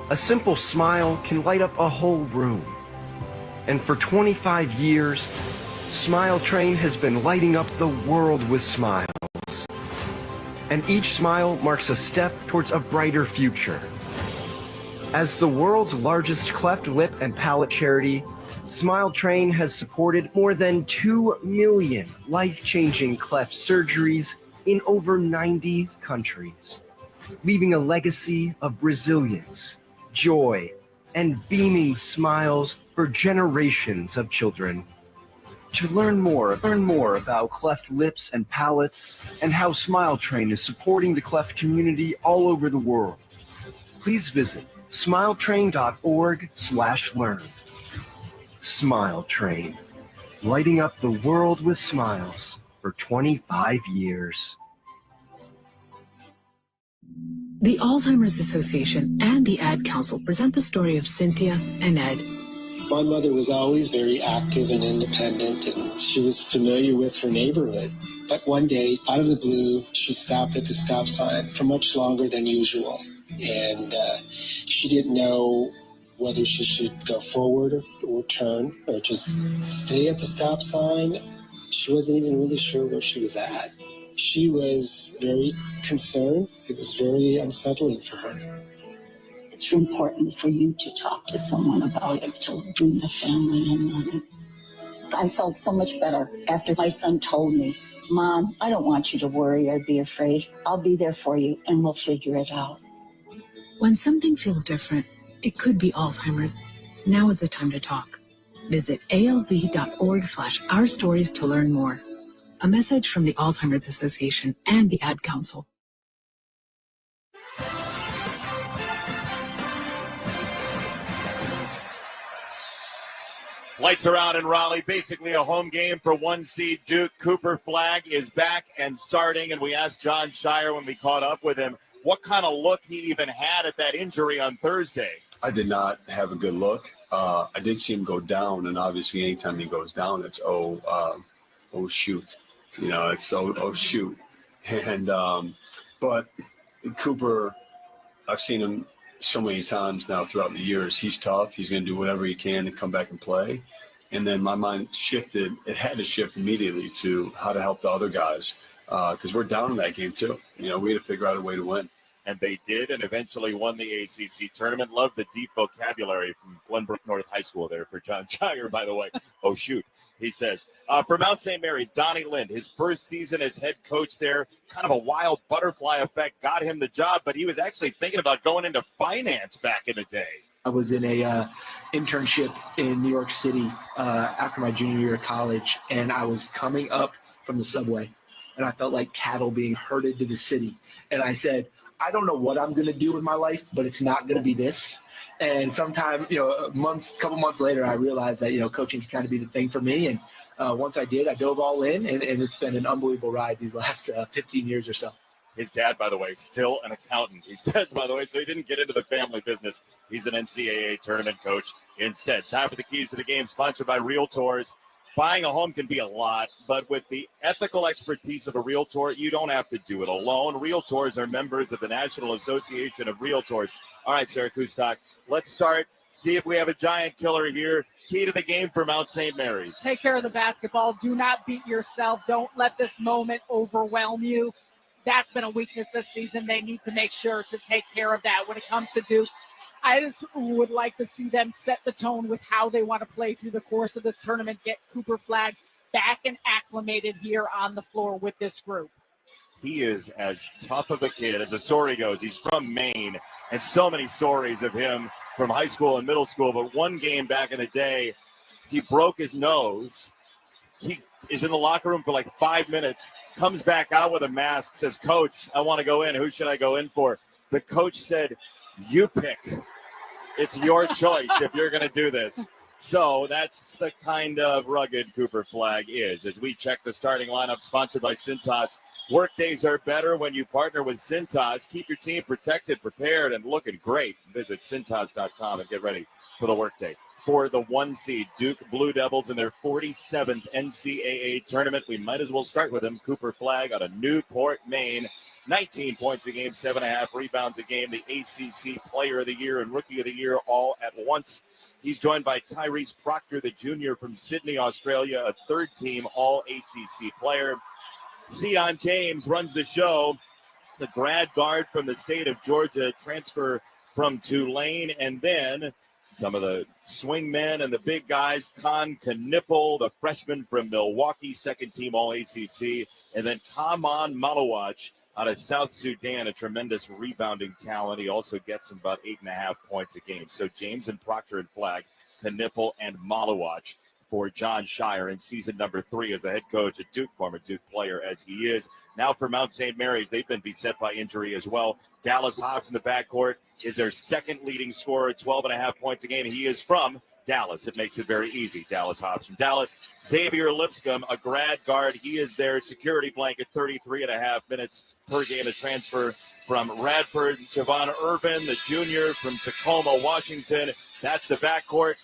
A simple smile can light up a whole room. And for 25 years, Smile Train has been lighting up the world with smiles. And each smile marks a step towards a brighter future. As the world's largest cleft lip and palate charity, Smile Train has supported more than 2 million life-changing cleft surgeries in over 90 countries, leaving a legacy of resilience, joy, and beaming smiles for generations of children. To learn more about cleft lips and palates and how Smile Train is supporting the cleft community all over the world, please visit smiletrain.org/learn. Smile Train, lighting up the world with smiles for 25 years. The Alzheimer's Association and the Ad Council present the story of Cynthia and Ed. My mother was always very active and independent, and she was familiar with her neighborhood. But one day, out of the blue, she stopped at the stop sign for much longer than usual. And she didn't know whether she should go forward or turn or just stay at the stop sign. She wasn't even really sure where she was at. She was very concerned. It was very unsettling for her. It's important for you to talk to someone about it, to bring the family in on it. I felt so much better after my son told me, Mom, I don't want you to worry or be afraid. I'll be there for you and we'll figure it out. When something feels different, it could be Alzheimer's. Now is the time to talk. Visit alz.org/ourstories to learn more. A message from the Alzheimer's Association and the Ad Council. Lights are out in Raleigh, basically a home game for 1 seed Duke. Cooper Flagg is back and starting, and we asked John Shire when we caught up with him what kind of look he even had at that injury on Thursday. I did not have a good look. I did see him go down, and obviously anytime he goes down, it's, oh shoot. You know, it's, oh shoot. And but Cooper, I've seen him so many times now throughout the years. He's tough. He's going to do whatever he can to come back and play. And then my mind shifted. It had to shift immediately to how to help the other guys because we're down in that game too. You know, we had to figure out a way to win. And they did, and eventually won the ACC tournament. Love the deep vocabulary from Glenbrook North High School there for John Shire, by the way. Oh, shoot, he says. For Mount St. Mary's, Donnie Lind, his first season as head coach there, kind of a wild butterfly effect got him the job, but he was actually thinking about going into finance back in the day. I was in a internship in New York City after my junior year of college, and I was coming up from the subway, and I felt like cattle being herded to the city. And I said, I don't know what I'm going to do with my life, but it's not going to be this. And sometime, a couple months later, I realized that, coaching can kind of be the thing for me. And once I did, I dove all in, and it's been an unbelievable ride these last 15 years or so. His dad, by the way, still an accountant. He says, by the way, so he didn't get into the family business. He's an NCAA tournament coach instead. Time for the keys to the game, sponsored by Realtors. Buying a home can be a lot, but with the ethical expertise of a realtor, you don't have to do it alone. Realtors are members of the National Association of Realtors. All right, Sarah Kustok, let's start. See if we have a giant killer here. Key to the game for Mount St. Mary's. Take care of the basketball. Do not beat yourself. Don't let this moment overwhelm you. That's been a weakness this season. They need to make sure to take care of that when it comes to Duke. I just would like to see them set the tone with how they want to play through the course of this tournament, get Cooper Flagg back and acclimated here on the floor with this group. He is as tough of a kid as the story goes. He's from Maine, and so many stories of him from high school and middle school. But one game back in the day, he broke his nose. He is in the locker room for like 5 minutes, comes back out with a mask, says, Coach, I want to go in. Who should I go in for? The coach said, you pick. It's your choice if you're going to do this. So that's the kind of rugged Cooper Flagg is. As we check the starting lineup, sponsored by Cintas. Workdays are better when you partner with Cintas. Keep your team protected, prepared, and looking great. Visit Cintas.com and get ready for the workday. for the 1 seed. Duke Blue Devils in their 47th NCAA tournament. We might as well start with him. Cooper Flagg out of Newport, Maine. 19 points a game, 7.5 rebounds a game. The ACC Player of the Year and Rookie of the Year all at once. He's joined by Tyrese Proctor, the junior from Sydney, Australia, a third-team All-ACC player. Sion James runs the show, the grad guard from the state of Georgia, transfer from Tulane, and then some of the swing men and the big guys, Con Knipple, the freshman from Milwaukee, second-team All-ACC, and then Kaman Malawach out of South Sudan, a tremendous rebounding talent. He also gets him about 8.5 points a game. So James and Proctor and Flagg, Knipple and Malawach for John Shire in season number 3 as the head coach at Duke, former Duke player as he is. Now for Mount St. Mary's, they've been beset by injury as well. Dallas Hobbs in the backcourt is their second leading scorer, 12.5 points a game. He is from Dallas. It makes it very easy. Dallas Hobbs from Dallas. Xavier Lipscomb, a grad guard. He is their security blanket, 33.5 minutes per game. A transfer from Radford. Javon Irvin, the junior from Tacoma, Washington. That's the backcourt.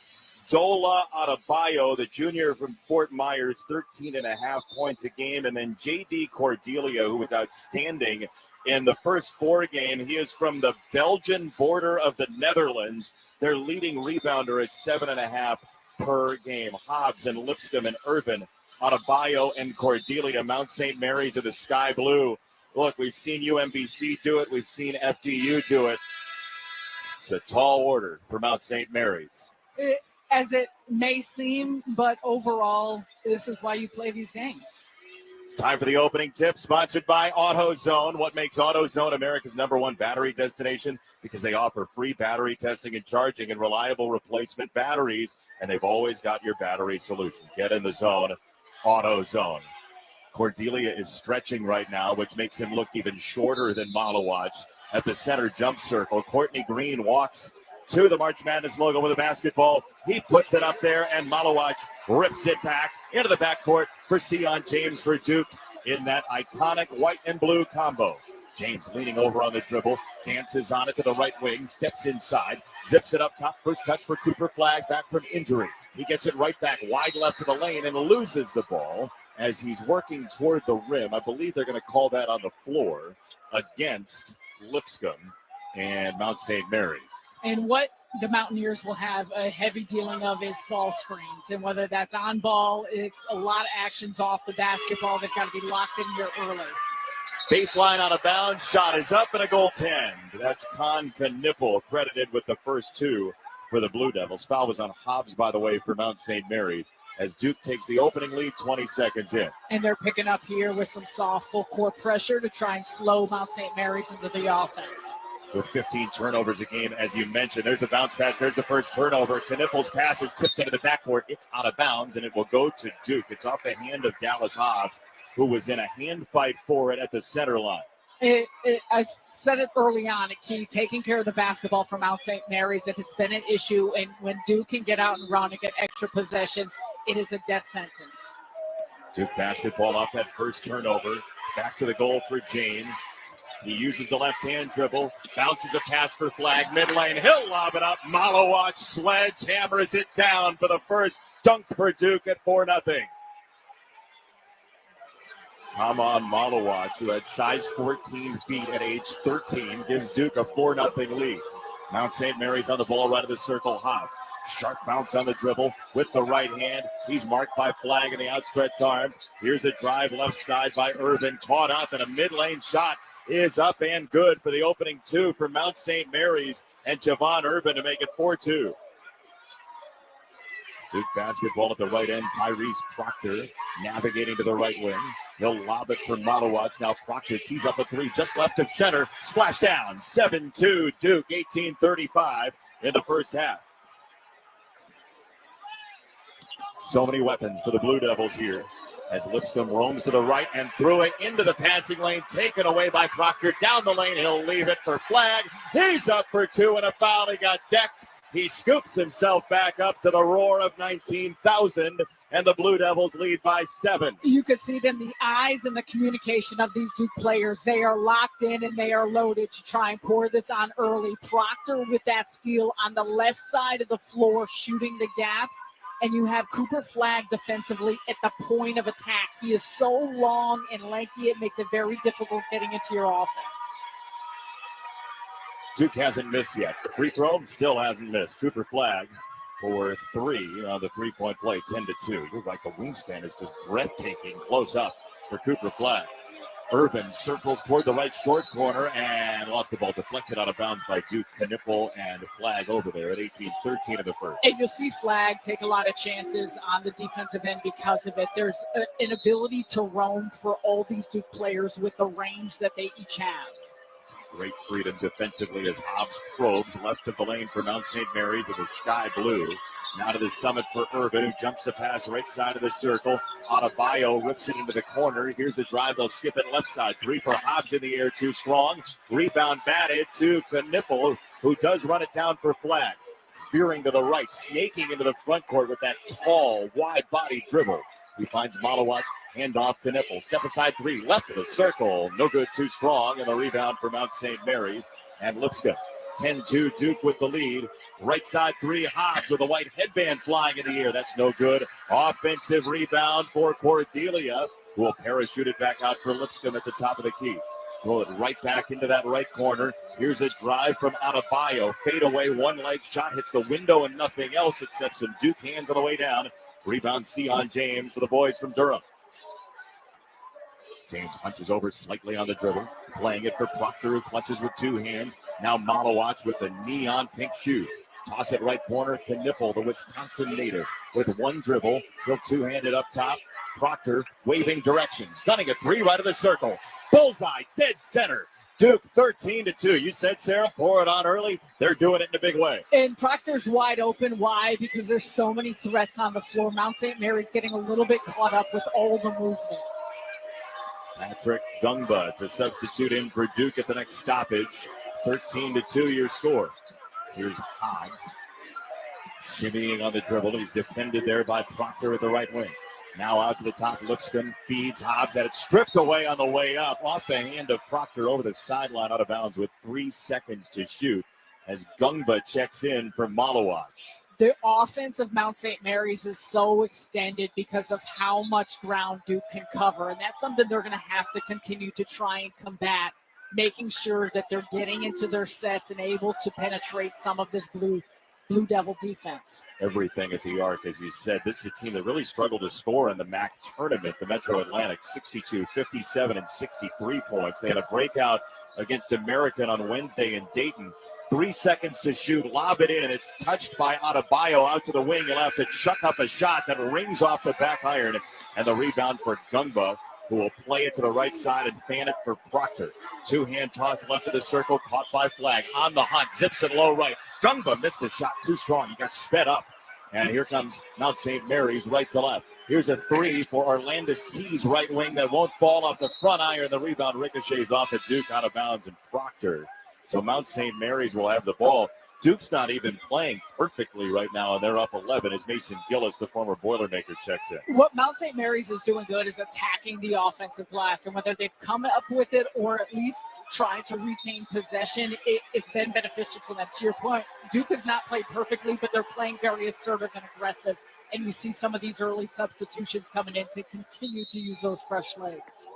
Dola Adebayo, the junior from Fort Myers, 13.5 points a game. And then J.D. Cordelia, who was outstanding in the first 4 games. He is from the Belgian border of the Netherlands. Their leading rebounder is 7.5 per game. Hobbs and Lipscomb and Irvin, Adebayo and Cordelia. Mount St. Mary's of the Sky Blue. Look, we've seen UMBC do it. We've seen FDU do it. It's a tall order for Mount St. Mary's. As it may seem, but overall, this is why you play these games. It's time for the opening tip, sponsored by AutoZone. What makes AutoZone America's #1 battery destination? Because they offer free battery testing and charging and reliable replacement batteries, and they've always got your battery solution. Get in the zone, AutoZone. Cordelia is stretching right now, which makes him look even shorter than Malawach at the center jump circle. Courtney Green walks to the March Madness logo with a basketball. He puts it up there, and Malawach rips it back into the backcourt for Sion James for Duke in that iconic white and blue combo. James leaning over on the dribble, dances on it to the right wing, steps inside, zips it up top. First touch for Cooper Flagg, back from injury. He gets it right back wide left to the lane and loses the ball as he's working toward the rim. I believe they're going to call that on the floor against Lipscomb and Mount St. Mary's. And what the Mountaineers will have a heavy dealing of is ball screens. And whether that's on ball, it's a lot of actions off the basketball. They've got to be locked in here early. Baseline out of bounds. Shot is up and a goaltend. That's Con Knipple, credited with the first 2 for the Blue Devils. Foul was on Hobbs, by the way, for Mount St. Mary's, as Duke takes the opening lead 20 seconds in. And they're picking up here with some soft full court pressure to try and slow Mount St. Mary's into the offense. With 15 turnovers a game, as you mentioned. There's a bounce pass. There's the first turnover. Knipple's pass is tipped into the backcourt. It's out of bounds, and it will go to Duke. It's off the hand of Dallas Hobbs, who was in a hand fight for it at the center line. I said it early on, a key, taking care of the basketball for Mount St. Mary's. If it's been an issue, and when Duke can get out and run and get extra possessions, it is a death sentence. Duke basketball off that first turnover. Back to the goal for James. He uses the left-hand dribble, bounces a pass for Flagg, mid-lane. He'll lob it up. Malawach sledgehammers it down for the first dunk for Duke at 4-0. Come on, Malawach, who had size 14 feet at age 13, gives Duke a 4-0 lead. Mount St. Mary's on the ball right of the circle. Hobbs, sharp bounce on the dribble with the right hand. He's marked by Flagg in the outstretched arms. Here's a drive left side by Irvin, caught up, and a mid-lane shot is up and good for the opening 2 for Mount St. Mary's and Javon Irvin to make it 4-2. Duke basketball at the right end. Tyrese Proctor navigating to the right wing. He'll lob it for Malawach. Now Proctor tees up a 3 just left of center. Splash down. 7-2 Duke, 18:35 in the first half. So many weapons for the Blue Devils here, as Lipscomb roams to the right and threw it into the passing lane, taken away by Proctor. Down the lane, he'll leave it for Flagg. He's up for 2 and a foul. He got decked. He scoops himself back up to the roar of 19,000 and the Blue Devils lead by 7. You could see it in the eyes and the communication of these Duke players. They are locked in and they are loaded to try and pour this on early. Proctor with that steal on the left side of the floor, shooting the gaps. And you have Cooper Flagg defensively at the point of attack. He is so long and lanky, it makes it very difficult getting into your offense. Duke hasn't missed yet. The free throw still hasn't missed. Cooper Flagg for 3 on the three-point play, 10-2. Look like the wingspan is just breathtaking close up for Cooper Flagg. Irvin circles toward the right short corner and lost the ball, deflected out of bounds by Duke. Knipple and Flagg over there at 18-13 in the first. And you'll see Flagg take a lot of chances on the defensive end because of it. There's an ability to roam for all these Duke players with the range that they each have. Some great freedom defensively as Hobbs probes left of the lane for Mount St. Mary's in the sky blue. Now to the summit for Irvin, who jumps the pass right side of the circle. Adebayo rips it into the corner. Here's a drive. They'll skip it left side. 3 for Hobbs in the air, too strong. Rebound batted to Knipple, who does run it down for Flagg. Veering to the right, snaking into the front court with that tall, wide-body dribble. He finds Malawatch, hand off to Knipple. Step aside 3, left of the circle. No good, too strong. And the rebound for Mount St. Mary's. And Lipscomb, 10-2, Duke with the lead. Right side 3, Hobbs with a white headband flying in the air. That's no good. Offensive rebound for Cordelia, who will parachute it back out for Lipscomb at the top of the key. Roll it right back into that right corner. Here's a drive from Adebayo. Fade away, one-leg shot, hits the window and nothing else except some Duke hands on the way down. Rebound Sion James for the boys from Durham. James punches over slightly on the dribble. Playing it for Proctor, who clutches with 2 hands. Now Malawatch with the neon pink shoes. Toss it right corner to Knipple, the Wisconsin native. With 1 dribble, he'll 2-hand it up top. Proctor waving directions. Gunning a 3 right of the circle. Bullseye, dead center. Duke 13-2. You said, Sarah, pour it on early. They're doing it in a big way. And Proctor's wide open. Why? Because there's so many threats on the floor. Mount St. Mary's getting a little bit caught up with all the movement. Patrick Gungba to substitute in for Duke at the next stoppage. 13-2 your score. Here's Hobbs shimmying on the dribble. He's defended there by Proctor at the right wing. Now out to the top, Lipscomb feeds Hobbs, had it stripped away on the way up, off the hand of Proctor over the sideline, out of bounds with 3 seconds to shoot as Gungba checks in for Malawatch. The offense of Mount St. Mary's is so extended because of how much ground Duke can cover, and that's something they're going to have to continue to try and combat, making sure that they're getting into their sets and able to penetrate some of this Blue Devil defense. Everything at the arc, as you said. This is a team that really struggled to score in the MAC tournament, the Metro Atlantic, 62, 57, and 63 points. They had a breakout against American on Wednesday in Dayton. 3 seconds to shoot, lob it in. It's touched by Adebayo out to the wing. He'll have to chuck up a shot that rings off the back iron. And the rebound for Gungba, who will play it to the right side and fan it for Proctor. 2-hand toss left of the circle, caught by Flagg. On the hunt, zips it low right. Gungba missed the shot, too strong. He got sped up. And here comes Mount St. Mary's right to left. Here's a 3 for Orlandis Keys right wing that won't fall off the front iron. The rebound ricochets off at Duke, out of bounds, and Proctor. So Mount St. Mary's will have the ball. Duke's not even playing perfectly right now, and they're up 11 as Mason Gillis, the former Boilermaker, checks in. What Mount St. Mary's is doing good is attacking the offensive glass, and whether they've come up with it or at least trying to retain possession, it's been beneficial for them. To your point, Duke has not played perfectly, but they're playing very assertive and aggressive, and you see some of these early substitutions coming in to continue to use those fresh legs.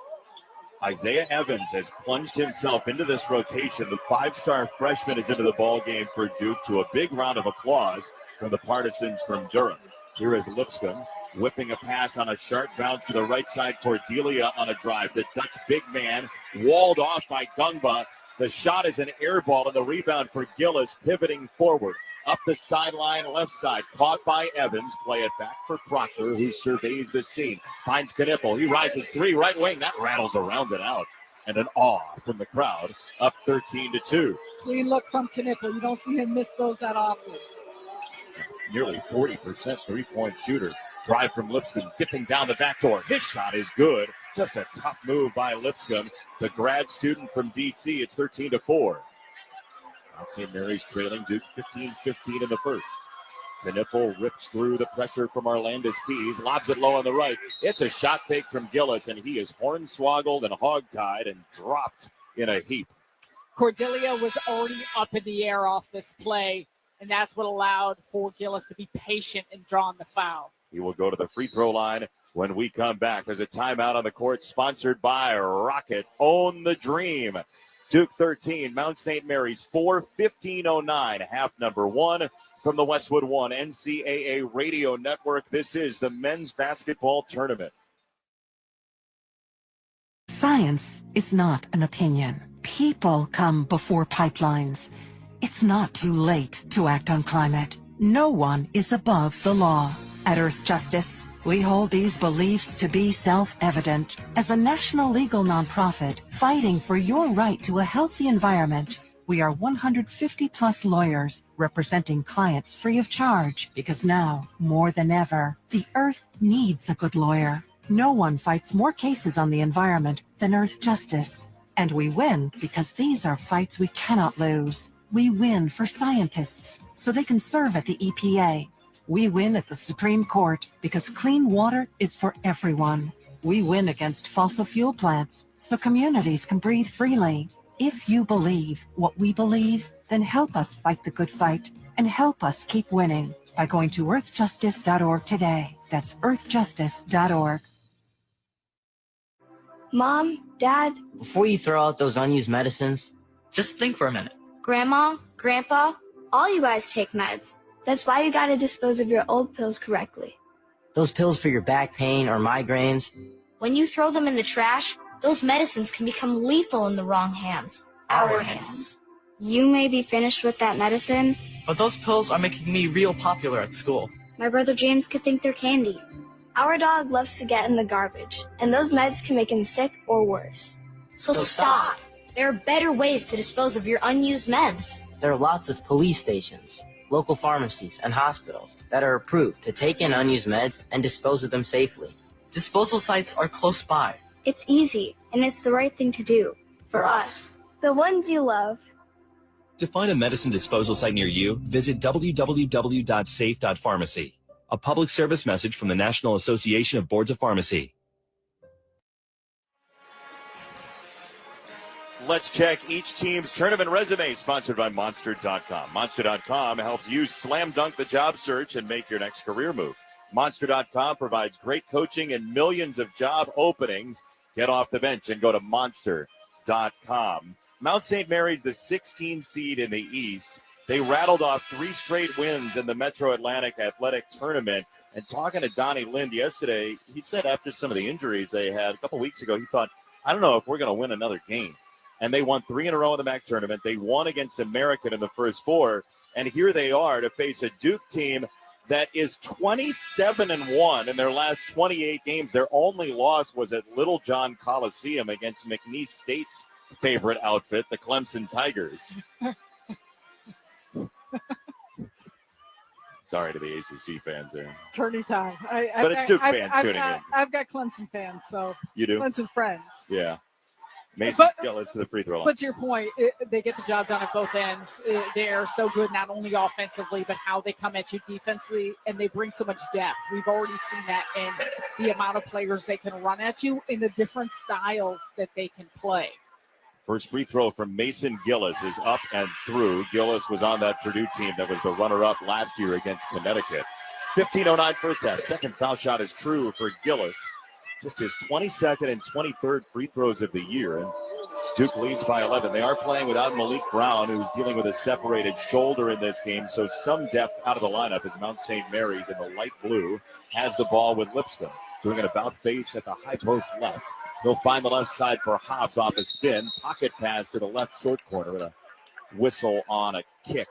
Isaiah Evans has plunged himself into this rotation. The 5-star freshman is into the ball game for Duke, to a big round of applause from the partisans from Durham. Here is Lipscomb whipping a pass on a sharp bounce to the right side. Cordelia on a drive. The Dutch big man walled off by Gungba. The shot is an air ball, and the rebound for Gillis, pivoting forward. Up the sideline, left side, caught by Evans. Play it back for Proctor, who surveys the scene. Finds Knipple. He rises 3, right wing. That rattles around and out. And an awe from the crowd. Up 13-2. Clean look from Knipple. You don't see him miss those that often. Nearly 40% three-point shooter. Drive from Lipscomb, dipping down the back door. His shot is good. Just a tough move by Lipscomb, the grad student from D.C. It's 13-4. Mount St. Mary's trailing Duke 15-15 in the first. Knipple rips through the pressure from Arlandis Keys, lobs it low on the right. It's a shot fake from Gillis, and he is hornswoggled and hogtied and dropped in a heap. Cordelia was already up in the air off this play, and that's what allowed for Gillis to be patient and draw the foul. He will go to the free throw line when we come back. There's a timeout on the court sponsored by Rocket. Own the dream. Duke 13, Mount St. Mary's 4, 15:09, half number 1 from the Westwood One NCAA Radio Network. This is the men's basketball tournament. Science is not an opinion. People come before pipelines. It's not too late to act on climate. No one is above the law. At Earth Justice, we hold these beliefs to be self-evident. As a national legal nonprofit fighting for your right to a healthy environment, we are 150-plus lawyers representing clients free of charge because now, more than ever, the Earth needs a good lawyer. No one fights more cases on the environment than Earth Justice. And we win because these are fights we cannot lose. We win for scientists so they can serve at the EPA. We win at the Supreme Court because clean water is for everyone. We win against fossil fuel plants so communities can breathe freely. If you believe what we believe, then help us fight the good fight and help us keep winning by going to earthjustice.org today. That's earthjustice.org. Mom, Dad, Before you throw out those unused medicines, just think for a minute. Grandma, Grandpa, all you guys take meds. That's why you gotta dispose of your old pills correctly. Those pills for your back pain or migraines. When you throw them in the trash, those medicines can become lethal in the wrong hands. Our hands. You may be finished with that medicine, but those pills are making me real popular at school. My brother James could think they're candy. Our dog loves to get in the garbage, and those meds can make him sick or worse. So stop. There are better ways to dispose of your unused meds. There are lots of police stations, local pharmacies, and hospitals that are approved to take in unused meds and dispose of them safely. Disposal sites are close by. It's easy, and it's the right thing to do. For us. The ones you love. To find a medicine disposal site near you, visit www.safe.pharmacy. A public service message from the National Association of Boards of Pharmacy. Let's check each team's tournament resume, sponsored by Monster.com. Monster.com helps you slam dunk the job search and make your next career move. Monster.com provides great coaching and millions of job openings. Get off the bench and go to Monster.com. Mount St. Mary's, the 16 seed in the East. They rattled off 3 straight wins in the Metro Atlantic Athletic Tournament. And talking to Donnie Lind yesterday, he said after some of the injuries they had a couple weeks ago, he thought, I don't know if we're going to win another game. And they won 3 in a row in the MAC tournament. They won against American in the first 4. And here they are to face a Duke team that is 27-1 in their last 28 games. Their only loss was at Little John Coliseum against McNeese State's favorite outfit, the Clemson Tigers. Sorry to the ACC fans there. Tourney time. But it's Duke fans tuning in. I've got Clemson fans, so. You do? Clemson friends. Yeah. Mason Gillis to the free throw line. But to your point, they get the job done at both ends. They're so good, not only offensively, but how they come at you defensively, and they bring so much depth. We've already seen that in the amount of players they can run at you in the different styles that they can play. First free throw from Mason Gillis is up and through. Gillis was on that Purdue team that was the runner-up last year against Connecticut. 15:09 first half. Second foul shot is true for Gillis. Just his 22nd and 23rd free throws of the year. And Duke leads by 11. They are playing without Malik Brown, who's dealing with a separated shoulder in this game. So some depth out of the lineup as Mount St. Mary's in the light blue has the ball with Lipscomb. Doing an about face at the high post left. He'll find the left side for Hobbs off a spin. Pocket pass to the left short corner with a whistle on a kick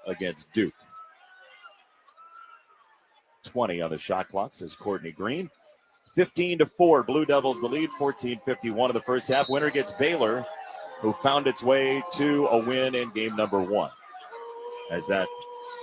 against Duke. 20 on the shot clock, says Courtney Green. 15-4, Blue Devils the lead. 14:51 of the first half. Winner gets Baylor, who found its way to a win in game number 1. As that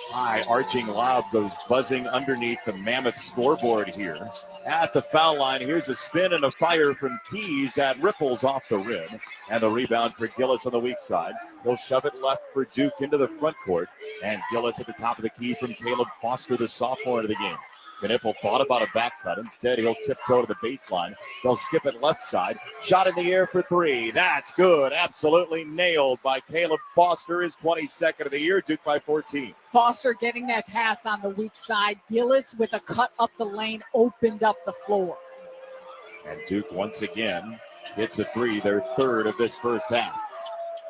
High arching lob goes buzzing underneath the Mammoth scoreboard here. At the foul line, here's a spin and a fire from Keys that ripples off the rim. And the rebound for Gillis on the weak side. He'll shove it left for Duke into the front court. And Gillis at the top of the key from Caleb Foster, the sophomore into the game. Knipple thought about a back cut. Instead, he'll tiptoe to the baseline. They'll skip it left side. Shot in the air for three. That's good. Absolutely nailed by Caleb Foster, his 22nd of the year. Duke by 14. Foster getting that pass on the weak side. Gillis with a cut up the lane opened up the floor. And Duke once again hits a three, their third of this first half.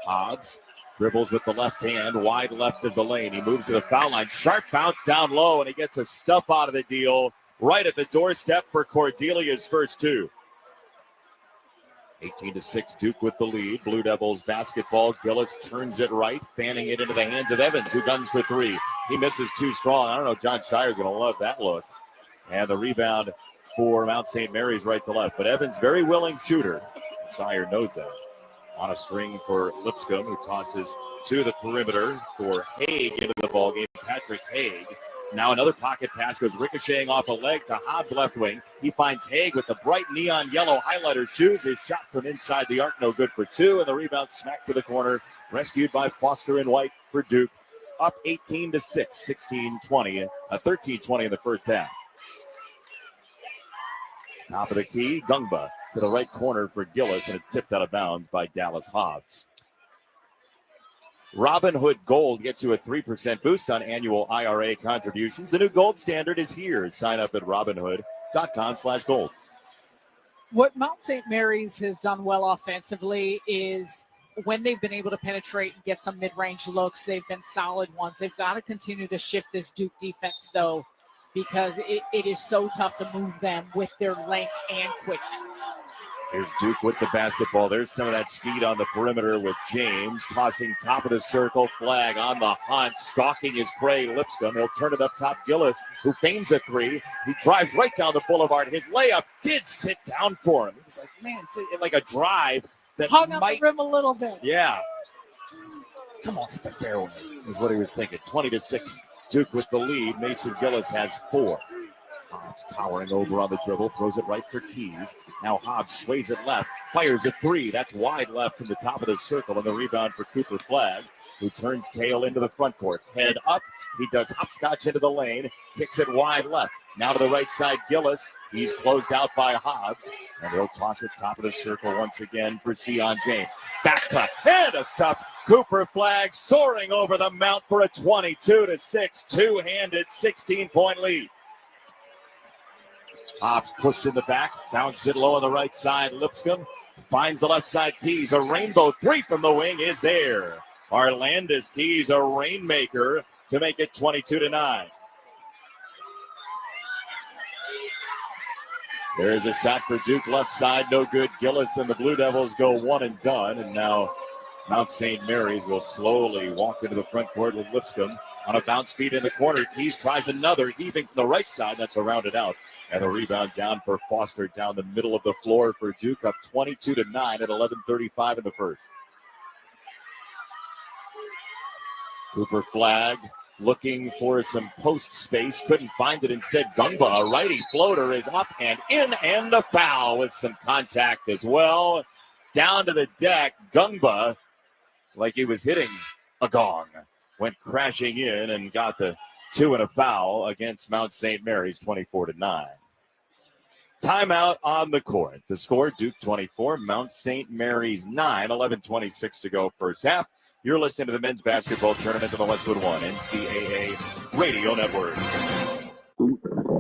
Hobbs dribbles with the left hand, wide left of the lane. He moves to the foul line. Sharp bounce down low, and he gets a stuff out of the deal right at the doorstep for Cordelia's first two. 18-6, Duke with the lead. Blue Devils basketball. Gillis turns it right, fanning it into the hands of Evans, who guns for three. He misses too strong. I don't know, John Shire's going to love that look. And the rebound for Mount St. Mary's right to left. But Evans, very willing shooter. Shire knows that. On a string for Lipscomb, who tosses to the perimeter for Haig into the ballgame. Patrick Haig. Now another pocket pass goes ricocheting off a leg to Hobbs left wing. He finds Haig with the bright neon yellow highlighter shoes. His shot from inside the arc, no good for two. And the rebound smacked to the corner. Rescued by Foster and White for Duke. Up 18-6, 16-20, 13-20 in the first half. Top of the key, Gungba to the right corner for Gillis, and it's tipped out of bounds by Dallas Hobbs. Robin Hood Gold gets you a 3% boost on annual IRA contributions. The new gold standard is here. Sign up at robinhood.com/gold. What Mount St. Mary's has done well offensively is when they've been able to penetrate and get some mid-range looks, they've been solid ones. They've got to continue to shift this Duke defense, though, because it is so tough to move them with their length and quickness. Here's Duke with the basketball. There's some of that speed on the perimeter with James tossing top of the circle. Flag on the hunt, stalking his prey, Lipscomb. He'll turn it up top. Gillis, who feigns a three. He drives right down the boulevard. His layup did sit down for him. It was like, man, like a drive that hung up the rim a little bit. Yeah. Come on, hit the fairway, is what he was thinking. 20-6, Duke with the lead. Mason Gillis has four. Hobbs towering over on the dribble, throws it right for Keys. Now Hobbs sways it left, fires a three. That's wide left from the top of the circle, and the rebound for Cooper Flagg, who turns tail into the front court. Head up, he does hopscotch into the lane, kicks it wide left. Now to the right side, Gillis. He's closed out by Hobbs, and he'll toss it top of the circle once again for Sion James. Back cut, and a stop. Cooper Flagg soaring over the mount for a 22-6, two-handed 16-point lead. Hobbs pushed in the back, bounced it low on the right side. Lipscomb finds the left side. Keys, a rainbow three from the wing is there. Arlandis Keys, a rainmaker to make it 22-9. There's a shot for Duke left side, no good. Gillis and the Blue Devils go one and done, and now Mount St. Mary's will slowly walk into the front court with Lipscomb on a bounce feed in the corner. Keys tries another, heaving from the right side. That's a rounded out. And the rebound down for Foster down the middle of the floor for Duke, up 22-9 at 11:35 in the first. Cooper Flagg looking for some post space, couldn't find it. Instead, Gungba, a righty floater, is up and in, and a foul with some contact as well. Down to the deck, Gungba, like he was hitting a gong, went crashing in and got the two and a foul against Mount St. Mary's, 24-9. Timeout on the court. The score, Duke 24, Mount St. Mary's 9, 11:26 to go first half. You're listening to the men's basketball tournament on the Westwood One NCAA Radio Network.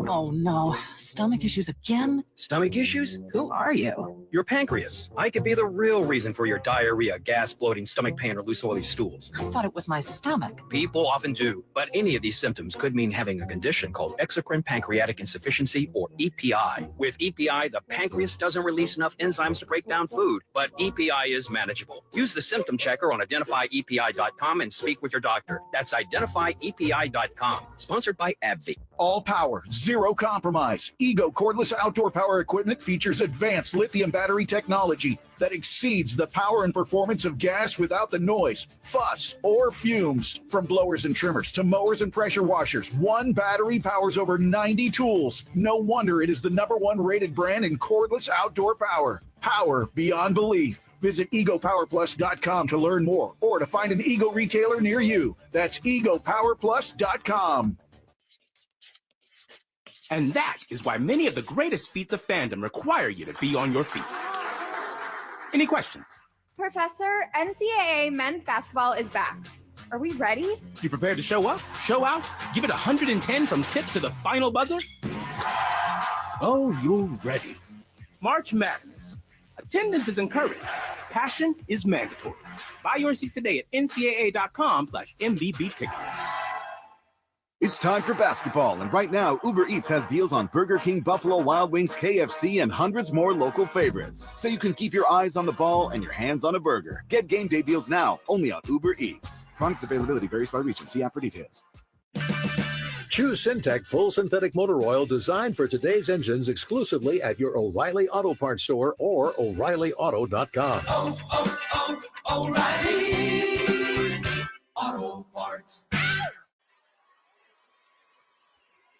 Oh no, stomach issues again? Stomach issues? Who are you? Your pancreas. I could be the real reason for your diarrhea, gas, bloating, stomach pain, or loose oily stools. I thought it was my stomach. People often do, but any of these symptoms could mean having a condition called exocrine pancreatic insufficiency, or EPI. With EPI, the pancreas doesn't release enough enzymes to break down food, but EPI is manageable. Use the symptom checker on identifyepi.com and speak with your doctor. That's identifyepi.com. Sponsored by AbbVie. All power, zero compromise. Ego cordless outdoor power equipment features advanced lithium battery technology that exceeds the power and performance of gas without the noise, fuss, or fumes. From blowers and trimmers to mowers and pressure washers, one battery powers over 90 tools. No wonder it is the #1 rated brand in cordless outdoor power. Power beyond belief. Visit egopowerplus.com to learn more or to find an Ego retailer near you. That's egopowerplus.com. And that is why many of the greatest feats of fandom require you to be on your feet. Any questions? Professor, NCAA men's basketball is back. Are we ready? You prepared to show up, show out, give it 110 from tip to the final buzzer? Oh, you're ready. March Madness. Attendance is encouraged. Passion is mandatory. Buy your seats today at ncaa.com/MVB tickets. It's time for basketball, and right now, Uber Eats has deals on Burger King, Buffalo Wild Wings, KFC, and hundreds more local favorites. So you can keep your eyes on the ball and your hands on a burger. Get game day deals now, only on Uber Eats. Product availability varies by region. See app for details. Choose Syntec full synthetic motor oil designed for today's engines exclusively at your O'Reilly Auto Parts store or O'ReillyAuto.com. O'Reilly Auto Parts.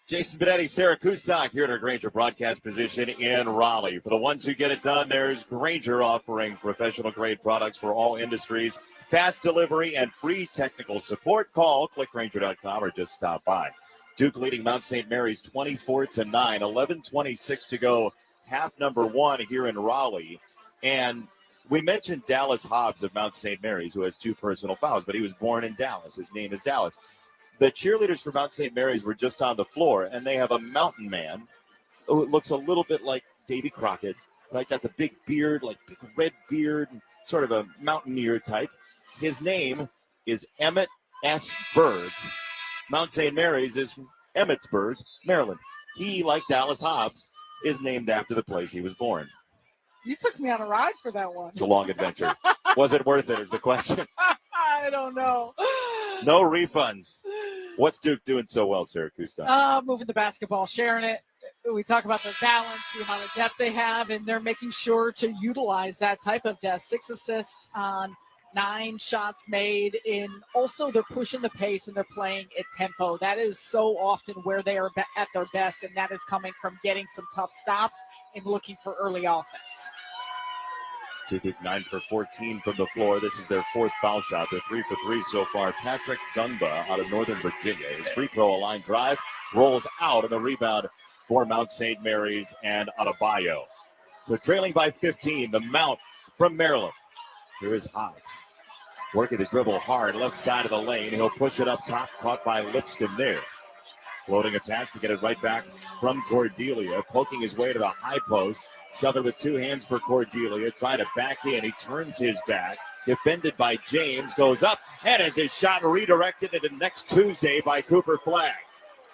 Jason Benetti, Sarah Kustok here at our Granger broadcast position in Raleigh. For the ones who get it done, there's Granger offering professional-grade products for all industries, fast delivery, and free technical support. Call, clickgranger.com, or just stop by. Duke leading Mount St. Mary's 24-9, 11:26 to go, half number one here in Raleigh. And we mentioned Dallas Hobbs of Mount St. Mary's, who has 2 personal fouls, but he was born in Dallas. His name is Dallas. The cheerleaders for Mount St. Mary's were just on the floor, and they have a mountain man who looks a little bit like Davy Crockett, right? Got the big beard, like big red beard, sort of a mountaineer type. His name is Emmett S. Berg. Mount St. Mary's is Emmetsburg, Maryland. He, like Dallas Hobbs, is named after the place he was born. You took me on a ride for that one. It's a long adventure. Was it worth it is the question. I don't know. No refunds. What's Duke doing so well, Sarah Kustok? Moving the basketball, sharing it. We talk about the balance, the amount of depth they have, and they're making sure to utilize that type of depth. 6 assists on 9 shots made. Also, they're pushing the pace and they're playing at tempo. That is so often where they are at their best, and that is coming from getting some tough stops and looking for early offense. Duke 9 for 14 from the floor. This is their 4th foul shot. They're 3 for 3 so far. Patrick Gungba out of Northern Virginia. His free throw line drive rolls out, and the rebound for Mount St. Mary's and Adebayo. So trailing by 15, the Mount from Maryland. Here is Hobbs. Working the dribble hard, left side of the lane. He'll push it up top, caught by Lipscomb there. Floating a pass to get it right back from Cordelia. Poking his way to the high post. Shove it with 2 hands for Cordelia. Trying to back in. He turns his back. Defended by James. Goes up. And as his shot redirected into next Tuesday by Cooper Flagg.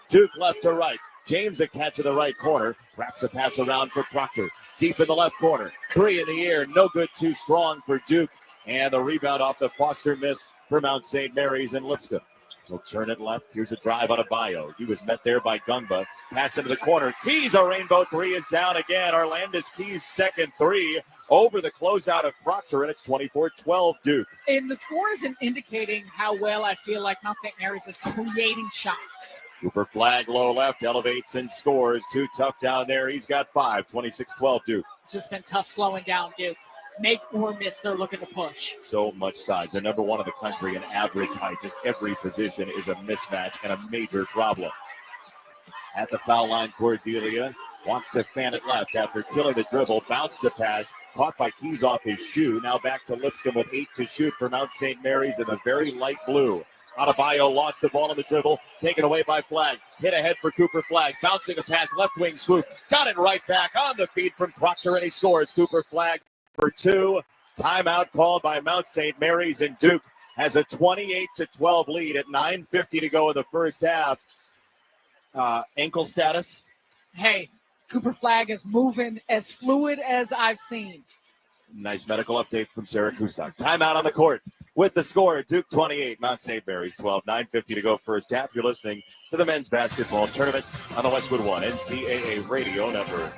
Duke left to right. James a catch in the right corner. Wraps a pass around for Proctor. Deep in the left corner. 3 in the air. No good. Too strong for Duke. And the rebound off the Foster miss for Mount St. Mary's and Lipscomb. He'll turn it left. Here's a drive on Adebayo. He was met there by Gungba. Pass into the corner. Keys, a rainbow 3 is down again. Orlandis Keys' second 3 over the closeout of Proctor, and it's 24-12 Duke. And the score isn't indicating how well I feel like Mount St. Mary's is creating shots. Cooper Flagg, low left, elevates and scores. Too tough down there. He's got 5. 26-12 Duke. It's just been tough slowing down Duke. Make or miss, they're looking to push. So much size. They're number 1 in the country in average height. Just every position is a mismatch and a major problem. At the foul line, Cordelia wants to fan it left after killing the dribble. Bounce the pass. Caught by Keys off his shoe. Now back to Lipscomb with 8 to shoot for Mount St. Mary's in the very light blue. Adebayo lost the ball on the dribble. Taken away by Flagg. Hit ahead for Cooper Flagg. Bouncing a pass. Left wing swoop. Got it right back on the feed from Proctor, and he scores. Cooper Flagg for 2. Timeout called by Mount St. Mary's, and Duke has a 28-12 lead at 9:50 to go in the first half. Ankle status? Hey, Cooper Flagg is moving as fluid as I've seen. Nice medical update from Sarah Kustok. Timeout on the court. With the score, Duke 28, Mount St. Mary's 12, 9:50 to go first half. You're listening to the men's basketball tournament on the Westwood One NCAA Radio Network.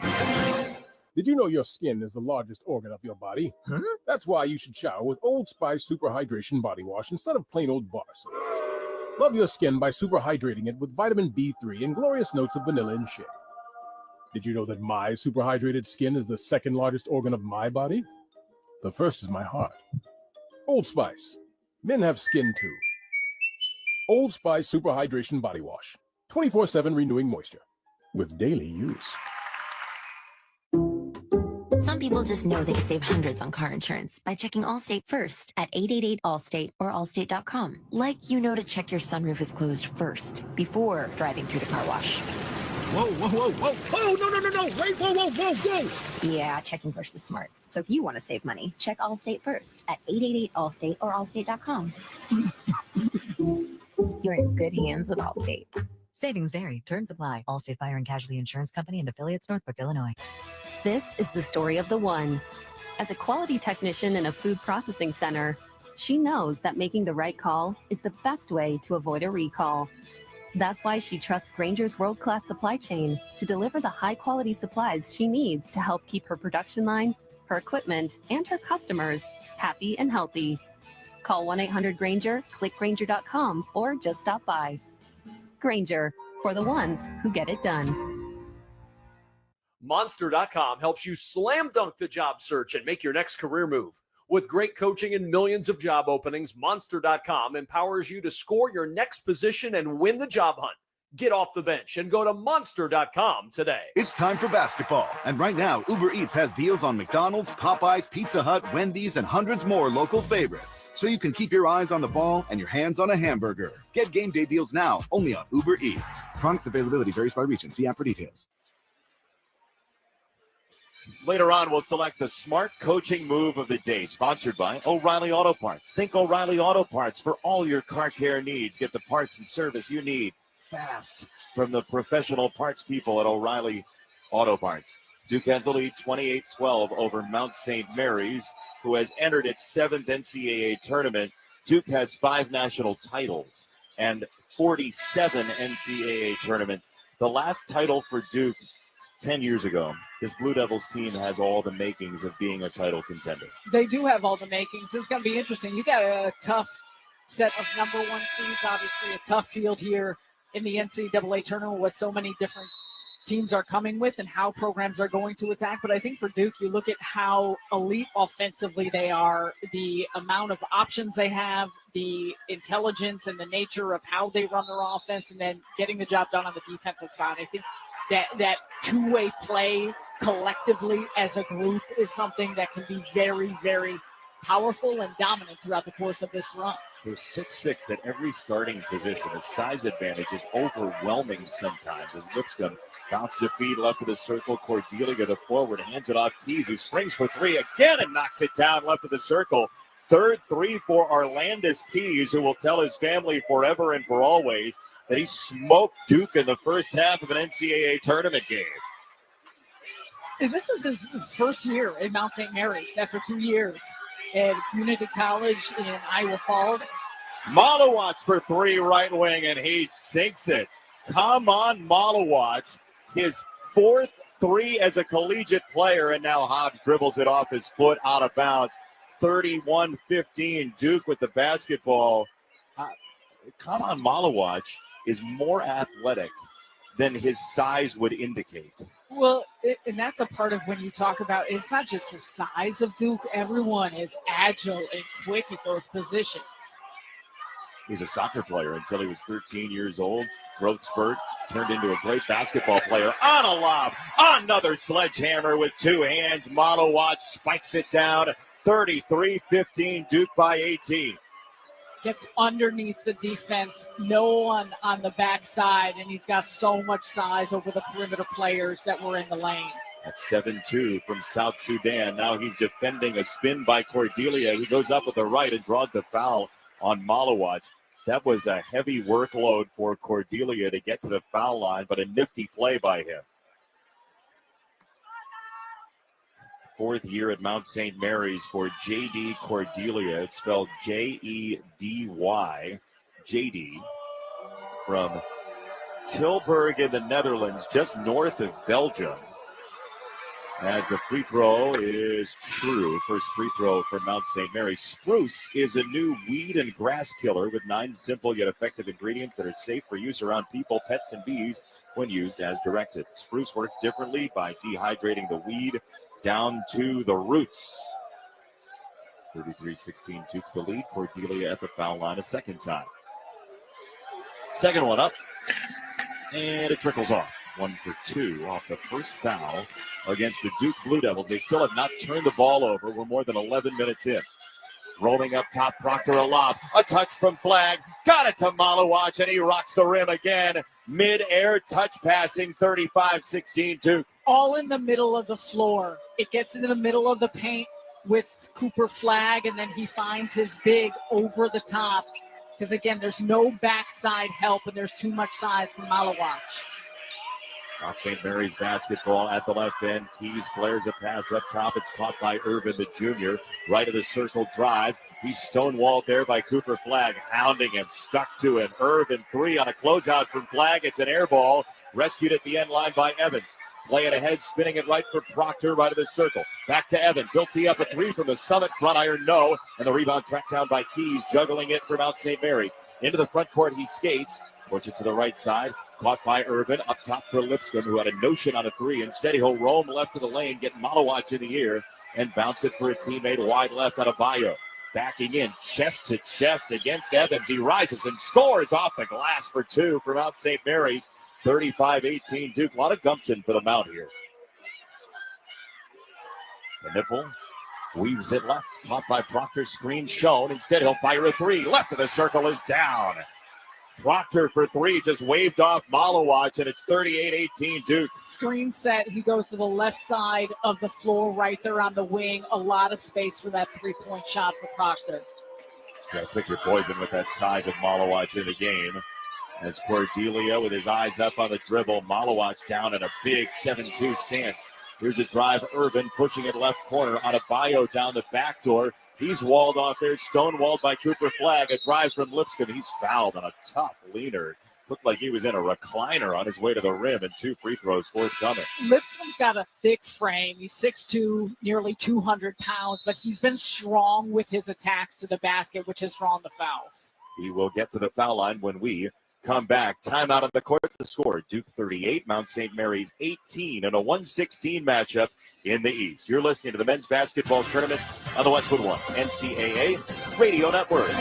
Did you know your skin is the largest organ of your body? Huh? That's why you should shower with Old Spice Super Hydration Body Wash instead of plain old bar soap. Love your skin by super hydrating it with vitamin B3 and glorious notes of vanilla and shea. Did you know that my super hydrated skin is the second largest organ of my body? The first is my heart. Old Spice. Men have skin too. Old Spice Super Hydration Body Wash. 24/7 renewing moisture. With daily use. Some people just know they can save hundreds on car insurance by checking Allstate first at 888-ALLSTATE or allstate.com. Like you know to check your sunroof is closed first before driving through the car wash. Whoa, whoa, whoa, whoa. Oh, no. Wait, whoa. Yeah, checking first is smart. So if you want to save money, check Allstate first at 888-ALLSTATE or allstate.com. You're in good hands with Allstate. Savings vary. Terms apply. Allstate Fire and Casualty Insurance Company and affiliates, Northbrook, Illinois. This is the story of the one. As a quality technician in a food processing center, she knows that making the right call is the best way to avoid a recall. That's why she trusts Grainger's world-class supply chain to deliver the high-quality supplies she needs to help keep her production line, her equipment, and her customers happy and healthy. Call 1-800-GRAINGER, click Grainger.com, or just stop by. Grainger, for the ones who get it done. Monster.com helps you slam dunk the job search and make your next career move. With great coaching and millions of job openings, Monster.com empowers you to score your next position and win the job hunt. Get off the bench and go to Monster.com today. It's time for basketball. And right now, Uber Eats has deals on McDonald's, Popeyes, Pizza Hut, Wendy's, and hundreds more local favorites. So you can keep your eyes on the ball and your hands on a hamburger. Get game day deals now, only on Uber Eats. Product availability varies by region. See app for details. Later on, we'll select the smart coaching move of the day, sponsored by O'Reilly Auto Parts. Think O'Reilly Auto Parts for all your car care needs. Get the parts and service you need fast from the professional parts people at O'Reilly Auto Parts. Duke has the lead 28-12 over Mount St. Mary's, who has entered its 7th NCAA tournament. Duke has 5 national titles and 47 NCAA tournaments. The last title for Duke 10 years ago. This Blue Devils team has all the makings of being a title contender. They do have all the makings. It's going to be interesting. You got a tough set of number one seeds, obviously a tough field here in the NCAA tournament, what so many different teams are coming with and how programs are going to attack. But I think for Duke, you look at how elite offensively they are, the amount of options they have, the intelligence and the nature of how they run their offense, and then getting the job done on the defensive side. I think that two-way play collectively as a group is something that can be very, very powerful and dominant throughout the course of this run. They're 6'6" at every starting position. The size advantage is overwhelming sometimes as Lipscomb bounces the feed left of the circle. Cordelia to forward, hands it off Keys, who springs for three again and knocks it down left of the circle. Third three for Arlandis Keys, who will tell his family forever and for always that he smoked Duke in the first half of an NCAA tournament game. This is his first year in Mount St. Mary's after 2 years at Community College in Iowa Falls. Malawatch for three, right wing, and he sinks it. Come on, Malawatch. His fourth three as a collegiate player, and now Hobbs dribbles it off his foot out of bounds. 31-15, Duke with the basketball. Come on, Malawatch is more athletic than his size would indicate. Well, and that's a part of when you talk about, it's not just the size of Duke. Everyone is agile and quick at those positions. He's a soccer player until he was 13 years old. Growth spurt, turned into a great basketball player. On a lob, another sledgehammer with two hands. Malawatch spikes it down. 33-15, Duke by 18. Gets underneath the defense, no one on the backside, and he's got so much size over the perimeter players that were in the lane. That's 7-2 from South Sudan. Now he's defending a spin by Cordelia, who goes up with the right and draws the foul on Malawatch. That was a heavy workload for Cordelia to get to the foul line, but a nifty play by him. fourth year at Mount St. Mary's for J.D. Cordelia. It's spelled J-E-D-Y. J.D. from Tilburg in the Netherlands, just north of Belgium. As the free throw is true. First free throw for Mount St. Mary's. Spruce is a new weed and grass killer with 9 simple yet effective ingredients that are safe for use around people, pets, and bees when used as directed. Spruce works differently by dehydrating the weed down to the roots. 33-16 Duke the lead. Cordelia at the foul line a second time. Second one up. And it trickles off. 1 for 2 off the first foul against the Duke Blue Devils. They still have not turned the ball over. We're more than 11 minutes in. Rolling up top, Proctor a lob. A touch from Flagg. Got it to Malawach, and he rocks the rim again. Mid-air touch passing, 35-16 Duke. All in the middle of the floor. It gets into the middle of the paint with Cooper Flagg, and then he finds his big over the top. Because, again, there's no backside help, and there's too much size from Malawach. Mount St. Mary's basketball at the left end. Keys flares a pass up top. It's caught by Irvin, the junior. Right of the circle drive. He's stonewalled there by Cooper Flagg, hounding him, stuck to him. Irvin 3 on a closeout from Flagg. It's an air ball, rescued at the end line by Evans. Play it ahead, spinning it right for Proctor, right of the circle. Back to Evans. He'll tee up a 3 from the summit. Front iron, no. And the rebound tracked down by Keys, juggling it for Mount St. Mary's. Into the front court, he skates. Push it to the right side. Caught by Irvin. Up top for Lipscomb, who had a notion on a 3. Instead, he'll roam left of the lane, get Malawach in the ear, and bounce it for a teammate wide left out of Bayo. Backing in, chest to chest against Evans. He rises and scores off the glass for 2 for Mount St. Mary's. 35-18 Duke. A lot of gumption for the Mount here. The nipple weaves it left. Caught by Proctor. Screen shown. Instead, he'll fire a 3. Left of the circle is down. Proctor for 3 just waved off Malawach, and it's 38-18 Duke. Screen set. He goes to the left side of the floor right there on the wing. A lot of space for that three-point shot for Proctor. Gotta pick your poison with that size of Malawach in the game. As Cordelia with his eyes up on the dribble. Malawach down in a big 7-2 stance. Here's a drive. Irvin pushing it left corner. Adebayo down the back door. He's walled off there. Stonewalled by Cooper Flagg. A drive from Lipscomb. He's fouled on a tough leaner. Looked like he was in a recliner on his way to the rim, and 2 free throws forthcoming. Lipscomb's got a thick frame. He's 6'2", nearly 200 pounds, but he's been strong with his attacks to the basket, which has drawn the fouls. He will get to the foul line when we come back. Timeout on the court. The score, Duke 38, Mount St. Mary's 18 in a 116 matchup in the East. You're listening to the men's basketball tournaments on the Westwood One NCAA Radio Network.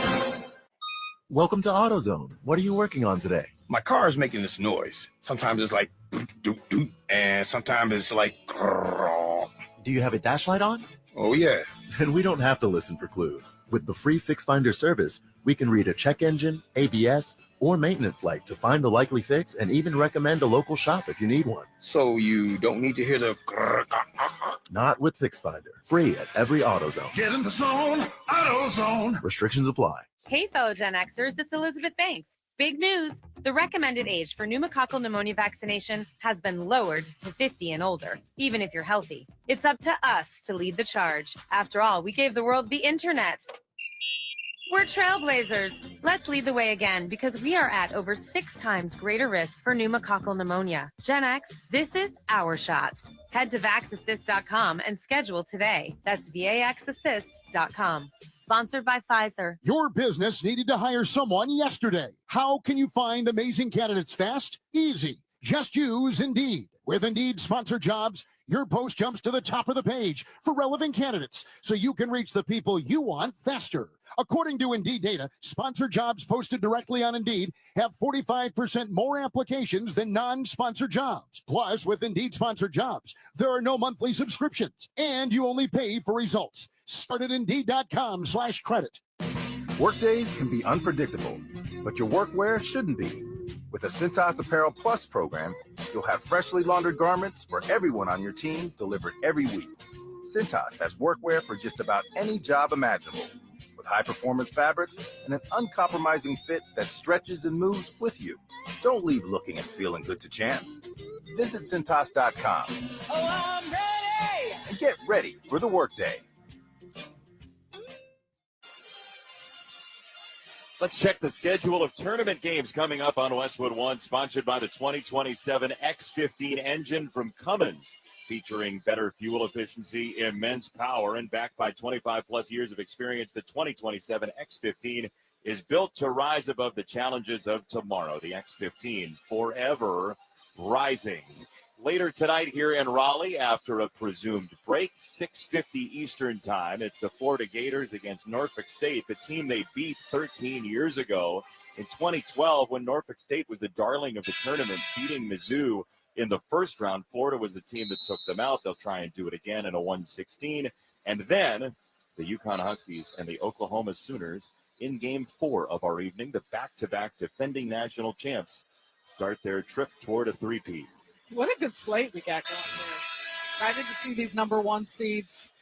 Welcome to AutoZone. What are you working on today? My car is making this noise. Sometimes it's like doot doot, and sometimes it's like grrr. Do you have a dash light on? Oh yeah. Then we don't have to listen for clues. With the free Fix Finder service, we can read a check engine, ABS, or maintenance light to find the likely fix and even recommend a local shop if you need one. So you don't need to hear the grrr. Not with Fix Finder. Free at every AutoZone. Get in the zone, AutoZone. Restrictions apply. Hey, fellow Gen Xers, it's Elizabeth Banks. Big news! The recommended age for pneumococcal pneumonia vaccination has been lowered to 50 and older, even if you're healthy. It's up to us to lead the charge. After all, we gave the world the internet. We're trailblazers. Let's lead the way again because we are at over 6 times greater risk for pneumococcal pneumonia. Gen X, this is our shot. Head to VaxAssist.com and schedule today. That's VaxAssist.com. Sponsored by Pfizer. Your business needed to hire someone yesterday. How can you find amazing candidates fast? Easy. Just use Indeed. With Indeed Sponsored Jobs, your post jumps to the top of the page for relevant candidates so you can reach the people you want faster. According to Indeed data, sponsored jobs posted directly on Indeed have 45% more applications than non-sponsored jobs. Plus, with Indeed Sponsored Jobs, there are no monthly subscriptions, and you only pay for results. Start at Indeed.com/credit. Workdays can be unpredictable, but your workwear shouldn't be. With the Cintas Apparel Plus program, you'll have freshly laundered garments for everyone on your team delivered every week. Cintas has workwear for just about any job imaginable, with high-performance fabrics and an uncompromising fit that stretches and moves with you. Don't leave looking and feeling good to chance. Visit Cintas.com. Oh, I'm ready! and get ready for the workday. Let's check the schedule of tournament games coming up on Westwood One, sponsored by the 2027 X15 engine from Cummins, featuring better fuel efficiency, immense power, and backed by 25-plus years of experience. The 2027 X15 is built to rise above the challenges of tomorrow. The X15, forever rising. Later tonight here in Raleigh, after a presumed break, 6:50 Eastern time, it's the Florida Gators against Norfolk State, the team they beat 13 years ago in 2012 when Norfolk State was the darling of the tournament, beating Mizzou in the first round. Florida was the team that took them out. They'll try and do it again in a 116. And then the UConn Huskies and the Oklahoma Sooners in Game 4 of our evening, the back-to-back defending national champs start their trip toward a three-peat. What a good slate we got going here. Excited to see these number one seeds.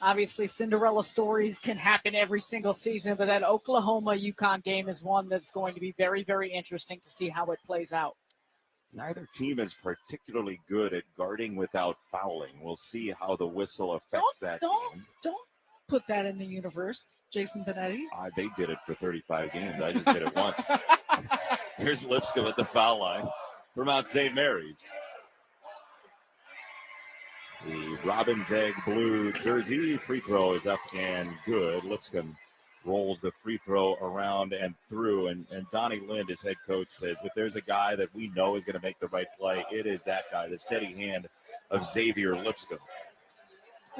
Obviously, Cinderella stories can happen every single season, but that Oklahoma-UConn game is one that's going to be very, very interesting to see how it plays out. Neither team is particularly good at guarding without fouling. We'll see how the whistle affects that game. Don't put that in the universe, Jason Benetti. They did it for 35 games. I just did it once. Here's Lipscomb at the foul line for Mount St. Mary's. The Robin's Egg blue jersey free throw is up and good. Lipscomb rolls the free throw around and through. And Donnie Lind, his head coach, says if there's a guy that we know is going to make the right play, it is that guy, the steady hand of Xavier Lipscomb.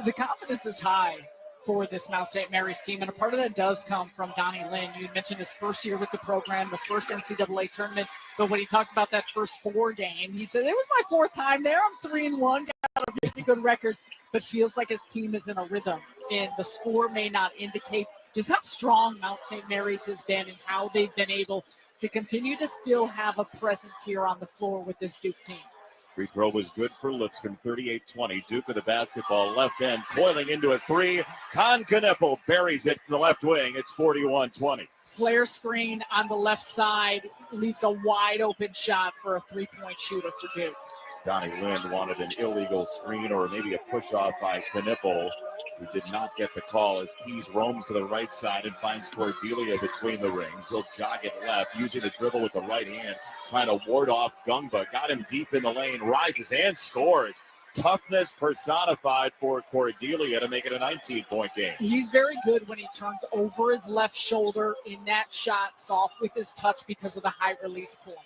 The confidence is high for this Mount St. Mary's team, and a part of that does come from Donnie Lind. You mentioned his first year with the program, the first NCAA tournament, but when he talked about that first 4 game, he said, it was my 4th time there. I'm 3-1, got a really good record, but feels like his team is in a rhythm, and the score may not indicate just how strong Mount St. Mary's has been and how they've been able to continue to still have a presence here on the floor with this Duke team. Free throw was good for Lipscomb, 38-20. Duke with the basketball, left end, coiling into a three. Con Knippel buries it from the left wing. It's 41-20. Flare screen on the left side leaves a wide open shot for a 3-point shooter for Duke. Donnie Lind wanted an illegal screen or maybe a push-off by Knippel, who did not get the call as Keys roams to the right side and finds Cordelia between the rings. He'll jog it left, using the dribble with the right hand, trying to ward off Gungba. Got him deep in the lane, rises and scores. Toughness personified for Cordelia to make it a 19-point game. He's very good when he turns over his left shoulder in that shot, soft with his touch because of the high release point.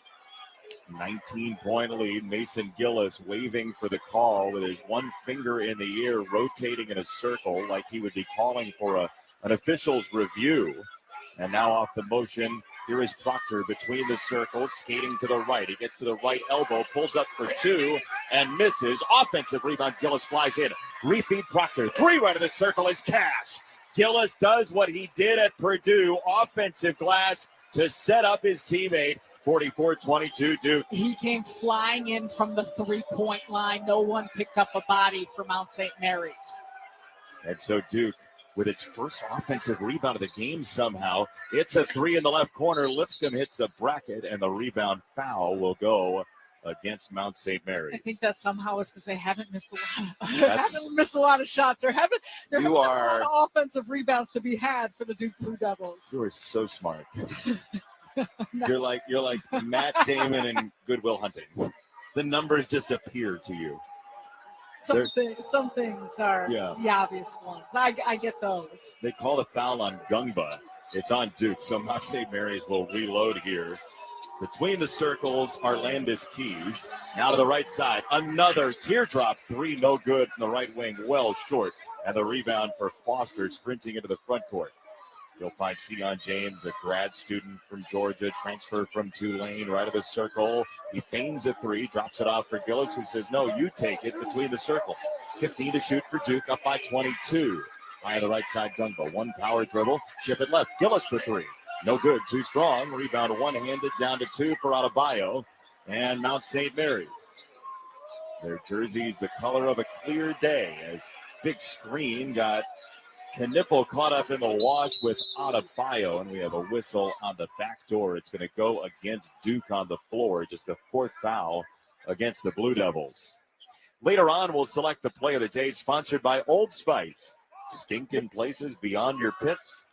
19-point lead. Mason Gillis waving for the call with his one finger in the air, rotating in a circle like he would be calling for an official's review. And now off the motion, here is Proctor between the circles, skating to the right. He gets to the right elbow, pulls up for 2, and misses. Offensive rebound, Gillis flies in. Refeed Proctor. 3 right of the circle is cash. Gillis does what he did at Purdue, offensive glass to set up his teammate. 44-22 Duke. He came flying in from the 3-point line. No one picked up a body for Mount St. Mary's. And so Duke, with its first offensive rebound of the game somehow, it's a 3 in the left corner. Lipscomb hits the bracket, and the rebound foul will go against Mount St. Mary's. I think that somehow is because they haven't missed a lot of shots. There haven't a lot of offensive rebounds to be had for the Duke Blue Devils. You are so smart. You're like Matt Damon in Good Will Hunting. The numbers just appear to you. Some things are the obvious ones. I get those. They call a foul on Gungba. It's on Duke, so Mount St. Mary's will reload here. Between the circles, Arlandis Keys. Now to the right side. Another teardrop 3, no good from the right wing, well short. And the rebound for Foster sprinting into the front court. You'll find Sion James, a grad student from Georgia, transfer from Tulane, right of the circle. He feigns a 3, drops it off for Gillis, who says, no, you take it between the circles. 15 to shoot for Duke, up by 22. High on the right side, Gungba. 1 power dribble, ship it left. Gillis for 3. No good, too strong. Rebound one-handed, down to 2 for Adebayo and Mount St. Mary's. Their jerseys the color of a clear day as big screen got Knippel caught up in the wash with Adebayo, and we have a whistle on the back door. It's going to go against Duke on the floor, just the 4th foul against the Blue Devils. Later on, we'll select the play of the day, sponsored by Old Spice. Stinking places beyond your pits.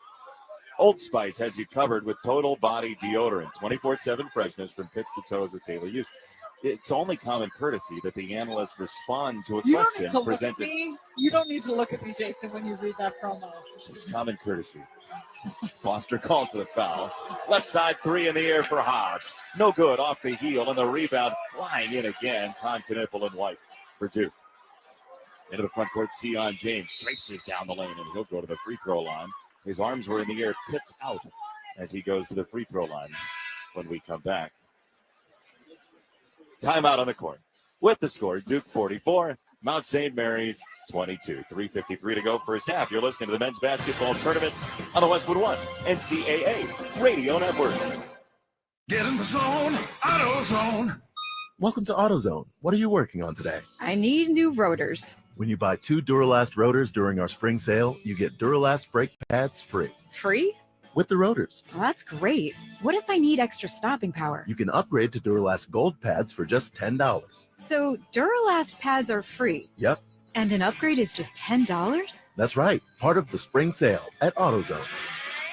Old Spice has you covered with total body deodorant, 24/7 freshness from tips to toes with daily use. It's only common courtesy that the analysts respond to a You don't question need to look at presented. me. You don't need to look at me, Jason, when you read that promo. It's common courtesy. Foster called for the foul. Left side three in the air for Hodge. No good off the heel, and the rebound flying in again. Con Knippel and White for two. Into the front court, Sion James traces down the lane, and he'll go to the free throw line. His arms were in the air, pits out as he goes to the free throw line when we come back. Timeout on the court. With the score, Duke 44, Mount St. Mary's 22. 3:53 to go first half. You're listening to the men's basketball tournament on the Westwood One NCAA Radio Network. Get in the zone, AutoZone. Welcome to AutoZone. What are you working on today? I need new rotors. When you buy 2 Duralast rotors during our spring sale, you get Duralast brake pads free. Free? With the rotors, Well, that's great. What if I need extra stopping power? you can upgrade to Duralast Gold pads for just $10. So Duralast pads are free, Yep, and an upgrade is just $10? that's right. Part of the spring sale at AutoZone.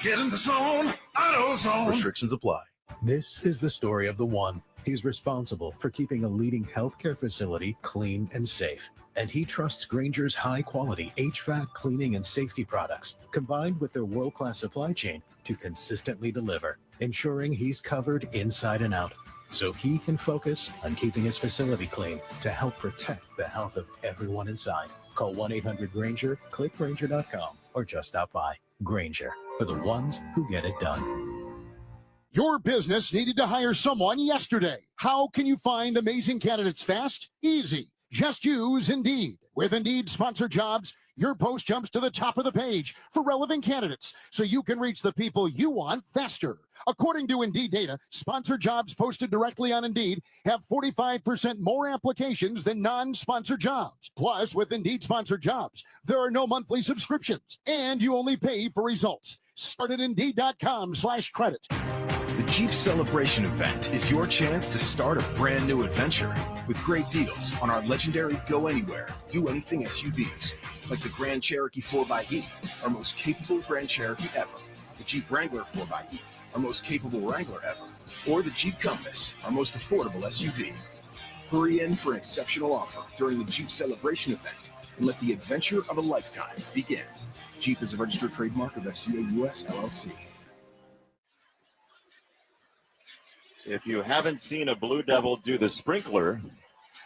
Get in the zone, AutoZone. Restrictions apply. This is the story of the one. He's responsible for keeping a leading healthcare facility clean and safe. And he trusts Grainger's high-quality HVAC cleaning and safety products, combined with their world-class supply chain, to consistently deliver, ensuring he's covered inside and out, so he can focus on keeping his facility clean to help protect the health of everyone inside. Call 1-800-GRAINGER, click Grainger.com, or just stop by. Grainger, for the ones who get it done. Your business needed to hire someone yesterday. How can you find amazing candidates fast? Easy. Just use Indeed. With Indeed Sponsored Jobs, your post jumps to the top of the page for relevant candidates, so you can reach the people you want faster. According to Indeed data, sponsored jobs posted directly on Indeed have 45% more applications than non-sponsored jobs. Plus, with Indeed Sponsored Jobs, there are no monthly subscriptions, and you only pay for results. Start at Indeed.com/credit. The Jeep Celebration event is your chance to start a brand new adventure with great deals on our legendary Go Anywhere, Do Anything SUVs, like the Grand Cherokee 4xE, our most capable Grand Cherokee ever, the Jeep Wrangler 4xE, our most capable Wrangler ever, or the Jeep Compass, our most affordable SUV. Hurry in for an exceptional offer during the Jeep Celebration event and let the adventure of a lifetime begin. Jeep is a registered trademark of FCA US LLC. If you haven't seen a Blue Devil do the sprinkler,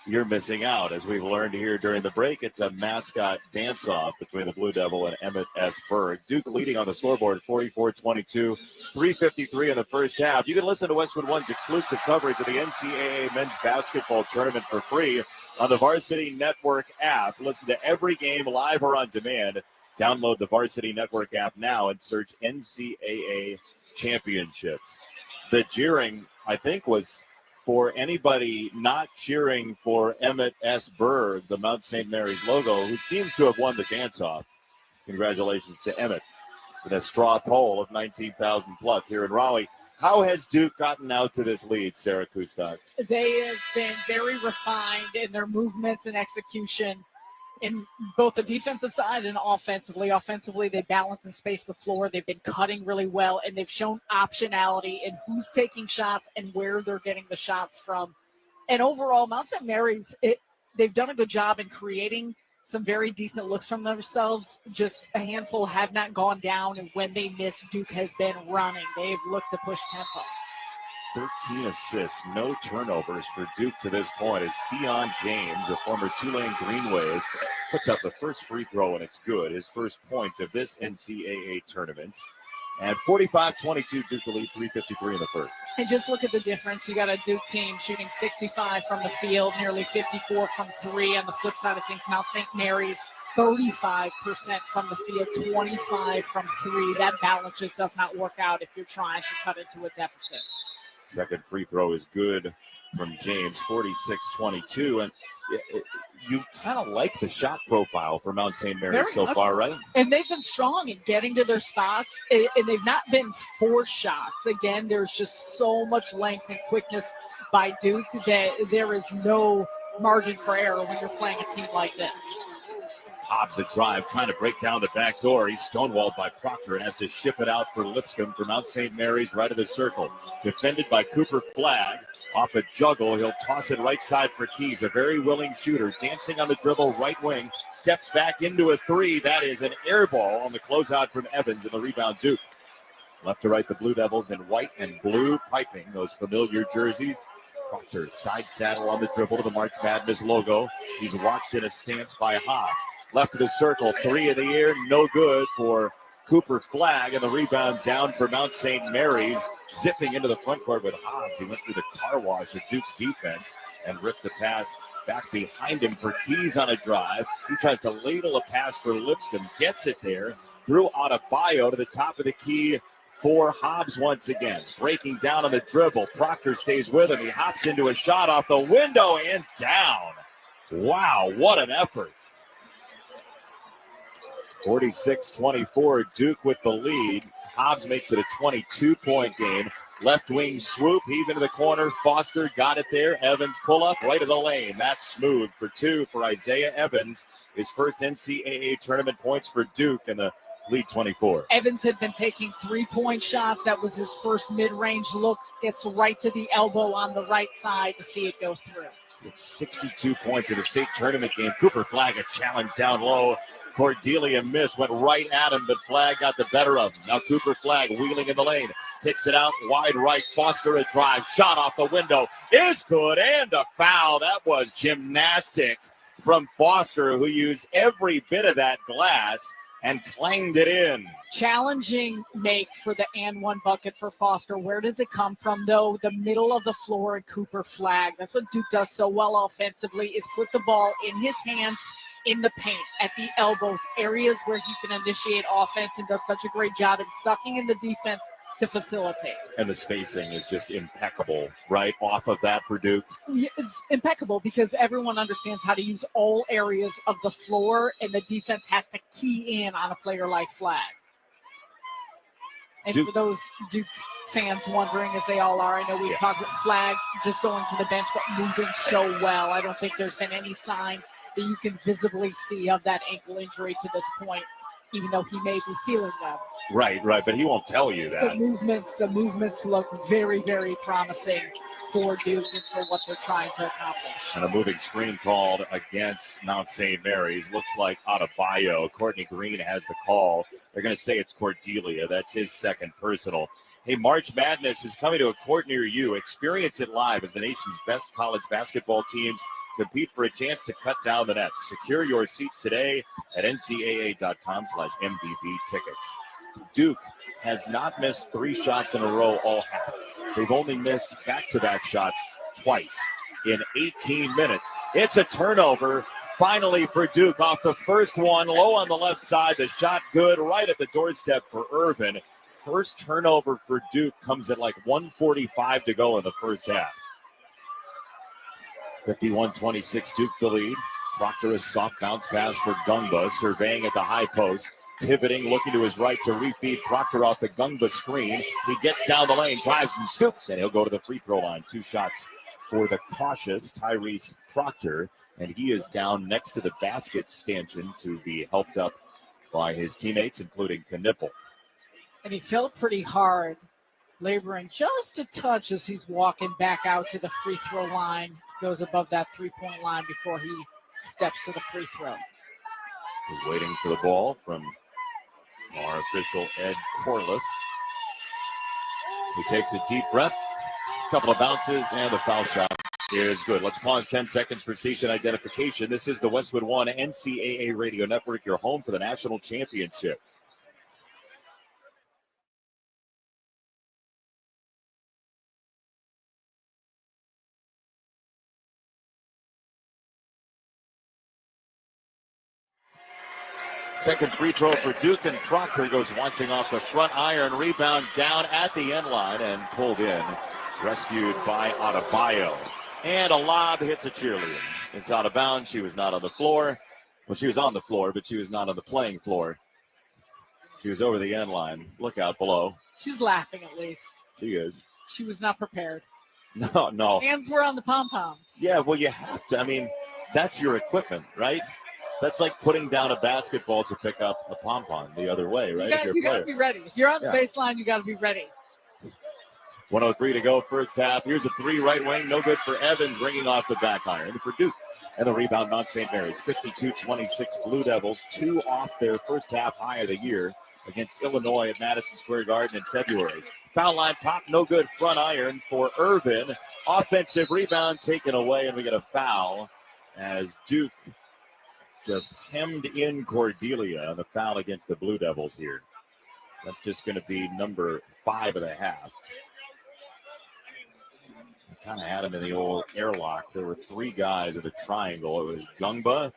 you're missing out. As we've learned here during the break, it's a mascot dance-off between the Blue Devil and Emmett S. Berg. Duke leading on the scoreboard, 44-22, 3:53 in the first half. You can listen to Westwood One's exclusive coverage of the NCAA men's basketball tournament for free on the Varsity Network app. Listen to every game live or on demand. Download the Varsity Network app now and search NCAA Championships. The jeering, I think, was for anybody not cheering for Emmett S. Berg, the Mount St. Mary's logo, who seems to have won the dance-off. Congratulations to Emmett with a straw poll of 19,000 plus here in Raleigh. How has Duke gotten out to this lead, Sarah Kustok? They have been very refined in their movements and execution in both the defensive side and offensively. Offensively, they balance and space the floor. They've been cutting really well, and they've shown optionality in who's taking shots and where they're getting the shots from. And overall, Mount St. Mary's, they've done a good job in creating some very decent looks from themselves. Just a handful have not gone down, and when they miss, Duke has been running. They've looked to push tempo. 13 assists, no turnovers for Duke to this point as Sion James, a former Tulane Green Wave, puts up the first free throw, and it's good. His first point of this NCAA tournament. And 45-22, Duke will lead, 3:53 in the first. And just look at the difference. You got a Duke team shooting 65 from the field, nearly 54 from three. On the flip side of things, Mount St. Mary's 35% from the field, 25 from three. That balance just does not work out if you're trying to cut into a deficit. Second free throw is good from James, 46-22. And you kind of like the shot profile for Mount St. Mary's so far, right? And they've been strong in getting to their spots, and they've not been forced shots. Again, there's just so much length and quickness by Duke that there is no margin for error when you're playing a team like this. Hobbs a drive, trying to break down the back door. He's stonewalled by Proctor and has to ship it out for Lipscomb from Mount St. Mary's right of the circle. Defended by Cooper Flagg. Off a juggle, he'll toss it right side for Keys. A very willing shooter, dancing on the dribble, right wing. Steps back into a three. That is an air ball on the closeout from Evans, and the rebound Duke. Left to right, the Blue Devils in white and blue, piping those familiar jerseys. Proctor side saddle on the dribble to the March Madness logo. He's watched in a stance by Hobbs. Left of the circle, three in the air, no good for Cooper Flagg, and the rebound down for Mount St. Mary's, zipping into the front court with Hobbs. He went through the car wash of Duke's defense and ripped a pass back behind him for Keys on a drive. He tries to ladle a pass for Lipscomb, gets it there, threw Adebayo to the top of the key for Hobbs once again. Breaking down on the dribble, Proctor stays with him. He hops into a shot off the window and down. Wow, what an effort. 46-24, Duke with the lead. Hobbs makes it a 22-point game. Left wing swoop, heave into the corner. Foster got it there. Evans pull up right of the lane. That's smooth for two for Isaiah Evans. His first NCAA tournament points for Duke in the lead 24. Evans had been taking 3-point shots. That was his first mid-range look. Gets right to the elbow on the right side to see it go through. It's 62 points in the state tournament game. Cooper Flagg a challenge down low. Cordelia missed, went right at him, but Flagg got the better of him. Now Cooper Flagg wheeling in the lane. Kicks it out wide right. Foster a drive. Shot off the window is good, and a foul. That was gymnastic from Foster, who used every bit of that glass and clanged it in. Challenging make for the and one bucket for Foster. Where does it come from, though? The middle of the floor at Cooper Flagg. That's what Duke does so well offensively, is put the ball in his hands in the paint, at the elbows, areas where he can initiate offense, and does such a great job at sucking in the defense to facilitate. And the spacing is just impeccable, right? Off of that for Duke. Yeah, it's impeccable because everyone understands how to use all areas of the floor, and the defense has to key in on a player like Flagg. And Duke. for those Duke fans wondering, as they all are, I know we talked about Flagg just going to the bench, but moving so well. I don't think there's been any signs that you can visibly see of that ankle injury to this point, even though he may be feeling well. Right, but he won't tell you that. The movements look very, very promising for Duke and for what they're trying to accomplish. And a moving screen called against Mount St. Mary's. Looks like Adebayo. Courtney Green has the call. They're going to say it's Cordelia. That's his second personal. Hey, March Madness is coming to a court near you. Experience it live as the nation's best college basketball teams compete for a chance to cut down the nets. Secure your seats today at ncaa.com/MBB tickets. Duke has not missed 3 shots in a row all half. They've only missed back-to-back shots twice in 18 minutes. It's a turnover finally for Duke off the first one, low on the left side. The shot good right at the doorstep for Irvin. First turnover for Duke comes at like 1:45 to go in the first half. 51-26, Duke the lead. Proctor a soft bounce pass for Gungba, surveying at the high post. Pivoting, looking to his right to refeed Proctor off the Gungba screen. He gets down the lane, drives and scoops, and he'll go to the free throw line. 2 shots for the cautious Tyrese Proctor, and he is down next to the basket stanchion to be helped up by his teammates, including Knipple. And he felt pretty hard, laboring just a touch as he's walking back out to the free throw line. Goes above that 3-point line before he steps to the free throw. He's waiting for the ball from our official Ed Corliss. He takes a deep breath, a couple of bounces, and the foul shot is good. Let's pause 10 seconds for station identification. This is the Westwood One NCAA Radio Network, your home for the national championships. Second free throw for Duke, and Proctor goes wanting off the front iron. Rebound down at the end line and pulled in. Rescued by Adebayo. And a lob hits a cheerleader. It's out of bounds. She was not on the floor. Well, she was on the floor, but she was not on the playing floor. She was over the end line. Look out below. She's laughing at least. She is. She was not prepared. No. Hands were on the pom-poms. Yeah, well, you have to. I mean, that's your equipment, right? That's like putting down a basketball to pick up a pom-pom the other way, right? You got to be ready. If you're on the baseline, you got to be ready. 1:03 to go, first half. Here's a three right wing, no good for Evans, ringing off the back iron for Duke. And the rebound, Mount St. Mary's, 52-26 Blue Devils, 2 off their first half high of the year against Illinois at Madison Square Garden in February. Foul line pop, no good, front iron for Irvin. Offensive rebound taken away, and we get a foul as Duke just hemmed in Cordelia on the foul against the Blue Devils here. That's just going to be number 5 of the half. Kind of had him in the old airlock. There were 3 guys at the triangle. It was Gungba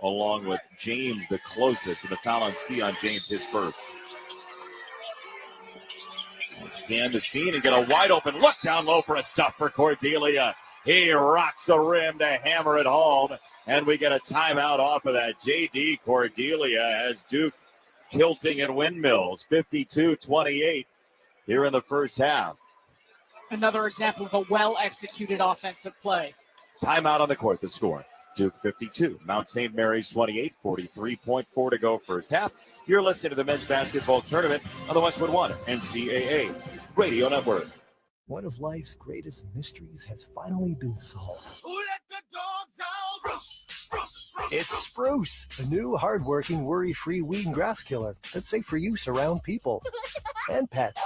along with James, the closest, and the foul on Sion James, his first. We'll scan the scene and get a wide open look down low for a stuff for Cordelia. He rocks the rim to hammer it home, and we get a timeout off of that. J.D. Cordelia has Duke tilting at windmills, 52-28 here in the first half. Another example of a well-executed offensive play. Timeout on the court, the score. Duke 52, Mount St. Mary's 28, 43.4 to go first half. You're listening to the men's basketball tournament on the Westwood One NCAA Radio Network. One of life's greatest mysteries has finally been solved. Who let the dogs out? Spruce. It's Spruce, the new hard-working, worry-free weed and grass killer that's safe for use around people and pets.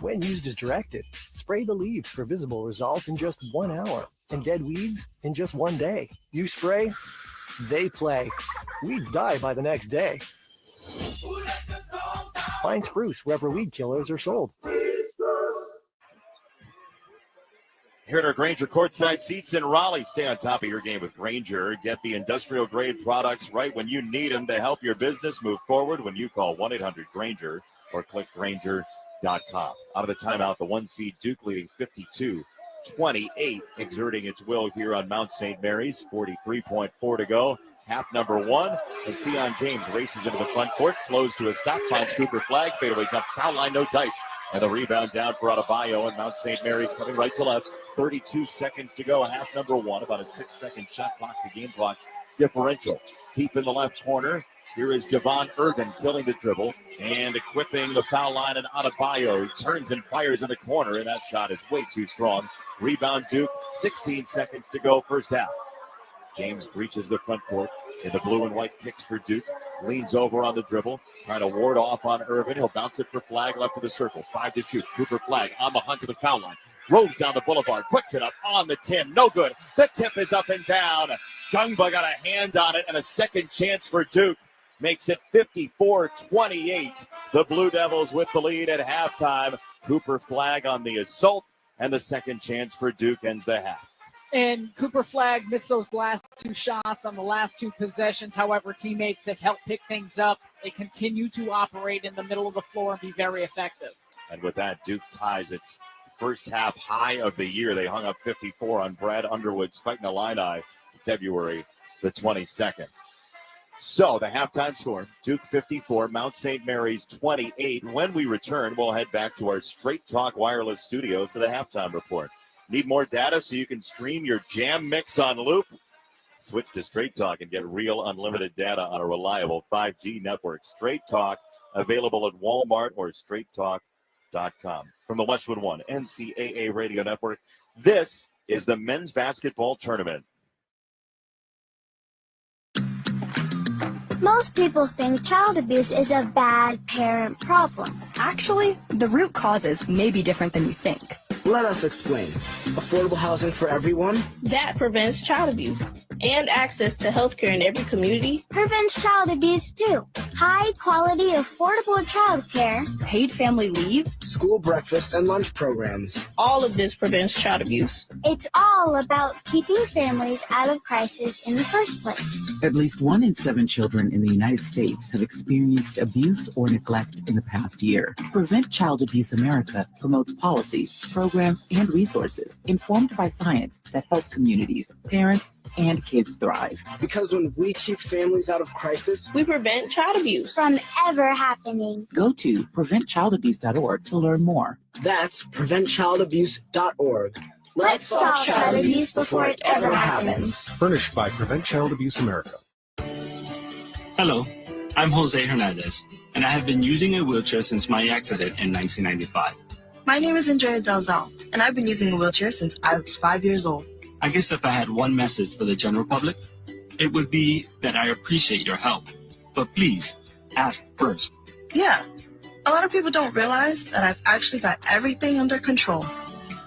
When used as directed, spray the leaves for visible results in just 1 hour and dead weeds in just 1 day. You spray, they play. Weeds die by the next day. Find Spruce wherever weed killers are sold. Here at our Grainger courtside seats in Raleigh. Stay on top of your game with Grainger. Get the industrial-grade products right when you need them to help your business move forward when you call 1-800-GRAINGER or click Grainger.com. Out of the timeout, the 1 seed Duke leading 52-28, exerting its will here on Mount St. Mary's. 43.4 to go. Half number 1. As Sion James races into the front court, slows to a stop, finds Cooper Flag, fadeaway jump, foul line, no dice. And the rebound down for Adebayo, and Mount St. Mary's coming right to left. 32 seconds to go, half number 1, about a 6-second shot clock to game clock differential. Deep in the left corner, here is Javon Irvin killing the dribble and equipping the foul line, and Adebayo who turns and fires in the corner, and that shot is way too strong. Rebound Duke, 16 seconds to go, first half. James breaches the front court in the blue and white, kicks for Duke, leans over on the dribble, trying to ward off on Irvin. He'll bounce it for Flag left of the circle. 5 to shoot. Cooper Flag on the hunt to the foul line. Roves down the boulevard, puts it up on the tin. No good. The tip is up and down. Gungba got a hand on it, and a second chance for Duke makes it 54-28. The Blue Devils with the lead at halftime. Cooper Flag on the assault, and the second chance for Duke ends the half. And Cooper Flag missed those last 2 shots on the last 2 possessions. However, teammates have helped pick things up. They continue to operate in the middle of the floor and be very effective. And with that, Duke ties its first half high of the year. They hung up 54 on Brad Underwood's Fighting Illini February the 22nd. So the halftime score, Duke 54, Mount St. Mary's 28. When we return, we'll head back to our Straight Talk Wireless studios for the halftime report. Need more data so you can stream your jam mix on loop? Switch to Straight Talk and get real unlimited data on a reliable 5G network. Straight Talk, available at Walmart or straighttalk.com. From the Westwood One NCAA Radio Network, this is the men's basketball tournament. Most people think child abuse is a bad parent problem. Actually, the root causes may be different than you think. Let us explain. Affordable housing for everyone? That prevents child abuse. And access to healthcare in every community prevents child abuse too. High quality, affordable child care. Paid family leave. School breakfast and lunch programs. All of this prevents child abuse. It's all about keeping families out of crisis in the first place. At least 1 in 7 children in the United States have experienced abuse or neglect in the past year. Prevent Child Abuse America promotes policies, programs, and resources informed by science that help communities, parents, and kids thrive. Because when we keep families out of crisis, we prevent child abuse from ever happening. Go to preventchildabuse.org to learn more. That's preventchildabuse.org. Let's stop child abuse before it ever happens. Furnished by Prevent Child Abuse America. Hello, I'm Jose Hernandez, and I have been using a wheelchair since my accident in 1995. My name is Andrea Dalzal, and I've been using a wheelchair since I was 5 years old. I guess if I had one message for the general public, it would be that I appreciate your help. But please, ask first. Yeah, a lot of people don't realize that I've actually got everything under control.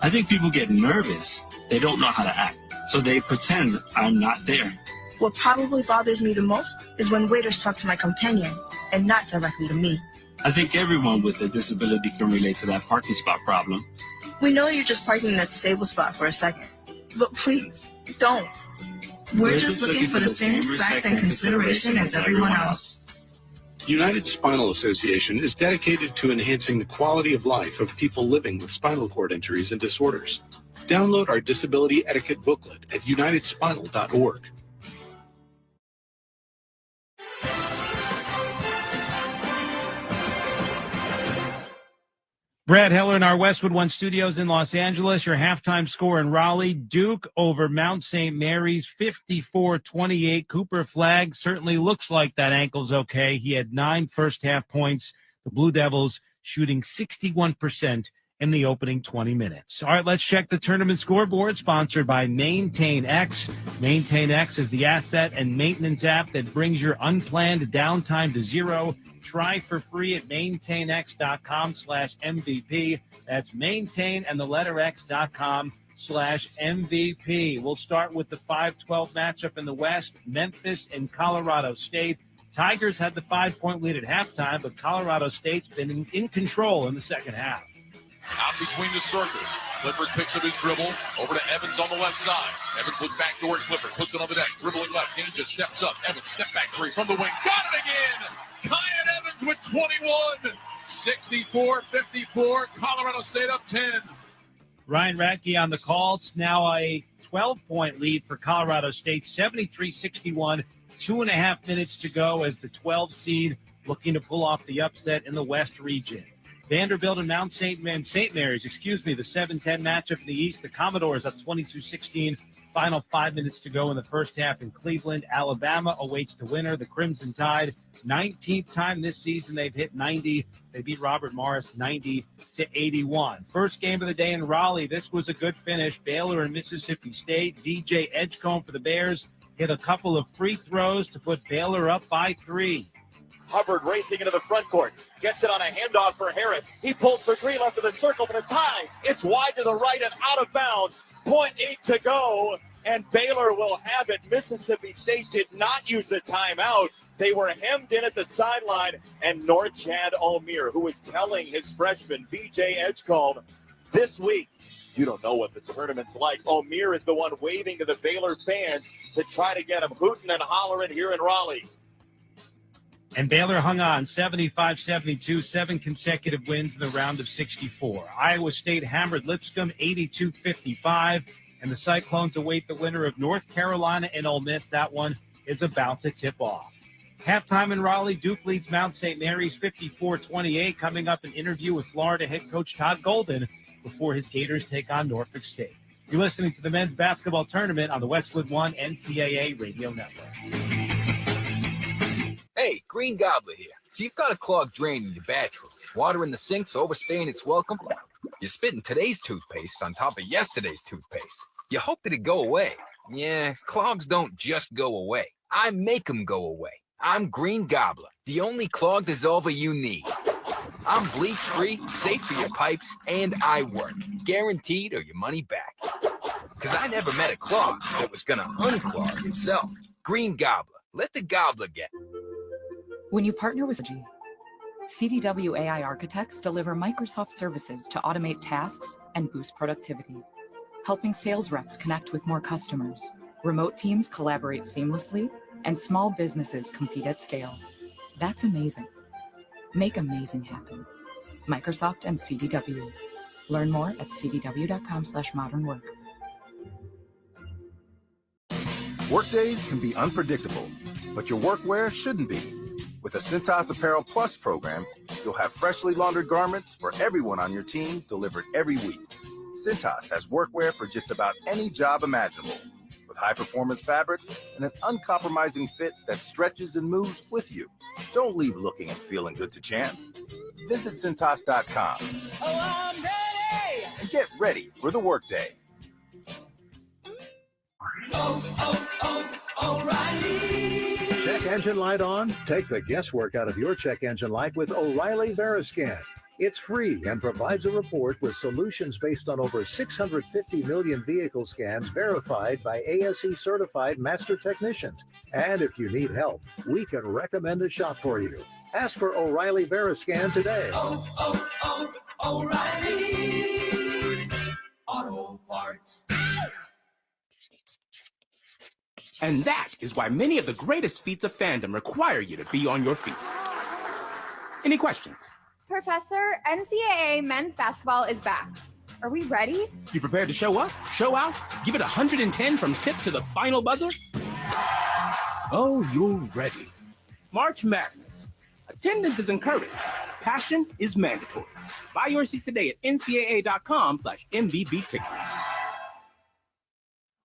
I think people get nervous. They don't know how to act, so they pretend I'm not there. What probably bothers me the most is when waiters talk to my companion and not directly to me. I think everyone with a disability can relate to that parking spot problem. We know you're just parking in that disabled spot for a second, but please, don't. We're just looking for the same respect and consideration as everyone else. United Spinal Association is dedicated to enhancing the quality of life of people living with spinal cord injuries and disorders. Download our disability etiquette booklet at unitedspinal.org. Brad Heller in our Westwood One studios in Los Angeles. Your halftime score in Raleigh, Duke over Mount St. Mary's, 54-28. Cooper Flagg certainly looks like that ankle's okay. He had 9 first-half points. The Blue Devils shooting 61% in the opening 20 minutes. All right, let's check the tournament scoreboard, sponsored by Maintain X. Maintain X is the asset and maintenance app that brings your unplanned downtime to zero. Try for free at maintainx.com/MVP. That's maintain and the letter x.com/MVP. We'll start with the 5-12 matchup in the West, Memphis and Colorado State. Tigers had the 5-point lead at halftime, but Colorado State's been in control in the second half. Out between the circles. Clifford picks up his dribble. Over to Evans on the left side. Evans looks back toward Clifford. Puts it on the deck. Dribbling left. James just steps up. Evans step back three from the wing. Got it again. Kyan Evans with 21. 64-54. Colorado State up 10. Ryan Radke on the call. It's now a 12-point lead for Colorado State. 73-61. 2.5 minutes to go as the 12 seed looking to pull off the upset in the West region. Vanderbilt and Mount St. Mary's, the 7-10 matchup in the East. The Commodores up 22-16. Final 5 minutes to go in the first half in Cleveland. Alabama awaits the winner, the Crimson Tide. 19th time this season they've hit 90. They beat Robert Morris 90-81. First game of the day in Raleigh. This was a good finish. Baylor and Mississippi State. DJ Edgecombe for the Bears hit a couple of free throws to put Baylor up by 3. Hubbard racing into the front court. Gets it on a handoff for Harris. He pulls for 3 left of the circle for the tie. It's wide to the right and out of bounds. 0.8 to go. And Baylor will have it. Mississippi State did not use the timeout. They were hemmed in at the sideline. And Norchad Omier, who is telling his freshman, B.J. Edgecombe, this week, you don't know what the tournament's like. Omier is the one waving to the Baylor fans to try to get them hooting and hollering here in Raleigh. And Baylor hung on 75-72, 7 consecutive wins in the round of 64. Iowa State hammered Lipscomb 82-55, and the Cyclones await the winner of North Carolina and Ole Miss. That one is about to tip off. Halftime in Raleigh, Duke leads Mount St. Mary's 54-28. Coming up, an interview with Florida head coach Todd Golden before his Gators take on Norfolk State. You're listening to the men's basketball tournament on the Westwood One NCAA Radio Network. Hey, Green Gobbler here. So you've got a clogged drain in your bathroom. Water in the sink's overstaying its welcome. You're spitting today's toothpaste on top of yesterday's toothpaste. You hope that it go away. Yeah, clogs don't just go away. I make them go away. I'm Green Gobbler, the only clog dissolver you need. I'm bleach-free, safe for your pipes, and I work. Guaranteed or your money back. Because I never met a clog that was going to unclog itself. Green Gobbler. Let the gobbler get. When you partner with CDW AI architects deliver Microsoft services to automate tasks and boost productivity, helping sales reps connect with more customers. Remote teams collaborate seamlessly, and small businesses compete at scale. That's amazing. Make amazing happen. Microsoft and CDW. Learn more at cdw.com/modernwork. Workdays can be unpredictable, but your workwear shouldn't be. With the Cintas Apparel Plus program, you'll have freshly laundered garments for everyone on your team delivered every week. Cintas has workwear for just about any job imaginable, with high-performance fabrics and an uncompromising fit that stretches and moves with you. Don't leave looking and feeling good to chance. Visit Cintas.com. Oh, I'm ready! And get ready for the workday. O'Reilly! Check engine light on? Take the guesswork out of your check engine light with O'Reilly Veriscan. It's free and provides a report with solutions based on over 650 million vehicle scans verified by ASE certified master technicians. And if you need help, we can recommend a shop for you. Ask for O'Reilly Veriscan today. O'Reilly Auto Parts. And that is why many of the greatest feats of fandom require you to be on your feet. Any questions? Professor, NCAA men's basketball is back. Are we ready? You prepared to show up, show out, give it 110 from tip to the final buzzer? Oh, you're ready. March Madness. Attendance is encouraged. Passion is mandatory. Buy your seats today at ncaa.com/MVB tickets.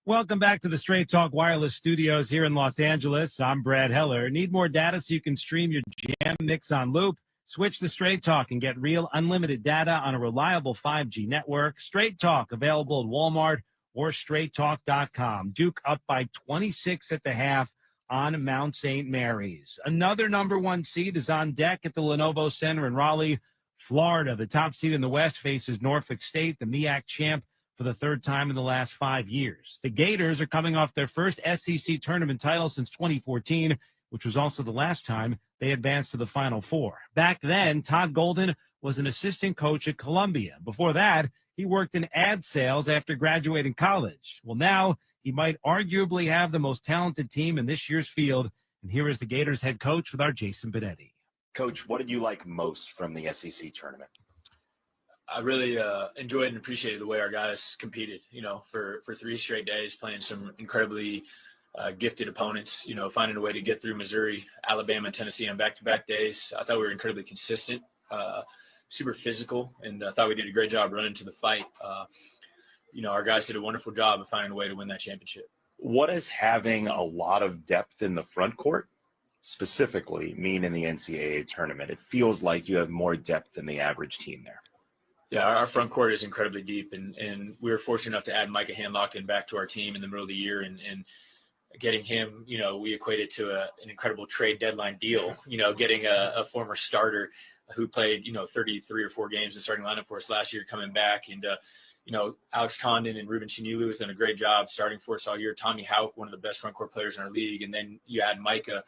Welcome back to the Straight Talk Wireless Studios here in Los Angeles. I'm Brad Heller. Need more data so you can stream your Jam mix on loop? Switch to Straight Talk and get real unlimited data on a reliable 5G network. Straight Talk available at Walmart or straighttalk.com. Duke up by 26 at the half on Mount St. Mary's. Another number one seed is on deck at the Lenovo Center in Raleigh, Florida. The top seed in the West faces Norfolk State, the MEAC champ, for the third time in the last 5 years. The Gators are coming off their first SEC tournament title since 2014, which was also the last time they advanced to the Final Four. Back then, Todd Golden was an assistant coach at Columbia. Before that, he worked in ad sales after graduating college. Well, now he might arguably have the most talented team in this year's field. And here is the Gators head coach with our Jason Benetti. Coach, what did you like most from the SEC tournament? I really enjoyed and appreciated the way our guys competed, for 3 straight days, playing some incredibly gifted opponents, finding a way to get through Missouri, Alabama, and Tennessee on back-to-back days. I thought we were incredibly consistent, super physical, and I thought we did a great job running to the fight. Our guys did a wonderful job of finding a way to win that championship. What does having a lot of depth in the front court specifically mean in the NCAA tournament? It feels like you have more depth than the average team there. Yeah, our front court is incredibly deep, and we were fortunate enough to add Micah Handlockton back to our team in the middle of the year, and getting him, we equated to an incredible trade deadline deal, getting a former starter who played, 33 or 4 games in the starting lineup for us last year coming back. And, Alex Condon and Ruben Chinilu has done a great job starting for us all year. Tommy Houck, one of the best front court players in our league. And then you add Micah,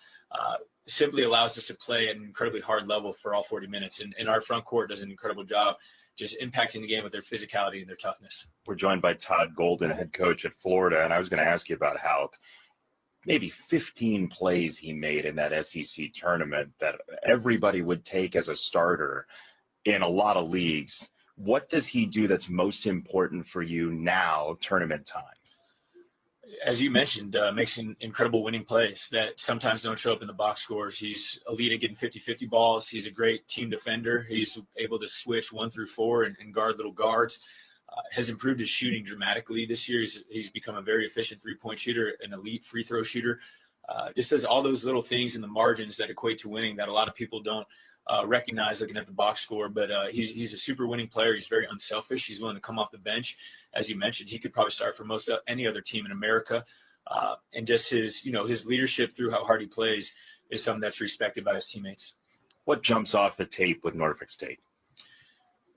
simply allows us to play at an incredibly hard level for all 40 minutes. And our front court does an incredible job just impacting the game with their physicality and their toughness. We're joined by Todd Golden, head coach at Florida. And I was going to ask you about Houck. Maybe 15 plays he made in that SEC tournament that everybody would take as a starter in a lot of leagues. What does he do that's most important for you now, tournament time? As you mentioned, makes incredible winning plays that sometimes don't show up in the box scores. He's elite at getting 50-50 balls. He's a great team defender. He's able to switch 1 through 4 and guard little guards. Has improved his shooting dramatically this year. He's become a very efficient three-point shooter, an elite free throw shooter. Just does all those little things in the margins that equate to winning that a lot of people don't recognize looking at the box score. But he's a super winning player. He's very unselfish. He's willing to come off the bench. As you mentioned, he could probably start for most any other team in America. And just his leadership through how hard he plays is something that's respected by his teammates. What jumps off the tape with Norfolk State?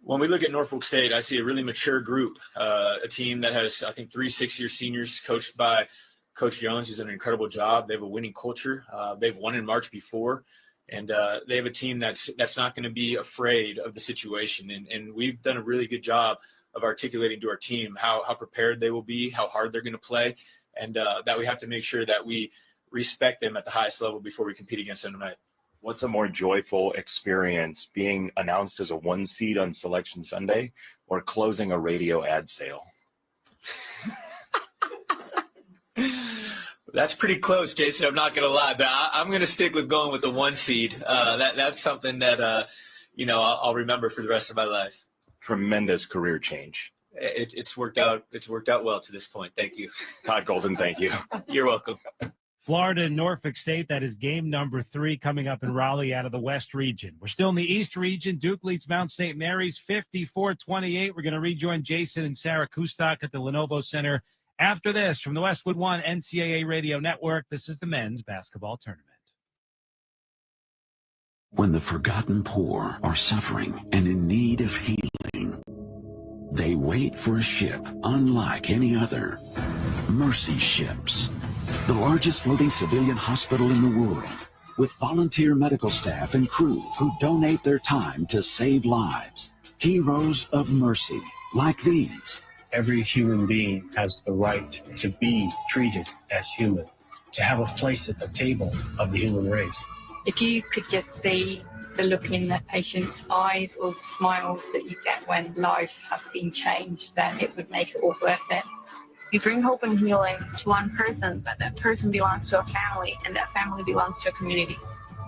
When we look at Norfolk State, I see a really mature group, a team that has, I think, 3 6-year seniors coached by Coach Jones, who's done an incredible job. They have a winning culture. They've won in March before, and they have a team that's not going to be afraid of the situation. And we've done a really good job of articulating to our team how prepared they will be, how hard they're going to play, and that we have to make sure that we respect them at the highest level before we compete against them tonight. What's a more joyful experience, being announced as a 1 seed on Selection Sunday or closing a radio ad sale? That's pretty close, Jason. I'm not going to lie, but I'm going to stick with going with the 1 seed. That's something that, I'll remember for the rest of my life. Tremendous career change. It's worked out. It's worked out well to this point. Thank you. Todd Golden, thank you. You're welcome. Florida and Norfolk State, that is game number 3 coming up in Raleigh out of the West region. We're still in the East region. Duke leads Mount St. Mary's 54-28. We're going to rejoin Jason and Sarah Kustok at the Lenovo Center after this. From the Westwood One NCAA Radio Network, this is the men's basketball tournament. When the forgotten poor are suffering and in need of healing, they wait for a ship unlike any other. Mercy Ships. The largest floating civilian hospital in the world, with volunteer medical staff and crew who donate their time to save lives. Heroes of mercy, like these. Every human being has the right to be treated as human, to have a place at the table of the human race. If you could just see the look in that patient's eyes or the smiles that you get when lives have been changed, then it would make it all worth it. You bring hope and healing to one person, but that person belongs to a family, and that family belongs to a community.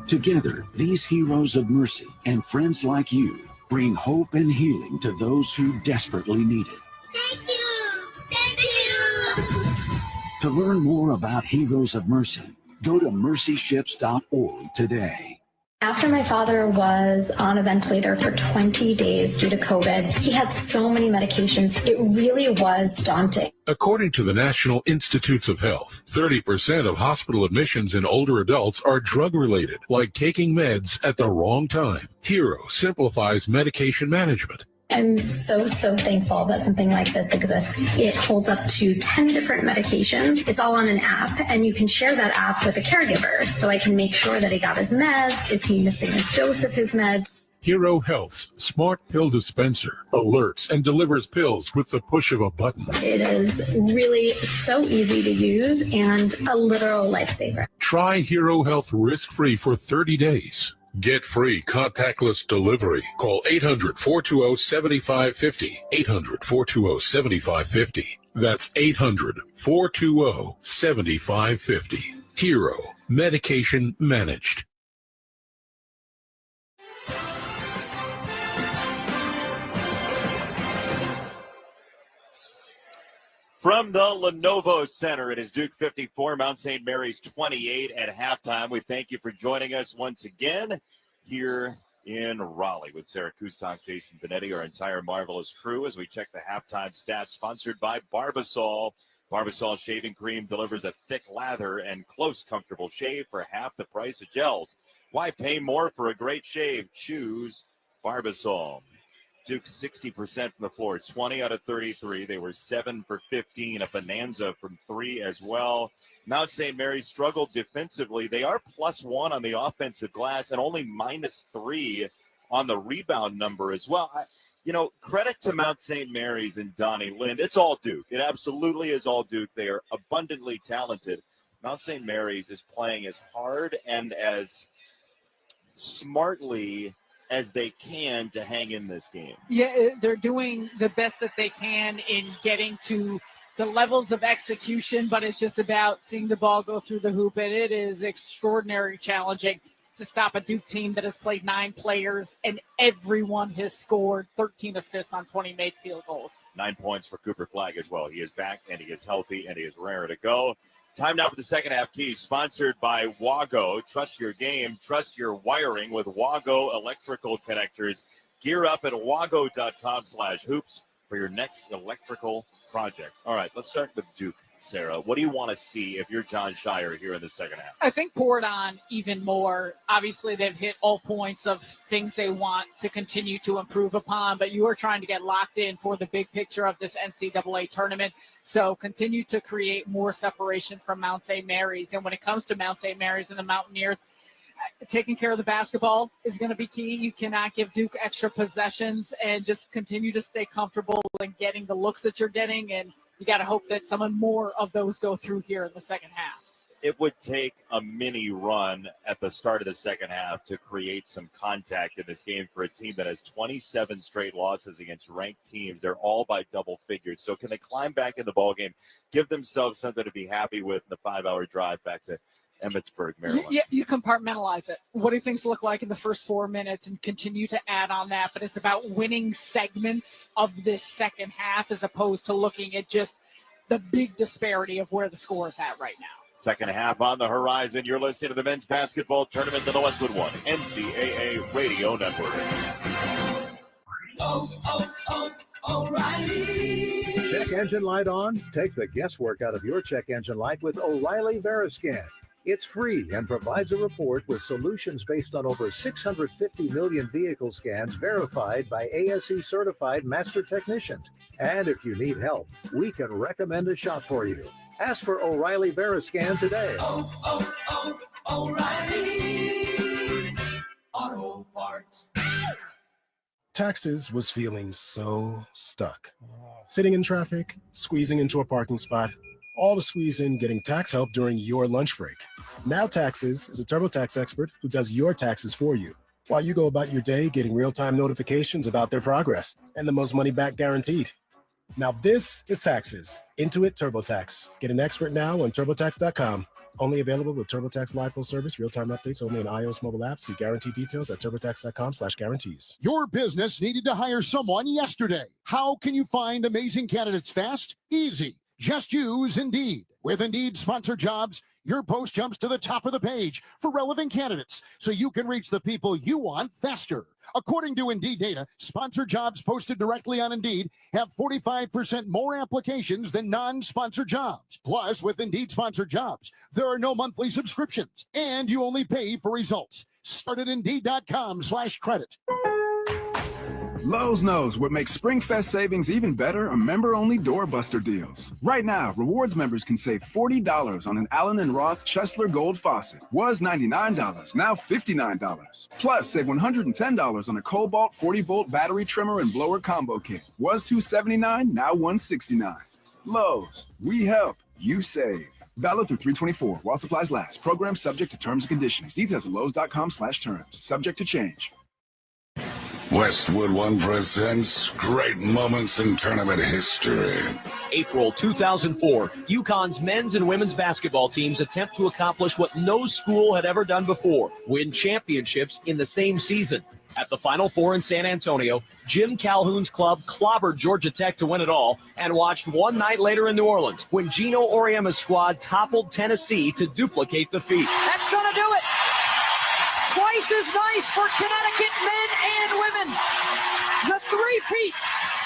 Together, these heroes of mercy and friends like you bring hope and healing to those who desperately need it. Thank you! Thank you! To learn more about Heroes of Mercy, go to mercyships.org today. After my father was on a ventilator for 20 days due to COVID, he had so many medications. It really was daunting. According to the National Institutes of Health, 30% of hospital admissions in older adults are drug-related, like taking meds at the wrong time. Hero simplifies medication management. I'm so thankful that something like this exists. It holds up to 10 different medications. It's all on an app, and you can share that app with a caregiver, so I can make sure that he got his meds. Is he missing a dose of his meds? Hero Health's smart pill dispenser alerts and delivers pills with the push of a button. It is really so easy to use and a literal lifesaver. Try Hero Health risk-free for 30 days. Get free contactless delivery. Call 800-420-7550. 800-420-7550. That's 800-420-7550. Hero. Medication managed. From the Lenovo Center, it is Duke 54, Mount St. Mary's 28 at halftime. We thank you for joining us once again here in Raleigh with Sarah Kustok, Jason Benetti, our entire marvelous crew as we check the halftime stats, sponsored by Barbasol. Barbasol shaving cream delivers a thick lather and close, comfortable shave for half the price of gels. Why pay more for a great shave? Choose Barbasol. Duke 60% from the floor, 20 out of 33. They were 7 for 15, a bonanza from 3 as well. Mount St. Mary's struggled defensively. They are +1 on the offensive glass and only -3 on the rebound number as well. Credit to Mount St. Mary's and Donnie Lind. It's all Duke. It absolutely is all Duke. They are abundantly talented. Mount St. Mary's is playing as hard and as smartly as they can to hang in this game. Yeah, they're doing the best that they can in getting to the levels of execution, but it's just about seeing the ball go through the hoop, and it is extraordinarily challenging to stop a Duke team that has played 9 players, and everyone has scored 13 assists on 20 made field goals. 9 points for Cooper Flagg as well. He is back, and he is healthy, and he is raring to go. Time now for the second half keys, sponsored by Wago. Trust your game, trust your wiring with Wago electrical connectors. Gear up at wago.com/hoops for your next electrical project. All right, let's start with Duke. Sarah, what do you want to see if you're John Shire here in the second half? I think pour it on even more. Obviously, they've hit all points of things they want to continue to improve upon, but you are trying to get locked in for the big picture of this NCAA tournament. So continue to create more separation from Mount St. Mary's. And when it comes to Mount St. Mary's and the Mountaineers, taking care of the basketball is going to be key. You cannot give Duke extra possessions, and just continue to stay comfortable in getting the looks that you're getting. And you got to hope that some more of those go through here in the second half. It would take a mini run at the start of the second half to create some contact in this game for a team that has 27 straight losses against ranked teams. They're all by double figures. So can they climb back in the ballgame, give themselves something to be happy with in the 5-hour drive back to Emmitsburg, Maryland. Yeah, you compartmentalize it. What do things look like in the first 4 minutes and continue to add on that? But it's about winning segments of this second half as opposed to looking at just the big disparity of where the score is at right now. Second half on the horizon. You're listening to the men's basketball tournament to the Westwood One NCAA Radio Network. O'Reilly. Check engine light on? Take the guesswork out of your check engine light with O'Reilly VeriScan. It's free and provides a report with solutions based on over 650 million vehicle scans verified by ASE certified master technicians. And if you need help, we can recommend a shop for you. Ask for O'Reilly VeriScan today. O'Reilly Auto Parts. Taxes was feeling so stuck. Sitting in traffic, squeezing into a parking spot, all to squeeze in getting tax help during your lunch break. Now Taxes is a TurboTax expert who does your taxes for you, while you go about your day getting real-time notifications about their progress and the most money back guaranteed. Now this is Taxes. Intuit TurboTax. Get an expert now on TurboTax.com. Only available with TurboTax Live full service, real-time updates only in iOS mobile apps. See guarantee details at TurboTax.com/guarantees. Your business needed to hire someone yesterday. How can you find amazing candidates fast? Easy. Just use Indeed. With Indeed Sponsored Jobs, your post jumps to the top of the page for relevant candidates so you can reach the people you want faster. According to Indeed data, sponsored jobs posted directly on Indeed have 45% more applications than non-sponsored jobs. Plus, with Indeed Sponsored Jobs, there are no monthly subscriptions, and you only pay for results. Start at Indeed.com/credit. Lowe's knows what makes SpringFest savings even better are member-only doorbuster deals. Right now, rewards members can save $40 on an Allen & Roth Chesler Gold faucet. Was $99, now $59. Plus, save $110 on a Cobalt 40-volt battery trimmer and blower combo kit. Was $279, now $169. Lowe's, we help, you save. Valid through 3/24 while supplies last. Program subject to terms and conditions. Details at Lowe's.com/terms. Subject to change. Westwood One presents Great Moments in Tournament History. April 2004, UConn's men's and women's basketball teams attempt to accomplish what no school had ever done before, win championships in the same season. At the Final Four in San Antonio, Jim Calhoun's club clobbered Georgia Tech to win it all and watched one night later in New Orleans when Gino Auriemma's squad toppled Tennessee to duplicate the feat. That's going to do it. Twice as nice for Connecticut men and women. The three-peat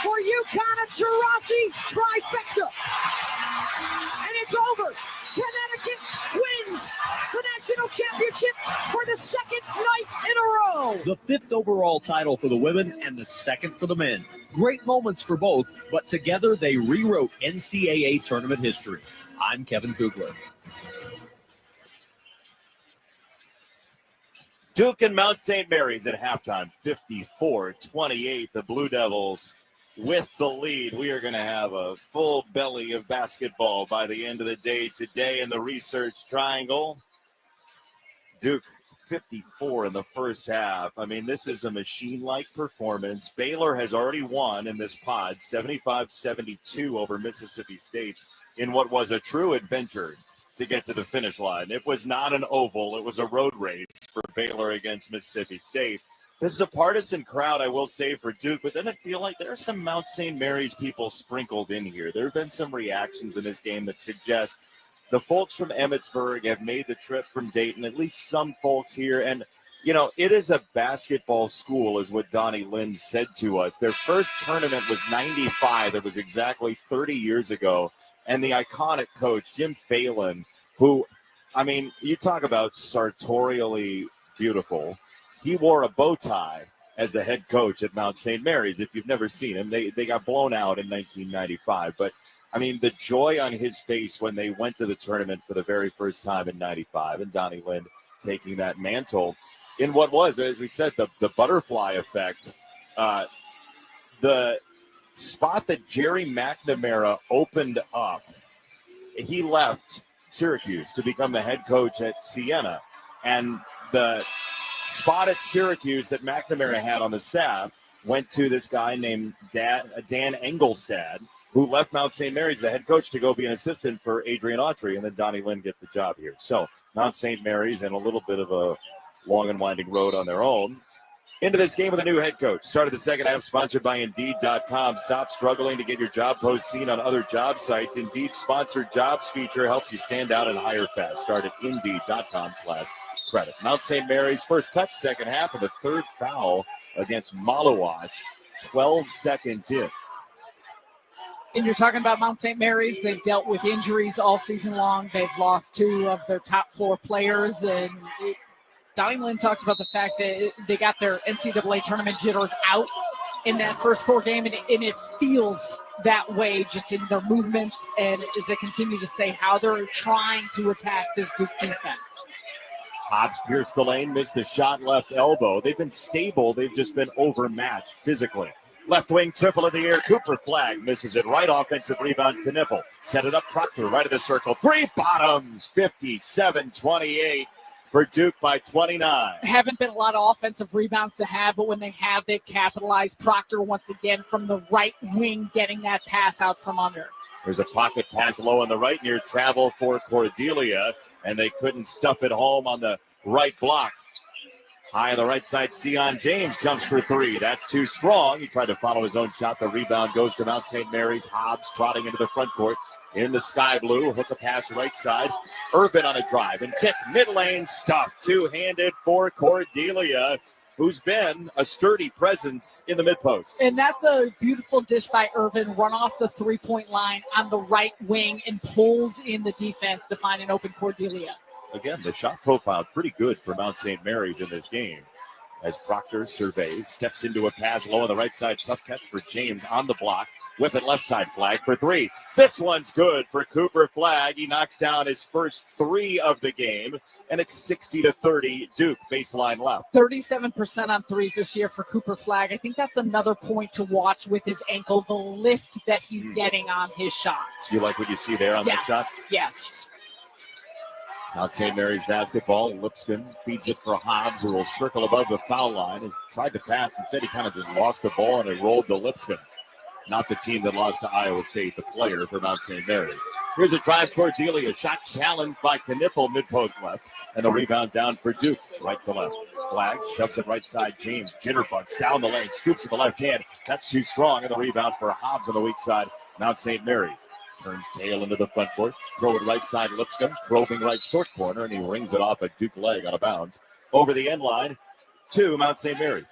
for UConn and Taurasi trifecta. And it's over. Connecticut wins the national championship for the second night in a row. The 5th overall title for the women and the 2nd for the men. Great moments for both, but together they rewrote NCAA tournament history. I'm Kevin Kugler. Duke and Mount St. Mary's at halftime, 54-28. The Blue Devils with the lead. We are going to have a full belly of basketball by the end of the day today in the Research Triangle. Duke 54 in the first half. I mean, this is a machine-like performance. Baylor has already won in this pod, 75-72 over Mississippi State in what was a true adventure to get to the finish line. It was not an oval. It was a road race for Baylor against Mississippi State. This is a partisan crowd, I will say, for Duke, but doesn't it feel like there are some Mount St. Mary's people sprinkled in here? There have been some reactions in this game that suggest the folks from Emmitsburg have made the trip from Dayton, at least some folks here. And, you know, it is a basketball school, is what Donnie Lynn said to us. Their first tournament was 95. It was exactly 30 years ago. And the iconic coach, Jim Phelan, who, I mean, you talk about sartorially beautiful. He wore a bow tie as the head coach at Mount St. Mary's. If you've never seen him, they got blown out in 1995. But, I mean, the joy on his face when they went to the tournament for the very first time in 95, and Donnie Lynn taking that mantle in what was, as we said, the butterfly effect. The spot that Jerry McNamara opened up, he left Syracuse to become the head coach at Siena. And the spot at Syracuse that McNamara had on the staff went to this guy named Dan Engelstad, who left Mount St. Mary's the head coach to go be an assistant for Adrian Autry, and then Donnie Lynn gets the job here. So Mount St. Mary's in a little bit of a long and winding road on their own. Into this game with a new head coach. Started the second half, sponsored by Indeed.com. Stop struggling to get your job post seen on other job sites. Indeed's sponsored jobs feature helps you stand out and hire fast. Start at Indeed.com/credit. Mount St. Mary's first touch, second half, and the third foul against Malawach, 12 seconds in. And you're talking about Mount St. Mary's. They've dealt with injuries all season long. They've lost 2 of their top 4 players. And Donnie Lynn talks about the fact that they got their NCAA tournament jitters out in that first 4 game. And it feels that way just in their movements. And as they continue to say how they're trying to attack this Duke defense. Hobbs pierced the lane, missed the shot, left elbow. They've been stable. They've just been overmatched physically. Left wing triple in the air. Cooper Flagg misses it right. Offensive rebound. Knipple set it up. Proctor right of the circle. 3 bottoms. 57-28 for Duke by 29. Haven't been a lot of offensive rebounds to have, but when they have, they've capitalized. Proctor once again from the right wing getting that pass out from under. There's a pocket pass low on the right near travel for Cordelia, and they couldn't stuff it home on the right block. High on the right side, Sion James jumps for 3. That's too strong. He tried to follow his own shot. The rebound goes to Mount St. Mary's. Hobbs trotting into the front court in the sky blue. Hook a pass right side. Urban on a drive and kick. Mid lane stuff. Two-handed for Cordelia, who's been a sturdy presence in the mid post. And that's a beautiful dish by Irvin. Run off the 3-point line on the right wing and pulls in the defense to find an open Cordelia. Again, the shot profile pretty good for Mount St. Mary's in this game. As Proctor surveys, steps into a pass low on the right side. Tough catch for James on the block. Whip it left side, Flagg for 3. This one's good for Cooper Flagg. He knocks down his first 3 of the game, and it's 60-30 Duke baseline left. 37% on threes this year for Cooper Flagg. I think that's another point to watch with his ankle, the lift that he's getting on his shots. You like what you see there on that shot? Yes. Mount St. Mary's basketball. Lipscomb feeds it for Hobbs, who will circle above the foul line and tried to pass. Instead, he kind of just lost the ball and it rolled to Lipscomb. Not the team that lost to Iowa State, the player for Mount St. Mary's. Here's a drive. Cordelia, shot challenged by Knipple, mid-post left. And the rebound down for Duke, right to left. Flagg shoves it right side. James jitterbugs down the lane, scoops with the left hand. That's too strong. And the rebound for Hobbs on the weak side, Mount St. Mary's. Turns tail into the front court. Throw it right side, Lipscomb. Probing right short corner, and he rings it off a Duke leg out of bounds. Over the end line to Mount St. Mary's.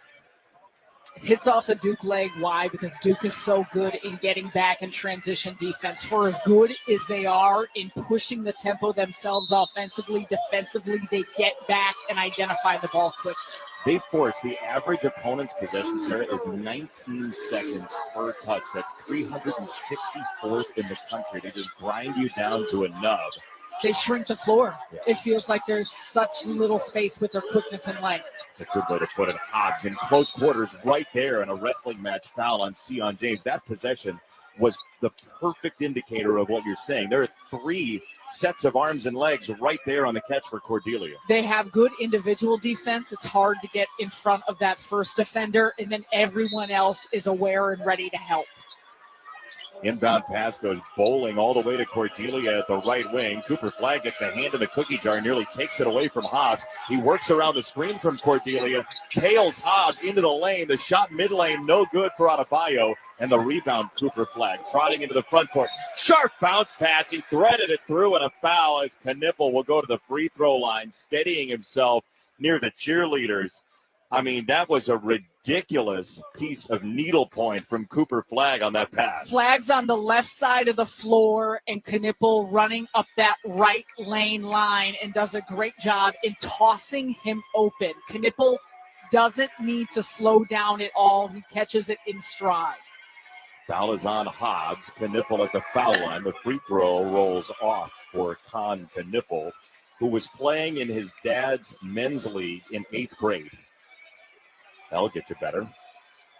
Hits off a Duke leg. Why? Because Duke is so good in getting back in transition defense. For as good as they are in pushing the tempo themselves offensively, defensively, they get back and identify the ball quickly. They force the average opponent's possession, Sarah, is 19 seconds per touch. That's 364th in the country. They just grind you down to a nub. They shrink the floor. Yeah. It feels like there's such little space with their quickness and length. It's a good way to put it. Hobbs in close quarters right there in a wrestling match foul on Sion James. That possession was the perfect indicator of what you're saying. There are 3 sets of arms and legs right there on the catch for Cordelia. They have good individual defense. It's hard to get in front of that first defender, and then everyone else is aware and ready to help. Inbound pass goes bowling all the way to Cordelia at the right wing. Cooper Flagg gets the hand in the cookie jar, nearly takes it away from Hobbs. He works around the screen from Cordelia, tails Hobbs into the lane. The shot mid lane, no good for Adebayo. And the rebound, Cooper Flagg trotting into the front court. Sharp bounce pass. He threaded it through, and a foul as Knipple will go to the free throw line, steadying himself near the cheerleaders. I mean, that was a ridiculous piece of needlepoint from Cooper Flagg on that pass. Flagg's on the left side of the floor, and Knipple running up that right lane line and does a great job in tossing him open. Knipple doesn't need to slow down at all. He catches it in stride. Foul is on Hobbs. Knipple at the foul line. The free throw rolls off for Con Knipple, who was playing in his dad's men's league in 8th grade. That'll get you better.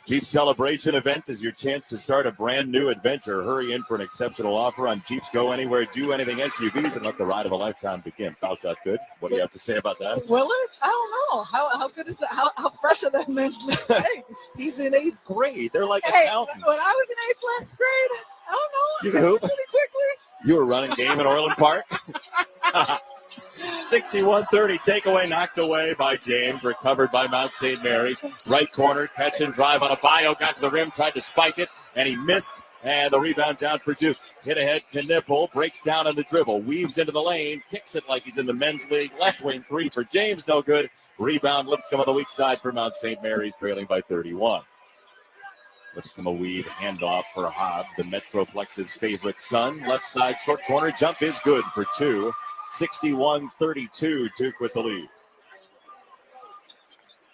Jeep Celebration event is your chance to start a brand new adventure. Hurry in for an exceptional offer on Jeep's Go Anywhere, Do Anything SUVs and let the ride of a lifetime begin. Foul shot good. What do you have to say about that? Will it? I don't know. How good is it? How fresh are that men's legs? He's in 8th grade. They're like hey, accountants. When I was in 8th grade, I don't know. You can hoop. Really quickly. You were running game in Orland Park? 61-30, takeaway knocked away by James, recovered by Mount St. Mary's. Right corner, catch and drive on a bio, got to the rim, tried to spike it, and he missed. And the rebound down for Duke. Hit ahead, Knipple, breaks down on the dribble, weaves into the lane, kicks it like he's in the men's league. Left wing three for James, no good. Rebound, Lipscomb on the weak side for Mount St. Mary's, trailing by 31. Lipscomb a weave, handoff for Hobbs, the Metroplex's favorite son. Left side, short corner, jump is good for two. 61-32, Duke with the lead.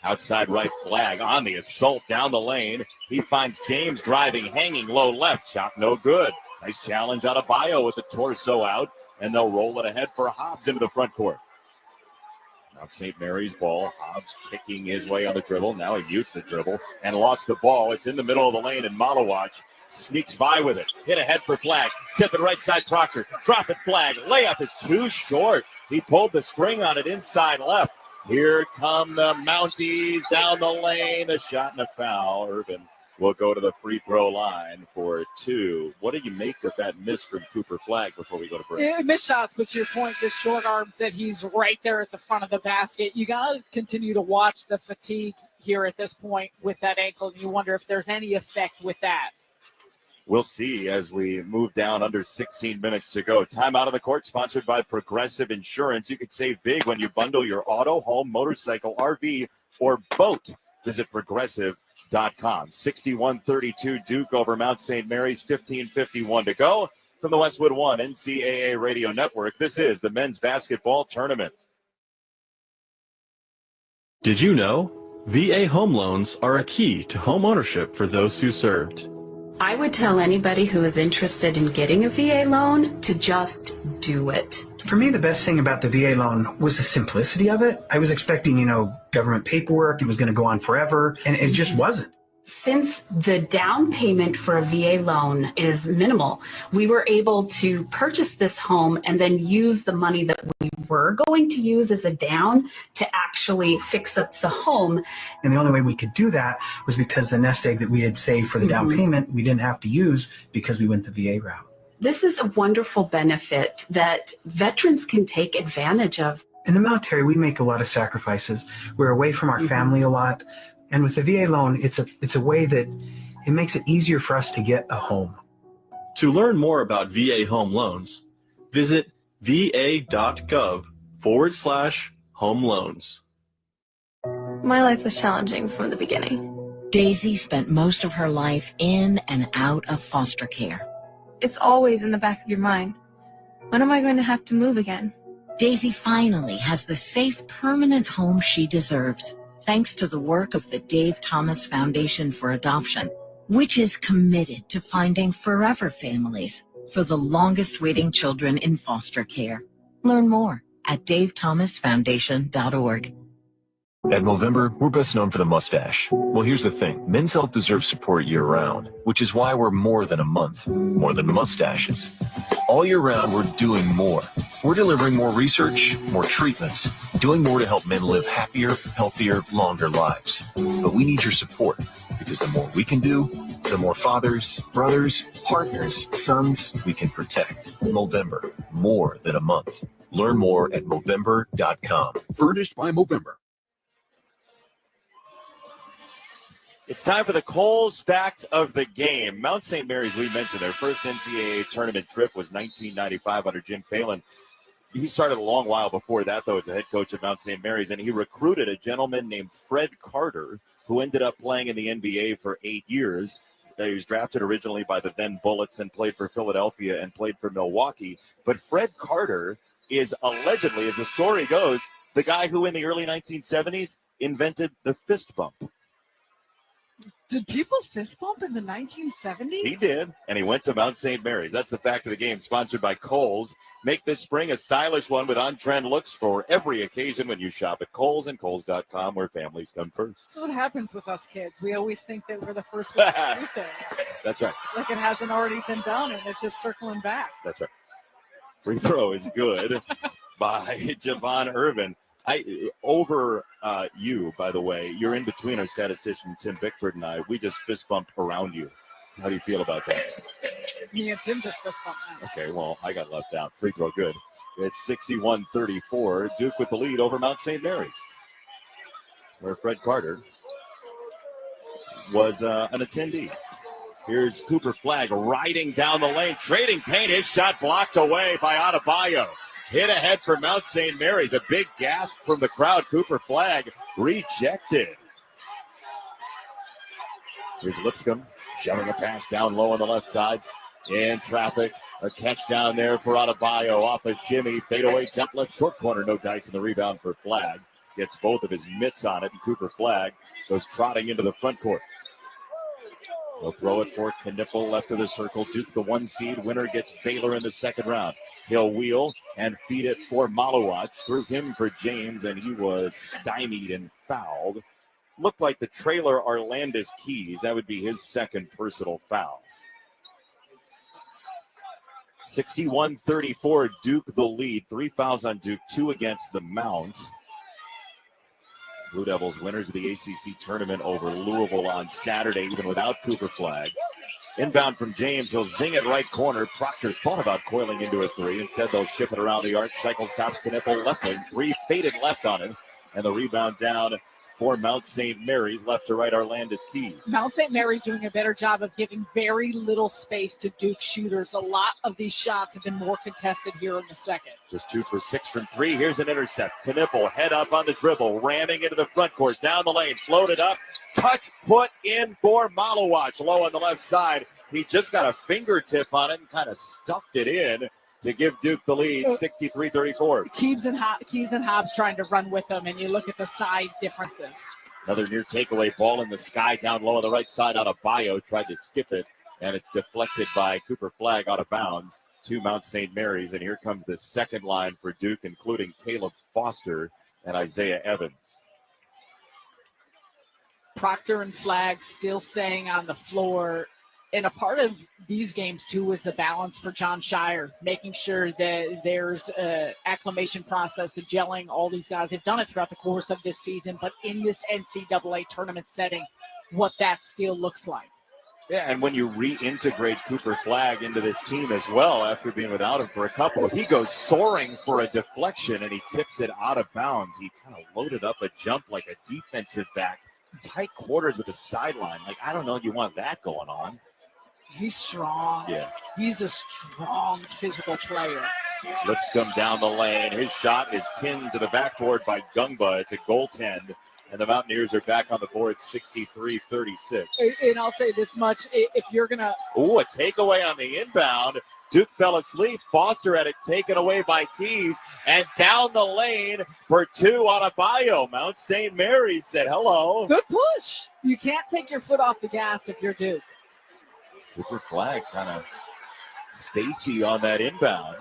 Outside right flag on the assault down the lane. He finds James driving, hanging low left. Shot no good. Nice challenge out of Bio with the torso out. And they'll roll it ahead for Hobbs into the front court. Now St. Mary's ball. Hobbs picking his way on the dribble. Now he mutes the dribble and lost the ball. It's in the middle of the lane, and Malawach sneaks by with it. Hit ahead for Flag. Tip it right side, Proctor. Drop it, Flag. Layup is too short. He pulled the string on it inside left. Here come the Mounties down the lane. A shot and a foul. Irvin will go to the free throw line for two. What do you make of that miss from Cooper Flag before we go to break? Yeah, missed shots, but to your point, the short arms that he's right there at the front of the basket. You got to continue to watch the fatigue here at this point with that ankle. And you wonder if there's any effect with that. We'll see as we move down under 16 minutes to go. Time out of the court, sponsored by Progressive Insurance. You can save big when you bundle your auto, home, motorcycle, RV, or boat. Visit Progressive.com. 61-32 Duke over Mount St. Mary's, 15:51 to go. From the Westwood One NCAA Radio Network, this is the men's basketball tournament. Did you know VA home loans are a key to home ownership for those who served? I would tell anybody who is interested in getting a VA loan to just do it. For me, the best thing about the VA loan was the simplicity of it. I was expecting, government paperwork. It was going to go on forever, and it just wasn't. Since the down payment for a VA loan is minimal, we were able to purchase this home and then use the money that we were going to use as a down to actually fix up the home. And the only way we could do that was because the nest egg that we had saved for the down payment, we didn't have to use because we went the VA route. This is a wonderful benefit that veterans can take advantage of. In the military, we make a lot of sacrifices. We're away from our family a lot. And with the VA loan, it's a way that it makes it easier for us to get a home. To learn more about VA home loans, visit va.gov/home loans. My life was challenging from the beginning. Daisy spent most of her life in and out of foster care. It's always in the back of your mind. When am I going to have to move again? Daisy finally has the safe, permanent home she deserves, thanks to the work of the Dave Thomas Foundation for Adoption, which is committed to finding forever families for the longest waiting children in foster care. Learn more at davethomasfoundation.org. At Movember, we're best known for the mustache. Well, here's the thing. Men's health deserves support year-round, which is why we're more than a month, more than mustaches. All year round, we're doing more. We're delivering more research, more treatments, doing more to help men live happier, healthier, longer lives. But we need your support, because the more we can do, the more fathers, brothers, partners, sons we can protect. Movember, more than a month. Learn more at Movember.com. Furnished by Movember. It's time for the Coles fact of the game. Mount St. Mary's, we mentioned, their first NCAA tournament trip was 1995 under Jim Phelan. He started a long while before that, though, as a head coach at Mount St. Mary's, and he recruited a gentleman named Fred Carter, who ended up playing in the NBA for 8 years. He was drafted originally by the then Bullets and played for Philadelphia and played for Milwaukee. But Fred Carter is allegedly, as the story goes, the guy who in the early 1970s invented the fist bump. Did people fist bump in the 1970s? He did, and he went to Mount St. Mary's. That's the fact of the game, sponsored by Kohl's. Make this spring a stylish one with on-trend looks for every occasion when you shop at Kohl's and Kohl's.com, where families come first. That's what happens with us kids. We always think that we're the first one to do things. That's right. Like it hasn't already been done, and it's just circling back. That's right. Free throw is good by Javon Irvin. You, by the way, you're in between our statistician, Tim Bickford, and I. We just fist bumped around you. How do you feel about that? Me and Tim just fist bumped now. Okay, well, I got left out. Free throw good It's 61-34. Duke with the lead over Mount St. Mary's, where Fred Carter was an attendee. Here's Cooper Flagg riding down the lane, trading paint. His shot blocked away by Adebayo. Hit ahead for Mount St. Mary's. A big gasp from the crowd. Cooper Flagg rejected. Here's Lipscomb shoving a pass down low on the left side. In traffic. A catch down there for Adebayo. Off a shimmy. Fadeaway jump left short corner. No dice in the rebound for Flagg. Gets both of his mitts on it. And Cooper Flagg goes trotting into the front court. He'll throw it for Knipple left of the circle. Duke the 1 seed. Winner gets Baylor in the second round. He'll wheel and feed it for Malawach. Threw him for James, and he was stymied and fouled. Looked like the trailer Arlandis Keys. That would be his second personal foul. 61-34, Duke the lead. 3 fouls on Duke, 2 against the Mount. Blue Devils winners of the ACC tournament over Louisville on Saturday, even without Cooper Flagg. Inbound from James, he'll zing it right corner. Proctor thought about coiling into a 3. Instead, they'll ship it around the arc. Cycle stops Knipple, left wing 3, faded left on him. And the rebound down for Mount St. Mary's, left to right, Arlandis Keys. Mount St. Mary's doing a better job of giving very little space to Duke shooters. A lot of these shots have been more contested here in the second. Just 2 for 6 from 3. Here's an intercept. Knipple, head up on the dribble, ramming into the front court, down the lane, floated up, touch put in for Malawach, low on the left side. He just got a fingertip on it and kind of stuffed it in to give Duke the lead, 63-34. Keys and Hobbs trying to run with them, and you look at the size differences. Another near takeaway, ball in the sky down low on the right side. Adebayo tried to skip it, and it's deflected by Cooper Flagg out of bounds to Mount St. Mary's. And here comes the second line for Duke, including Caleb Foster and Isaiah Evans. Proctor and Flagg still staying on the floor. And a part of these games, too, is the balance for John Shire, making sure that there's an acclimation process, the gelling. All these guys have done it throughout the course of this season, but in this NCAA tournament setting, what that still looks like. Yeah, and when you reintegrate Cooper Flagg into this team as well, after being without him for a couple, he goes soaring for a deflection, and he tips it out of bounds. He kind of loaded up a jump like a defensive back, tight quarters of the sideline. Like, I don't know if you want that going on. He's strong. Yeah. He's a strong physical player. Lipscomb down the lane. His shot is pinned to the backboard by Gungba. It's a goaltend. And the Mountaineers are back on the board 63-36. And I'll say this much. If you're going to... Ooh, a takeaway on the inbound. Duke fell asleep. Foster had it taken away by Keys. And down the lane for 2 Adebayo. Mount St. Mary's said hello. Good push. You can't take your foot off the gas if you're Duke. Cooper Flagg kind of spacey on that inbound.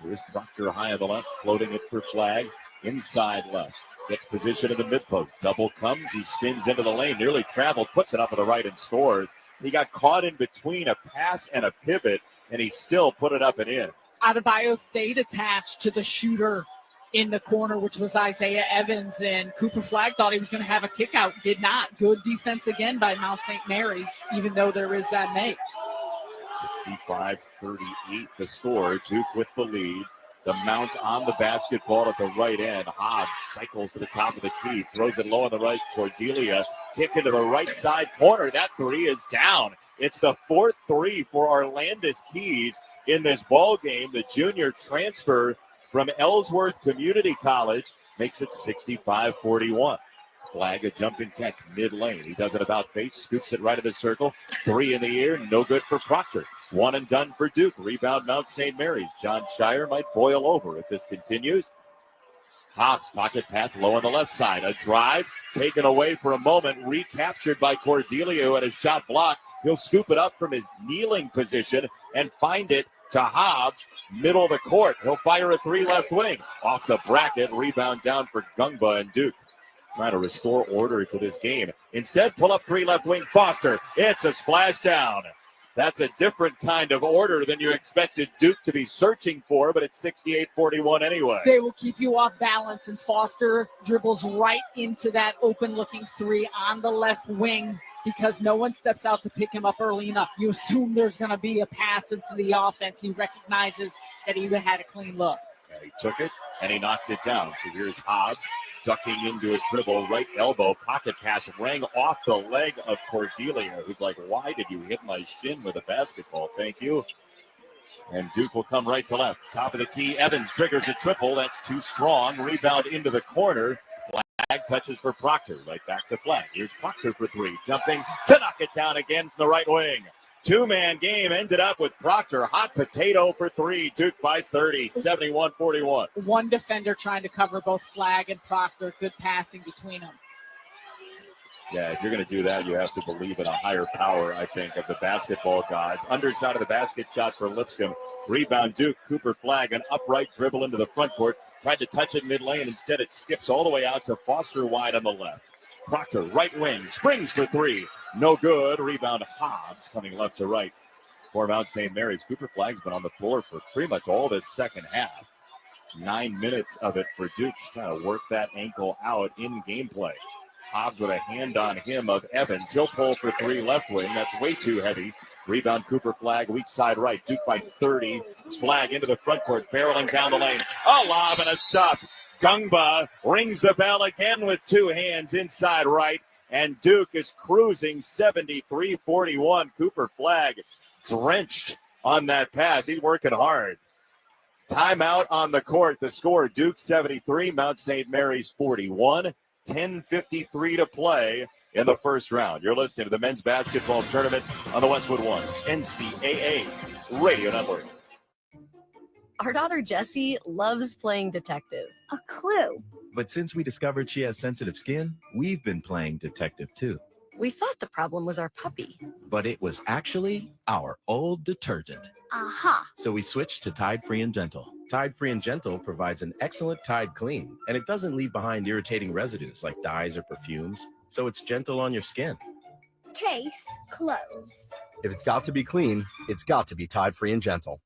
Here's Proctor high on the left, floating it for Flagg. Inside left. Gets position in the mid-post. Double comes. He spins into the lane. Nearly traveled. Puts it up on the right and scores. He got caught in between a pass and a pivot, and he still put it up and in. Adebayo stayed attached to the shooter in the corner, which was Isaiah Evans, and Cooper Flagg thought he was going to have a kick out. Did not. Good defense again by Mount St. Mary's, even though there is that make. 65-38 the score. Duke with the lead. The Mount on the basketball at the right end. Hobbs cycles to the top of the key, throws it low on the right. Cordelia kick into the right side corner. That 3 is down. It's the 4th 3 for Arlandis Keys in this ball game. The junior transfer from Ellsworth Community College makes it 65-41. Flagg a jumping catch mid-lane. He does it about face, scoops it right in the circle. 3 in the air, no good for Proctor. 1 and done for Duke. Rebound Mount St. Mary's. John Shire might boil over if this continues. Hobbs pocket pass low on the left side. A drive taken away for a moment, recaptured by Cordelia, who had a shot blocked. He'll scoop it up from his kneeling position and find it to Hobbs, middle of the court. He'll fire a 3 left wing. Off the bracket, rebound down for Gungba and Duke. Trying to restore order to this game. Instead, pull up 3 left wing. Foster. It's a splashdown. That's a different kind of order than you expected Duke to be searching for, but it's 68-41 anyway. They will keep you off balance, and Foster dribbles right into that open-looking 3 on the left wing because no one steps out to pick him up early enough. You assume there's going to be a pass into the offense. He recognizes that he had a clean look. And he took it, and he knocked it down. So here's Hobbs ducking into a dribble, right elbow, pocket pass, rang off the leg of Cordelia, who's like, why did you hit my shin with a basketball? Thank you. And Duke will come right to left. Top of the key, Evans triggers a triple. That's too strong. Rebound into the corner. Flag touches for Proctor. Right back to Flag. Here's Proctor for three. Jumping to knock it down again from the right wing. Two-man game ended up with Proctor. Hot potato for three. Duke by 30, 71-41. One defender trying to cover both Flag and Proctor. Good passing between them. Yeah, if you're going to do that, you have to believe in a higher power, I think, of the basketball gods. Underside of the basket shot for Lipscomb. Rebound Duke. Cooper Flag, an upright dribble into the front court. Tried to touch it mid-lane. Instead, it skips all the way out to Foster wide on the left. Proctor, right wing, springs for three. No good. Rebound Hobbs coming left to right for Mount St. Mary's. Cooper Flag's been on the floor for pretty much all this second half. 9 minutes of it for Duke. Trying to work that ankle out in gameplay. Hobbs with a hand on him of Evans. He'll pull for three left wing. That's way too heavy. Rebound Cooper Flag, weak side right. Duke by 30. Flag into the front court, barreling down the lane. A lob and a stop. Gungba rings the bell again with two hands inside right. And Duke is cruising 73-41. Cooper Flag drenched on that pass. He's working hard. Timeout on the court. The score, Duke 73, Mount St. Mary's 41. 10:53 to play in the first round. You're listening to the men's basketball tournament on the Westwood One NCAA Radio Network. Our daughter Jessie loves playing detective. A clue. But since we discovered she has sensitive skin, we've been playing detective too. We thought the problem was our puppy. But it was actually our old detergent. Aha. So we switched to Tide Free and Gentle. Tide Free and Gentle provides an excellent Tide clean, and it doesn't leave behind irritating residues like dyes or perfumes, so it's gentle on your skin. Case closed. If it's got to be clean, it's got to be Tide Free and Gentle.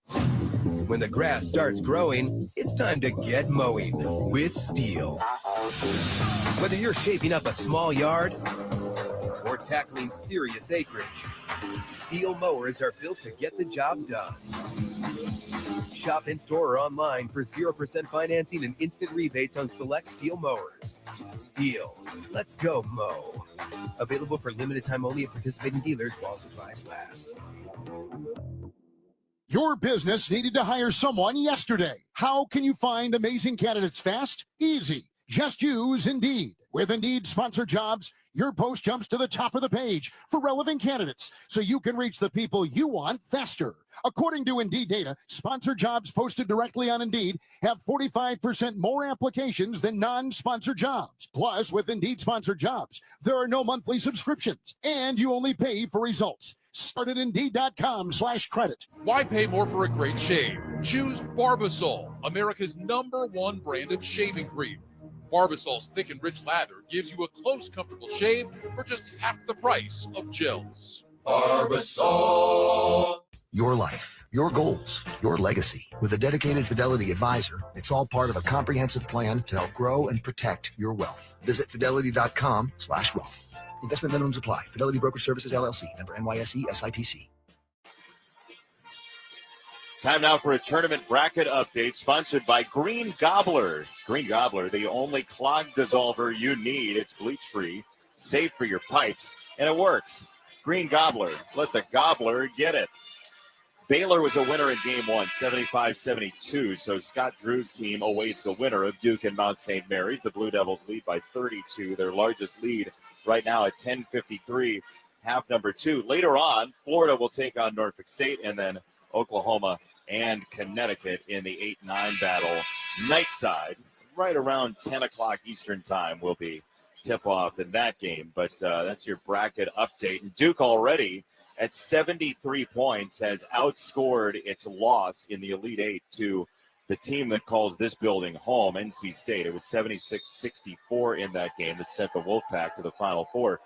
When the grass starts growing, it's time to get mowing with Steel. Whether you're shaping up a small yard or tackling serious acreage, Steel mowers are built to get the job done. Shop in-store or online for 0% financing and instant rebates on select Steel mowers. Steel, let's go mow. Available for limited time only at participating dealers while supplies last. Your business needed to hire someone yesterday. How can you find amazing candidates fast? Easy. Just use Indeed. With Indeed sponsored jobs, your post jumps to the top of the page for relevant candidates so you can reach the people you want faster. According to Indeed data, sponsored jobs posted directly on Indeed have 45% more applications than non-sponsored jobs. Plus, with Indeed sponsored jobs, there are no monthly subscriptions, and you only pay for results. Start at Indeed.com/credit. Why pay more for a great shave? Choose Barbasol, America's #1 brand of shaving cream. Barbasol's thick and rich lather gives you a close, comfortable shave for just half the price of gels. Barbasol. Your life, your goals, your legacy. With a dedicated Fidelity advisor, it's all part of a comprehensive plan to help grow and protect your wealth. Visit fidelity.com/wealth. Investment minimums apply. Fidelity Brokerage Services, LLC. Member NYSE, SIPC. Time now for a tournament bracket update sponsored by Green Gobbler. Green Gobbler, the only clog dissolver you need. It's bleach-free, safe for your pipes, and it works. Green Gobbler, let the gobbler get it. Baylor was a winner in game one, 75-72. So Scott Drew's team awaits the winner of Duke and Mount St. Mary's. The Blue Devils lead by 32, their largest lead right now at 10:53, half number two. Later on, Florida will take on Norfolk State, and then Oklahoma and Connecticut in the 8-9 battle. Night side, right around 10 o'clock Eastern time will be tip-off in that game. But that's your bracket update. And Duke already at 73 points has outscored its loss in the Elite Eight to the team that calls this building home, NC State. It was 76-64 in that game that sent the Wolfpack to the Final Four,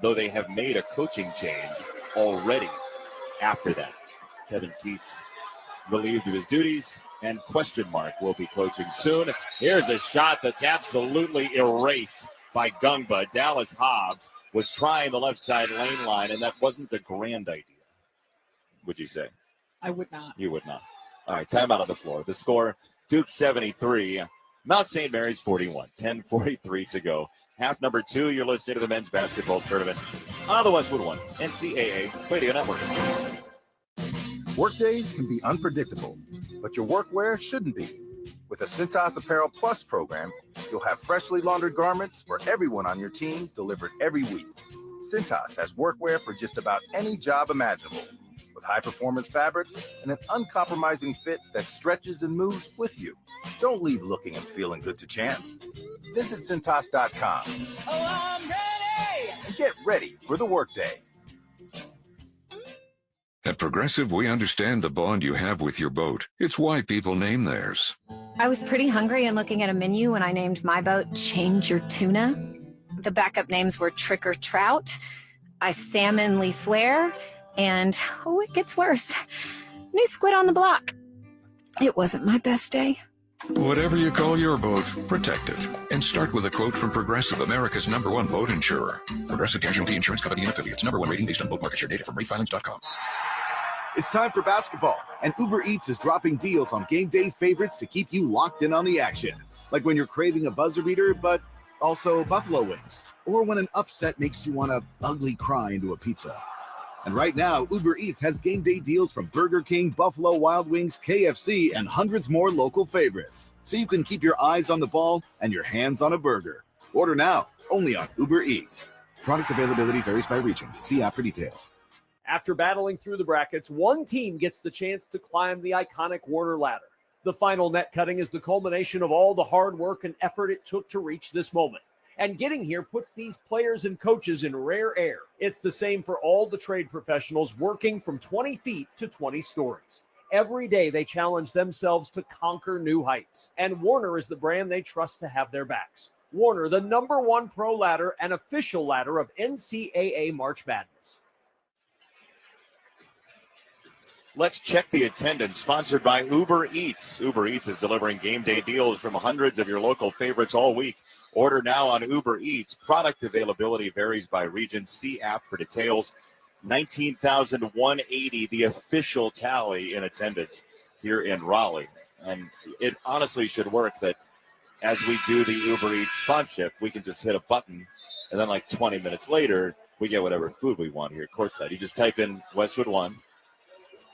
though they have made a coaching change already after that. Kevin Keats relieved of his duties, and question mark will be coaching soon. Here's a shot that's absolutely erased by Gungba. Dallas Hobbs was trying the left side lane line, and that wasn't a grand idea, would you say? I would not. You would not. All right, timeout on the floor. The score, Duke 73, Mount St. Mary's 41, 10:43 to go. Half number 2, you're listening to the men's basketball tournament on the Westwood One NCAA Radio Network. Workdays can be unpredictable, but your workwear shouldn't be. With the Cintas Apparel Plus program, you'll have freshly laundered garments for everyone on your team delivered every week. Cintas has workwear for just about any job imaginable, with high-performance fabrics and an uncompromising fit that stretches and moves with you. Don't leave looking and feeling good to chance. Visit Cintas.com. Oh, I'm ready! And get ready for the workday. At Progressive, we understand the bond you have with your boat. It's why people name theirs. I was pretty hungry and looking at a menu when I named my boat Change Your Tuna. The backup names were Trick or Trout, I Salmonly Swear, and, oh, it gets worse, New Squid on the Block. It wasn't my best day. Whatever you call your boat, protect it. And start with a quote from Progressive, America's #1 boat insurer. Progressive Casualty Insurance Company and affiliates. #1 rating based on boat market share data from RateFinance.com. It's time for basketball, and Uber Eats is dropping deals on game day favorites to keep you locked in on the action. Like when you're craving a buzzer beater, but also buffalo wings. Or when an upset makes you want to ugly cry into a pizza. And right now, Uber Eats has game day deals from Burger King, Buffalo Wild Wings, KFC, and hundreds more local favorites. So you can keep your eyes on the ball and your hands on a burger. Order now, only on Uber Eats. Product availability varies by region. See app for details. After battling through the brackets, one team gets the chance to climb the iconic Warner ladder. The final net cutting is the culmination of all the hard work and effort it took to reach this moment. And getting here puts these players and coaches in rare air. It's the same for all the trade professionals working from 20 feet to 20 stories. Every day they challenge themselves to conquer new heights. And Warner is the brand they trust to have their backs. Warner, the #1 pro ladder and official ladder of NCAA March Madness. Let's check the attendance, sponsored by Uber Eats. Uber Eats is delivering game day deals from hundreds of your local favorites all week. Order now on Uber Eats. Product availability varies by region. See app for details. 19,180, the official tally in attendance here in Raleigh. And it honestly should work that as we do the Uber Eats sponsorship, we can just hit a button, and then like 20 minutes later, we get whatever food we want here courtside. You just type in Westwood One,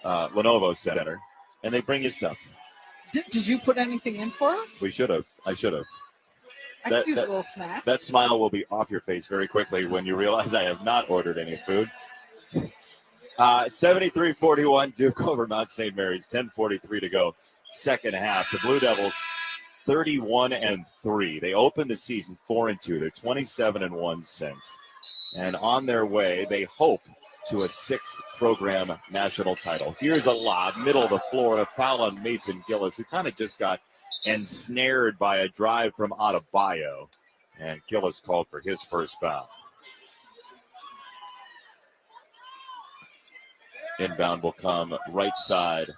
Lenovo Center, and they bring you stuff. Did you put anything in for us? We should have. I should have. I could use a little snack. That smile will be off your face very quickly when you realize I have not ordered any food. 73-41, Duke over Mount St. Mary's, 10:43 to go, second half. The Blue Devils 31-3. They opened the season 4-2. They're 27-1 since. And on their way, they hope to a 6th program national title. Here's a lob, middle of the floor, a foul on Mason Gillis, who kind of just got ensnared by a drive from Adebayo. And Gillis called for his first foul. Inbound will come right side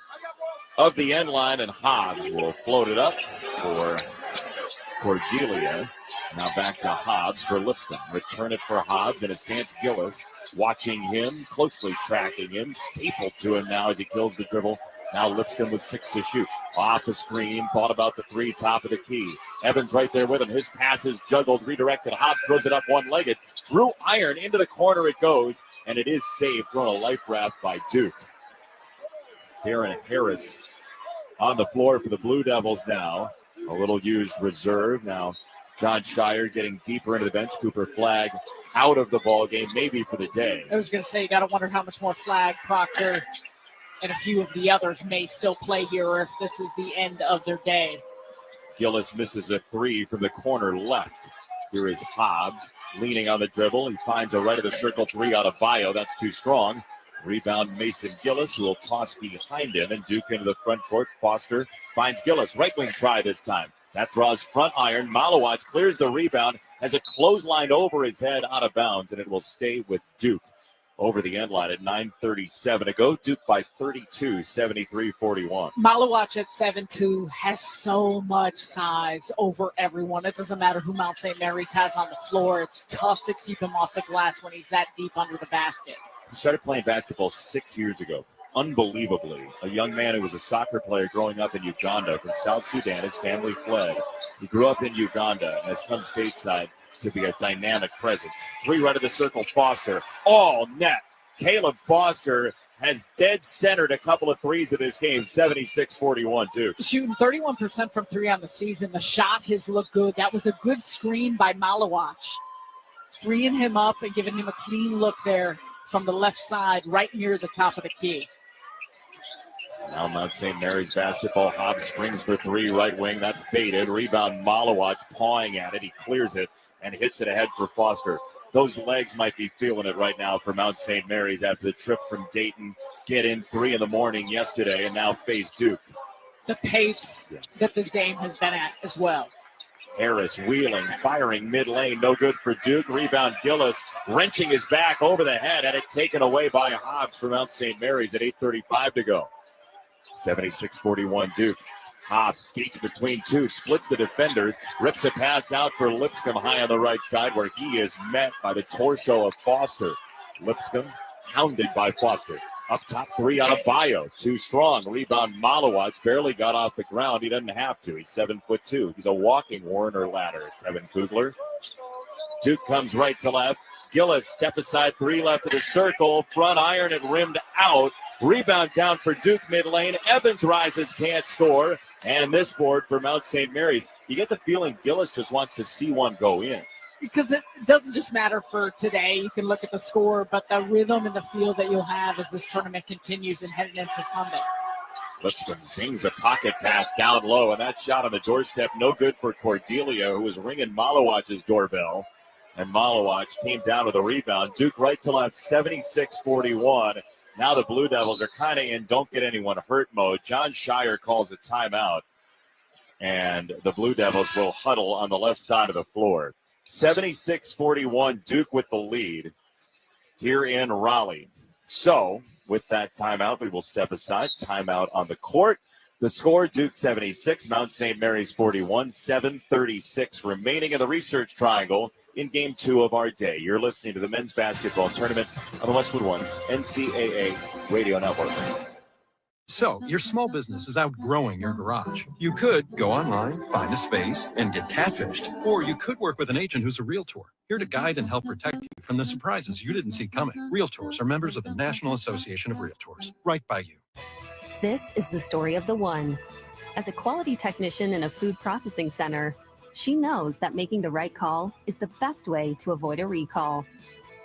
of the end line, and Hobbs will float it up for Cordelia. Now back to Hobbs for Lipscomb. Return it for Hobbs, and a stance Gillis watching him, closely tracking him, stapled to him now as he kills the dribble. Now Lipscomb with 6 to shoot. Off the screen, thought about the 3, top of the key. Evans right there with him. His pass is juggled, redirected. Hobbs throws it up one-legged. Drew Iron into the corner it goes, and it is saved. Thrown a life raft by Duke. Darren Harris on the floor for the Blue Devils now. A little used reserve. Now John Shire getting deeper into the bench. Cooper Flagg out of the ball game, maybe for the day. I was going to say, you got to wonder how much more Flagg, Proctor, and a few of the others may still play here, or if this is the end of their day. Gillis misses a 3 from the corner left. Here is Hobbs leaning on the dribble. He finds a right of the circle 3 out of Bio. That's too strong. Rebound Mason Gillis, who will toss behind him, and Duke into the front court. Foster finds Gillis. Right wing try this time. That draws front iron. Malawatch clears the rebound, has a clothesline over his head out of bounds, and it will stay with Duke over the end line at 9:37 to go. Duke by 32, 73-41. Malawatch at 7'2" has so much size over everyone. It doesn't matter who Mount St. Mary's has on the floor. It's tough to keep him off the glass when he's that deep under the basket. He started playing basketball 6 years ago. unbelievably, a young man who was a soccer player growing up in Uganda from South Sudan. His family fled. He grew up in Uganda and has come stateside to be a dynamic presence. 3 right of the circle, Foster. All net. Caleb Foster has dead centered a couple of threes of this game, 76-41 Duke. Shooting 31% from 3 on the season. The shot has looked good. That was a good screen by Malawach, freeing him up and giving him a clean look there from the left side, right near the top of the key. Now Mount St. Mary's basketball. Hobbs springs for 3, right wing. That faded. Rebound, Malawach pawing at it. He clears it and hits it ahead for Foster. Those legs might be feeling it right now for Mount St. Mary's after the trip from Dayton. Get in 3 in the morning yesterday and now face Duke. The pace that this game has been at as well. Harris wheeling, firing mid-lane, no good for Duke. Rebound, Gillis wrenching his back over the head, and it taken away by Hobbs for Mount St. Mary's at 8:35 to go. 76-41 Duke. Hobbs skates between 2, splits the defenders, rips a pass out for Lipscomb high on the right side where he is met by the torso of Foster. Lipscomb hounded by Foster. Up top, 3 on a bio. Too strong. Rebound, Malawach barely got off the ground. He doesn't have to. He's 7'2". He's a walking Warner ladder, Kevin Kugler. Duke comes right to left. Gillis, step aside, 3 left of the circle. Front iron and rimmed out. Rebound down for Duke mid lane. Evans rises, can't score. And this board for Mount St. Mary's. You get the feeling Gillis just wants to see one go in. Because it doesn't just matter for today. You can look at the score, but the rhythm and the feel that you'll have as this tournament continues and heading into Sunday. Lipscomb sings a pocket pass down low, and that shot on the doorstep, no good for Cordelia, who was ringing Malawach's doorbell. And Malawach came down with a rebound. Duke right to left, 76-41. Now the Blue Devils are kind of in don't get anyone hurt mode. John Shire calls a timeout, and the Blue Devils will huddle on the left side of the floor. 76-41, Duke with the lead here in Raleigh. So, with that timeout, we will step aside. Timeout on the court. The score, Duke 76, Mount St. Mary's 41, 7:36 remaining in the Research Triangle in Game 2 of our day. You're listening to the men's basketball tournament on the Westwood One NCAA Radio Network. So, your small business is outgrowing your garage. You could go online, find a space, and get catfished. Or you could work with an agent who's a realtor, here to guide and help protect you from the surprises you didn't see coming. Realtors are members of the National Association of Realtors. Right by you. This is the story of the one. As a quality technician in a food processing center, she knows that making the right call is the best way to avoid a recall.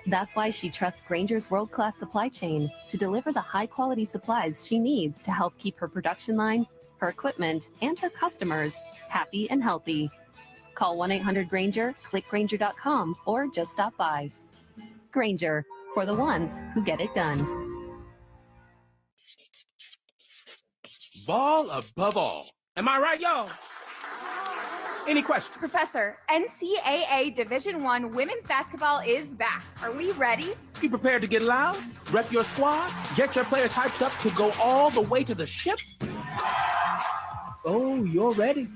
That's why she trusts Grainger's world-class supply chain to deliver the high-quality supplies she needs to help keep her production line, her equipment, and her customers happy and healthy. Call 1-800-GRAINGER, click Grainger.com, or just stop by. Grainger, for the ones who get it done. Ball above all. Am I right, y'all? Any questions? Professor, NCAA Division I women's basketball is back. Are we ready? You prepared to get loud? Rep your squad? Get your players hyped up to go all the way to the ship? Oh, you're ready.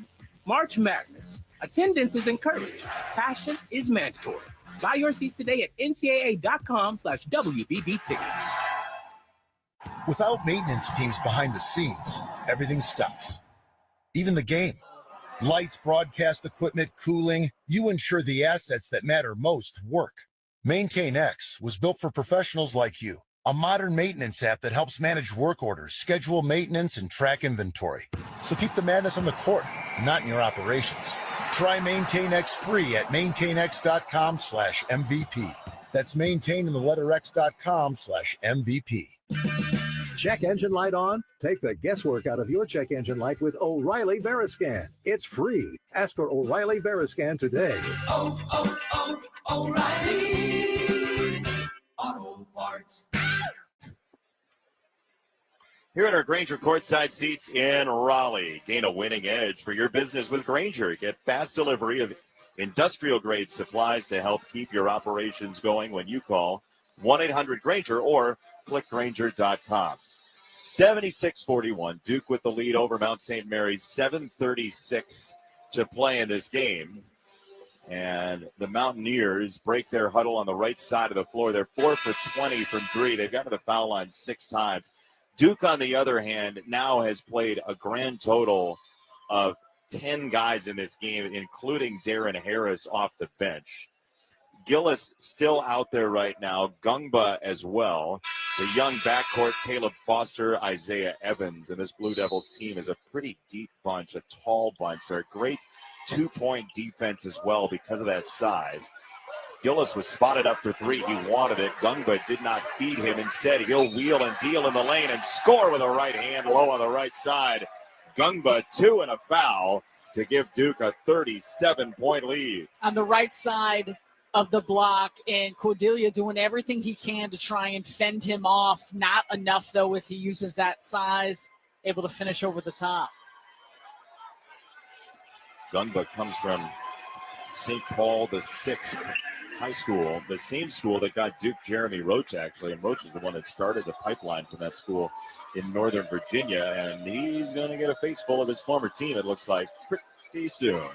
March Madness. Attendance is encouraged. Passion is mandatory. Buy your seats today at ncaa.com/WBB tickets. Without maintenance teams behind the scenes, everything stops. Even the game. Lights, broadcast equipment, cooling, you ensure the assets that matter most work. MaintainX was built for professionals like you. A modern maintenance app that helps manage work orders, schedule maintenance, and track inventory. So keep the madness on the court, not in your operations. Try MaintainX free at maintainx.com/MVP. That's maintain in the letter x.com/MVP. Check engine light on? Take the guesswork out of your check engine light with O'Reilly Veriscan. It's free. Ask for O'Reilly Veriscan today. O'Reilly Auto Parts. Here at our Grainger courtside seats in Raleigh, gain a winning edge for your business with Grainger. Get fast delivery of industrial-grade supplies to help keep your operations going when you call 1-800-GRAINGER or click Grainger.com. 76-41, Duke with the lead over Mount St. Mary's, 7:36 to play in this game. And the Mountaineers break their huddle on the right side of the floor. They're 4 for 20 from 3. They've got to the foul line 6 times. Duke, on the other hand, now has played a grand total of 10 guys in this game, including Darren Harris off the bench. Gillis still out there right now. Gungba as well. The young backcourt, Caleb Foster, Isaiah Evans. And this Blue Devils team is a pretty deep bunch, a tall bunch. They're a great two-point defense as well because of that size. Gillis was spotted up for three. He wanted it. Gungba did not feed him. Instead, he'll wheel and deal in the lane and score with a right hand low on the right side. Gungba, 2 and a foul to give Duke a 37-point lead. On the right side of the block, and Cordelia doing everything he can to try and fend him off. Not enough, though, as he uses that size, able to finish over the top. Gungba comes from St. Paul the Sixth High School, the same school that got Duke Jeremy Roach, actually. And Roach is the one that started the pipeline from that school in Northern Virginia. And he's going to get a face full of his former team, it looks like, pretty soon.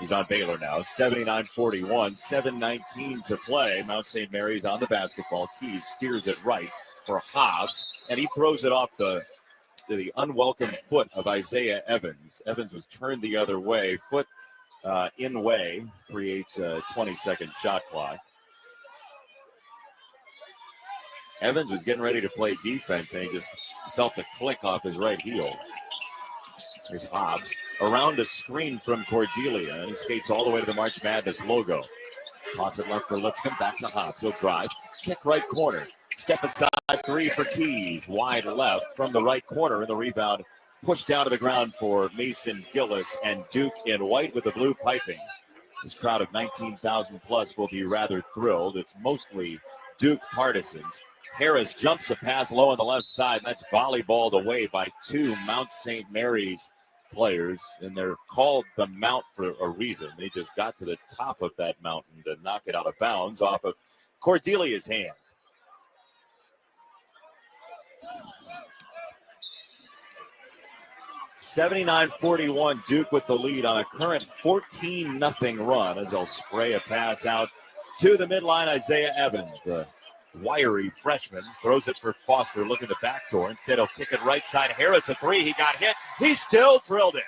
He's on Baylor now, 79-41, 7:19 to play. Mount St. Mary's on the basketball. Keys steers it right for Hobbs, and he throws it off the unwelcome foot of Isaiah Evans. Evans was turned the other way. Foot in way creates a 20-second shot clock. Evans was getting ready to play defense, and he just felt the click off his right heel. Here's Hobbs around a screen from Cordelia, and he skates all the way to the March Madness logo. Toss it left for Lipscomb, back to Hobbs. He'll drive, kick right corner. Step aside three for Keys. Wide left from the right corner, and the rebound pushed down to the ground for Mason Gillis, and Duke in white with the blue piping. This crowd of 19,000 plus will be rather thrilled. It's mostly Duke partisans. Harris jumps a pass low on the left side, and that's volleyballed away by two Mount St. Mary's players, and they're called the Mount for a reason. They just got to the top of that mountain to knock it out of bounds off of Cordelia's hand. (79-41) Duke with the lead on a current 14-0 run as they'll spray a pass out to the midline. Isaiah Evans, the wiry freshman, throws it for Foster, looking to backdoor. Instead, he'll kick it right side. Harris a three. He got hit. He still drilled it.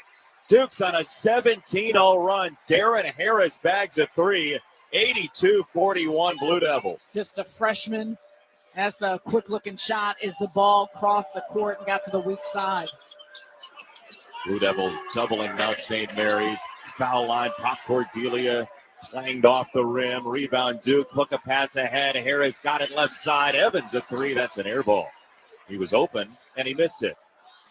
Duke's on a 17-0 run. Darren Harris bags a three. 82-41 Blue Devils. Just a freshman. That's a quick-looking shot as the ball crossed the court and got to the weak side. Blue Devils doubling Mount St. Mary's. Foul line, pop Cordelia. Clanged off the rim. Rebound Duke. Hook a pass ahead. Harris got it left side. Evans a three. That's an air ball. He was open, and he missed it.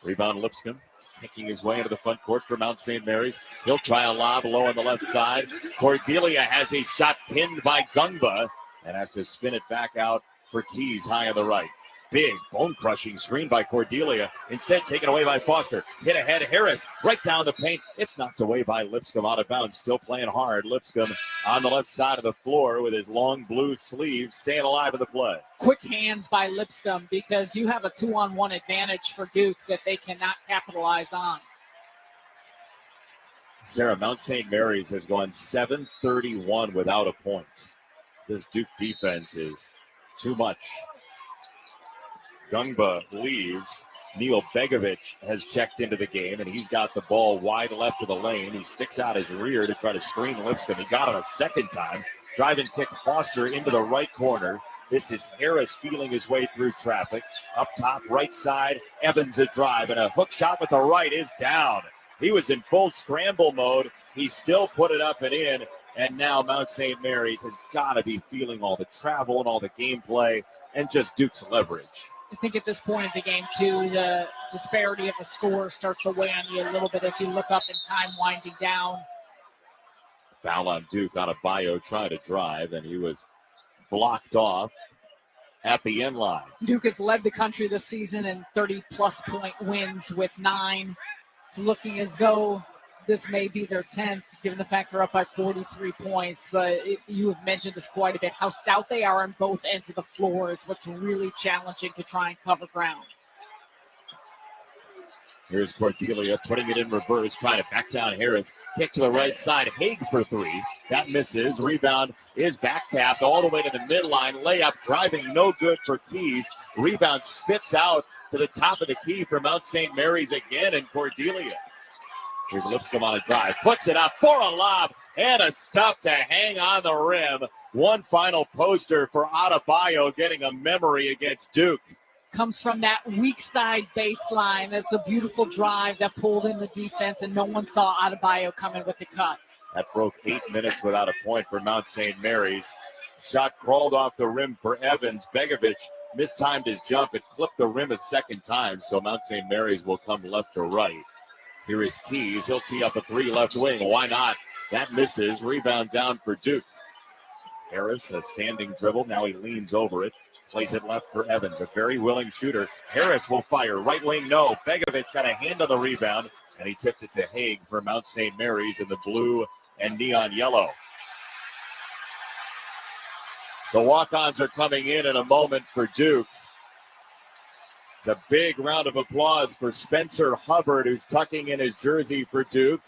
Rebound Lipscomb. Kicking his way into the front court for Mount St. Mary's. He'll try a lob low on the left side. Cordelia has a shot pinned by Gungba and has to spin it back out for Keys high on the right. Big bone-crushing screen by Cordelia. Instead, taken away by Foster. Hit ahead, Harris. Right down the paint. It's knocked away by Lipscomb out of bounds. Still playing hard. Lipscomb on the left side of the floor with his long blue sleeves staying alive in the play. Quick hands by Lipscomb because you have a 2-on-1 advantage for Duke that they cannot capitalize on. Sarah, Mount St. Mary's has gone 7-31 without a point. This Duke defense is too much. Gungba leaves. Neil Begovic has checked into the game, and he's got the ball wide left of the lane. He sticks out his rear to try to screen Lipscomb. He got him a second time. Drive and kick Foster into the right corner. This is Harris feeling his way through traffic. Up top, right side, Evans a drive, and a hook shot with the right is down. He was in full scramble mode. He still put it up and in, and now Mount St. Mary's has got to be feeling all the travel and all the gameplay and just Duke's leverage. I think at this point in the game, too, the disparity of the score starts to weigh on you a little bit as you look up and time winding down. Foul on Duke on a bio trying to drive, and he was blocked off at the end line. Duke has led the country this season in 30-plus point wins with 9. It's looking as though this may be their 10th, given the fact they're up by 43 points. But you have mentioned this quite a bit. How stout they are on both ends of the floor is what's really challenging to try and cover ground. Here's Cordelia putting it in reverse, trying to back down Harris. Kick to the right side. Haig for three. That misses. Rebound is back tapped all the way to the midline. Layup driving no good for Keys. Rebound spits out to the top of the key for Mount St. Mary's again, and Cordelia. Here's Lipscomb on a drive. Puts it up for a lob and a stop to hang on the rim. One final poster for Adebayo getting a memory against Duke. Comes from that weak side baseline. That's a beautiful drive that pulled in the defense, and no one saw Adebayo coming with the cut. That broke 8 minutes without a point for Mount St. Mary's. Shot crawled off the rim for Evans. Begovic mistimed his jump. It clipped the rim a second time, so Mount St. Mary's will come left to right. Here is Keys. He'll tee up a three left wing. Why not? That misses. Rebound down for Duke. Harris, a standing dribble. Now he leans over it. Plays it left for Evans, a very willing shooter. Harris will fire. Right wing, no. Begovic got a hand on the rebound, and he tipped it to Haig for Mount St. Mary's in the blue and neon yellow. The walk-ons are coming in a moment for Duke. It's a big round of applause for Spencer Hubbard, who's tucking in his jersey for Duke,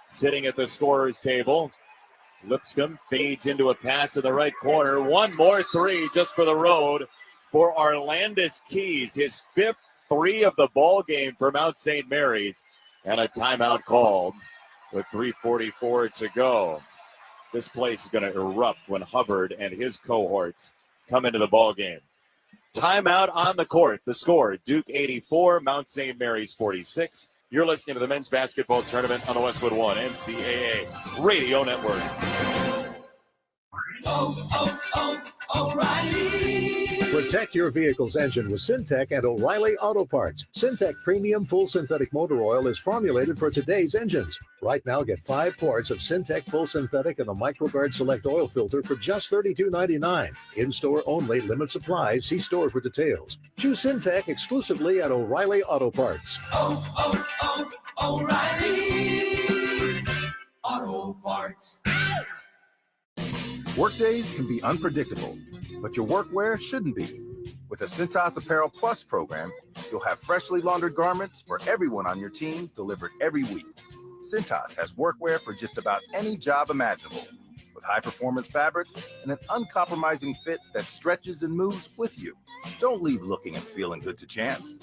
sitting at the scorer's table. Lipscomb fades into a pass in the right corner. One more three just for the road for Arlandis Keys, his fifth three of the ball game for Mount St. Mary's, and a timeout called with 3:44 to go. This place is going to erupt when Hubbard and his cohorts come into the ball game. Timeout on the court. The score, Duke 84, Mount St. Mary's 46. You're listening to the men's basketball tournament on the Westwood One NCAA Radio Network. O'Reilly. Protect your vehicle's engine with Syntec and O'Reilly Auto Parts. Syntec Premium Full Synthetic Motor Oil is formulated for today's engines. Right now, get 5 quarts of Syntec Full Synthetic and the MicroGuard Select Oil Filter for just $32.99. In-store only, limit supplies. See store for details. Choose Syntec exclusively at O'Reilly Auto Parts. O'Reilly Auto Parts. Workdays can be unpredictable, but your workwear shouldn't be. With the Cintas Apparel Plus program, you'll have freshly laundered garments for everyone on your team delivered every week. Cintas has workwear for just about any job imaginable, with high-performance fabrics and an uncompromising fit that stretches and moves with you. Don't leave looking and feeling good to chance.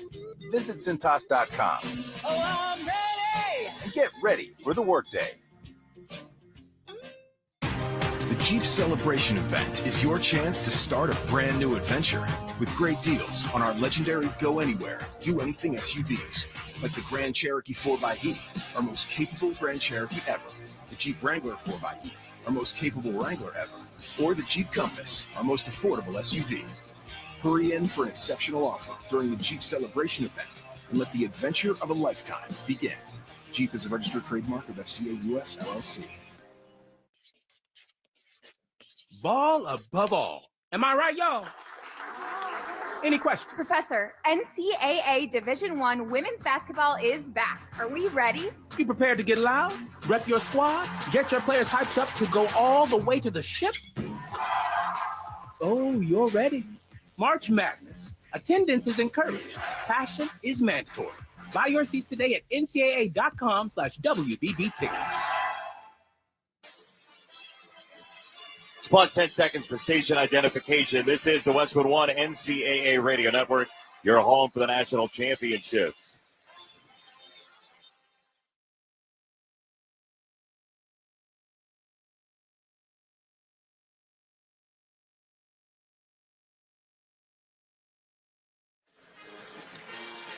Visit Cintas.com. Oh, I'm ready! And get ready for the workday. The Jeep Celebration event is your chance to start a brand new adventure with great deals on our legendary Go Anywhere, Do Anything SUVs, like the Grand Cherokee 4xe, our most capable Grand Cherokee ever, the Jeep Wrangler 4xe, our most capable Wrangler ever, or the Jeep Compass, our most affordable SUV. Hurry in for an exceptional offer during the Jeep Celebration event and let the adventure of a lifetime begin. Jeep is a registered trademark of FCA US LLC. Ball above all. Am I right, y'all? Any questions? Professor, NCAA Division I women's basketball is back. Are we ready? Be prepared to get loud, rep your squad, get your players hyped up to go all the way to the ship. Oh, you're ready. March Madness. Attendance is encouraged. Passion is mandatory. Buy your seats today at ncaa.com/WBB tickets. It's plus 10 seconds for station identification. This is the Westwood One NCAA Radio Network, your home for the national championships.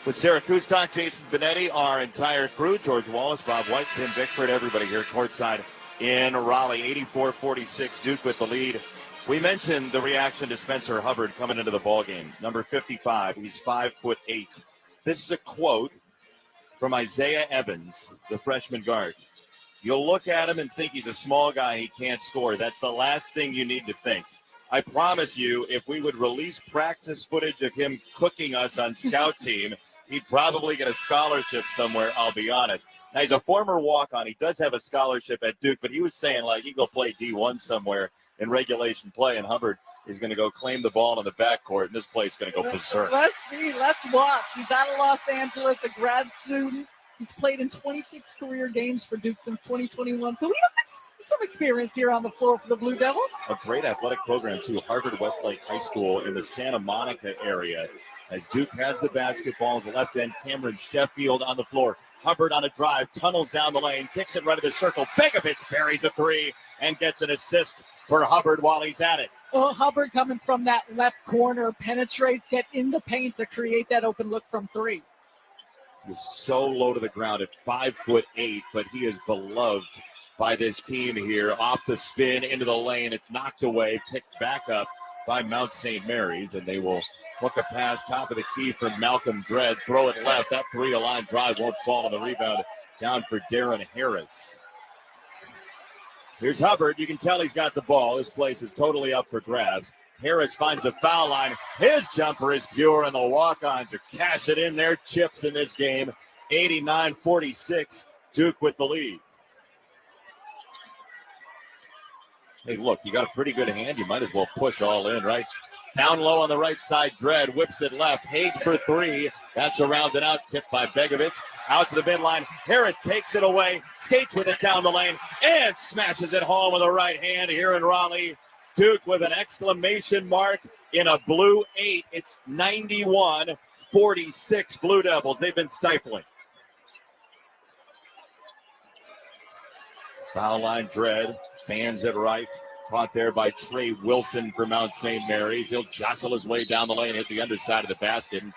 With Sarah Kustok, Jason Benetti, our entire crew, George Wallace, Bob White, Tim Bickford, everybody here courtside in Raleigh. 84-46, Duke with the lead. We mentioned the reaction to Spencer Hubbard coming into the ballgame. Number 55, he's 5'8". This is a quote from Isaiah Evans, the freshman guard. You'll look at him and think he's a small guy, he can't score. That's the last thing you need to think. I promise you, if we would release practice footage of him cooking us on scout team, he'd probably get a scholarship somewhere, I'll be honest. Now, he's a former walk-on. He does have a scholarship at Duke, but he was saying, like, he'd go play D1 somewhere in regulation play, and Hubbard is going to go claim the ball in the backcourt, and this play's going to go berserk. Let's see. Let's watch. He's out of Los Angeles, a grad student. He's played in 26 career games for Duke since 2021, so he has some experience here on the floor for the Blue Devils. A great athletic program, too. Harvard Westlake High School in the Santa Monica area. As Duke has the basketball at the left end, Cameron Sheffield on the floor. Hubbard on a drive, tunnels down the lane, kicks it right to the circle. Begovic buries a three and gets an assist for Hubbard while he's at it. Oh, Hubbard coming from that left corner, penetrates, get in the paint to create that open look from three. He's so low to the ground at 5'8", but he is beloved by this team here. Off the spin into the lane, it's knocked away, picked back up by Mount St. Mary's, and they will hook a pass top of the key for Malcolm Dredd. Throw it left. That three-line drive won't fall on the rebound. Down for Darren Harris. Here's Hubbard. You can tell he's got the ball. This place is totally up for grabs. Harris finds the foul line. His jumper is pure, and the walk-ons are cashing in their chips in this game. 89-46, Duke with the lead. Hey, look, you got a pretty good hand. You might as well push all in, right? Down low on the right side, Dredd whips it left. Haig for three. That's a rounded out, tipped by Begovic. Out to the midline. Harris takes it away, skates with it down the lane, and smashes it home with a right hand here in Raleigh. Duke with an exclamation mark in a blue 8. It's 91-46 Blue Devils. They've been stifling. Foul line, Dredd fans it right. Caught there by Trey Wilson for Mount St. Mary's. He'll jostle his way down the lane, hit the underside of the basket. And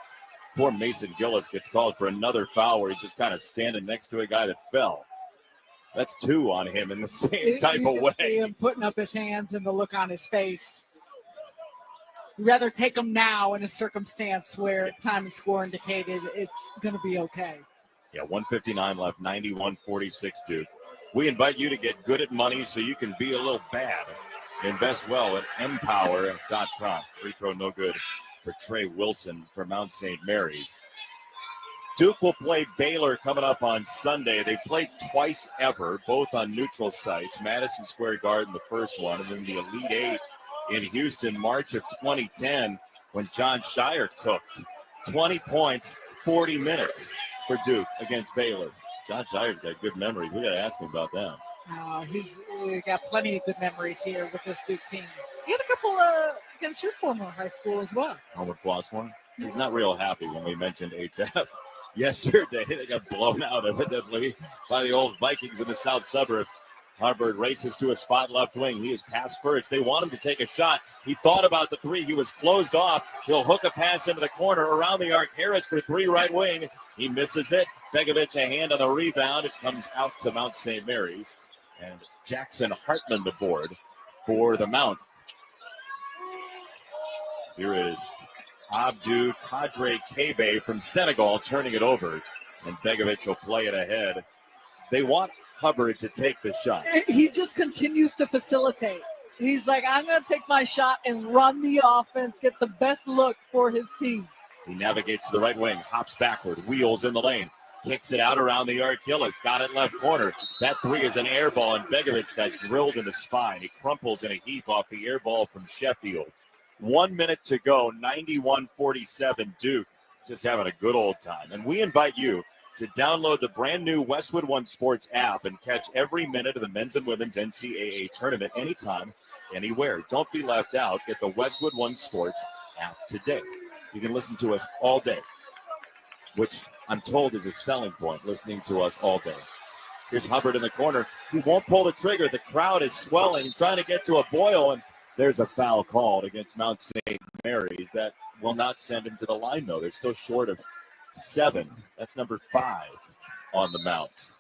poor Mason Gillis gets called for another foul where he's just kind of standing next to a guy that fell. That's two on him in the same type of way. See him putting up his hands and the look on his face. You'd rather take him now in a circumstance where time is score indicated it's going to be okay. Yeah, 1:59 left, 91-46 Duke. We invite you to get good at money so you can be a little bad. Invest well at empower.com. Free throw no good for Trey Wilson for Mount St. Mary's. Duke will play Baylor coming up on Sunday. They played twice ever, both on neutral sites. Madison Square Garden, the first one, and then the Elite Eight in Houston, March of 2010, when John Shire cooked. 20 points, 40 minutes for Duke against Baylor. John Shire's got good memories. We got to ask him about that. He's got plenty of good memories here with this Duke team. He had a couple against your former high school as well. Homer Flossmoor. He's not real happy when we mentioned HF. Yesterday, they got blown out, evidently, by the old Vikings in the south suburbs. Hubbard races to a spot left wing. He is pass first. They want him to take a shot. He thought about the three. He was closed off. He'll hook a pass into the corner around the arc. Harris for three right wing. He misses it. Begovic a hand on the rebound. It comes out to Mount St. Mary's. And Jackson Hartman the board for the Mount. Here is Abdou Kadre Kebe from Senegal turning it over. And Begovic will play it ahead. They want Hubbard to take the shot. He just continues to facilitate. He's like, I'm going to take my shot and run the offense, get the best look for his team. He navigates to the right wing, hops backward, wheels in the lane, kicks it out around the arc. Gillis got it left corner. That three is an air ball, and Begovic got drilled in the spine. He crumples in a heap off the air ball from Sheffield. 1 minute to go, 91-47 Duke, just having a good old time. And we invite you to download the brand new Westwood One Sports app and catch every minute of the men's and women's NCAA tournament anytime, anywhere. Don't be left out. Get the Westwood One Sports app today. You can listen to us all day, which I'm told is a selling point, listening to us all day. Here's Hubbard in the corner. He won't pull the trigger. The crowd is swelling, trying to get to a boil, and there's a foul called against Mount St. Mary's. That will not send him to the line, though. They're still short of 7. That's number 5 on the Mount.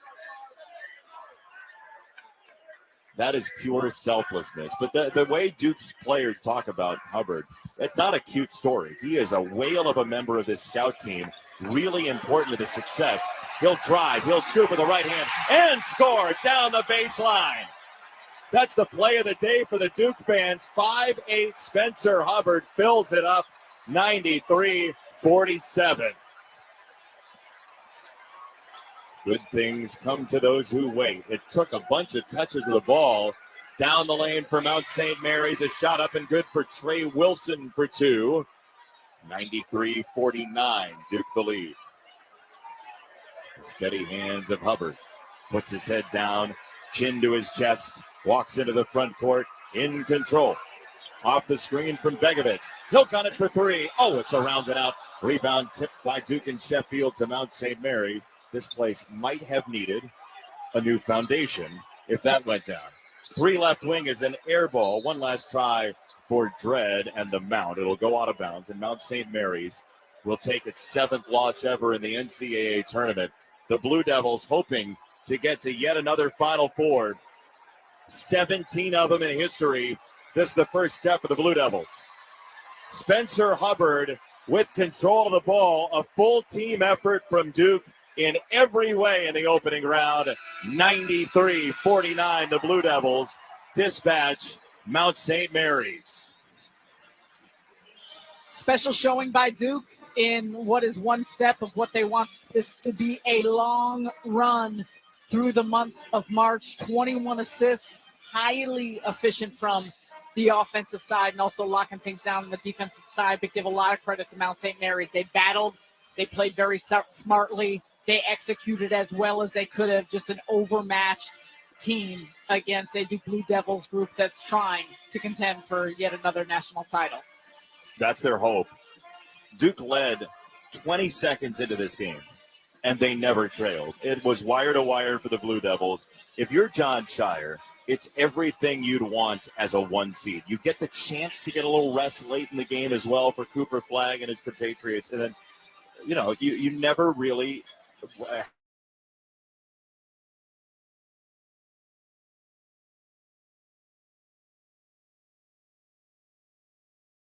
That is pure selflessness. But the way Duke's players talk about Hubbard, it's not a cute story. He is a whale of a member of this scout team, really important to the success. He'll drive, he'll scoop with the right hand, and score down the baseline. That's the play of the day for the Duke fans. 5'8" Spencer Hubbard fills it up, 93-47. Good things come to those who wait. It took a bunch of touches of the ball Down the lane for Mount St. Mary's. A shot up and good for Trey Wilson for two. 93-49, Duke the lead. The steady hands of Hubbard. Puts his head down, chin to his chest, walks into the front court, in control. Off the screen from Begovic. He'll gun it for three. Oh, it's a rounded out. Rebound tipped by Duke and Sheffield to Mount St. Mary's. This place might have needed a new foundation if that went down. Three left wing is an air ball. One last try for Dredd and the Mount. It'll go out of bounds, and Mount St. Mary's will take its 7th loss ever in the NCAA tournament. The Blue Devils hoping to get to yet another Final Four. 17 of them in history. This is the first step for the Blue Devils. Spencer Hubbard with control of the ball. A full team effort from Duke in every way in the opening round. 93-49, the Blue Devils dispatch Mount St. Mary's. Special showing by Duke in what is one step of what they want this to be a long run through the month of March. 21 assists, highly efficient from the offensive side and also locking things down on the defensive side, but give a lot of credit to Mount St. Mary's. They battled. They played very smartly. They executed as well as they could have. Just an overmatched team against a Duke Blue Devils group that's trying to contend for yet another national title. That's their hope. Duke led 20 seconds into this game, and they never trailed. It was wire to wire for the Blue Devils. If you're John Shire, it's everything you'd want as a 1 seed. You get the chance to get a little rest late in the game as well for Cooper Flagg and his compatriots. And then, you never really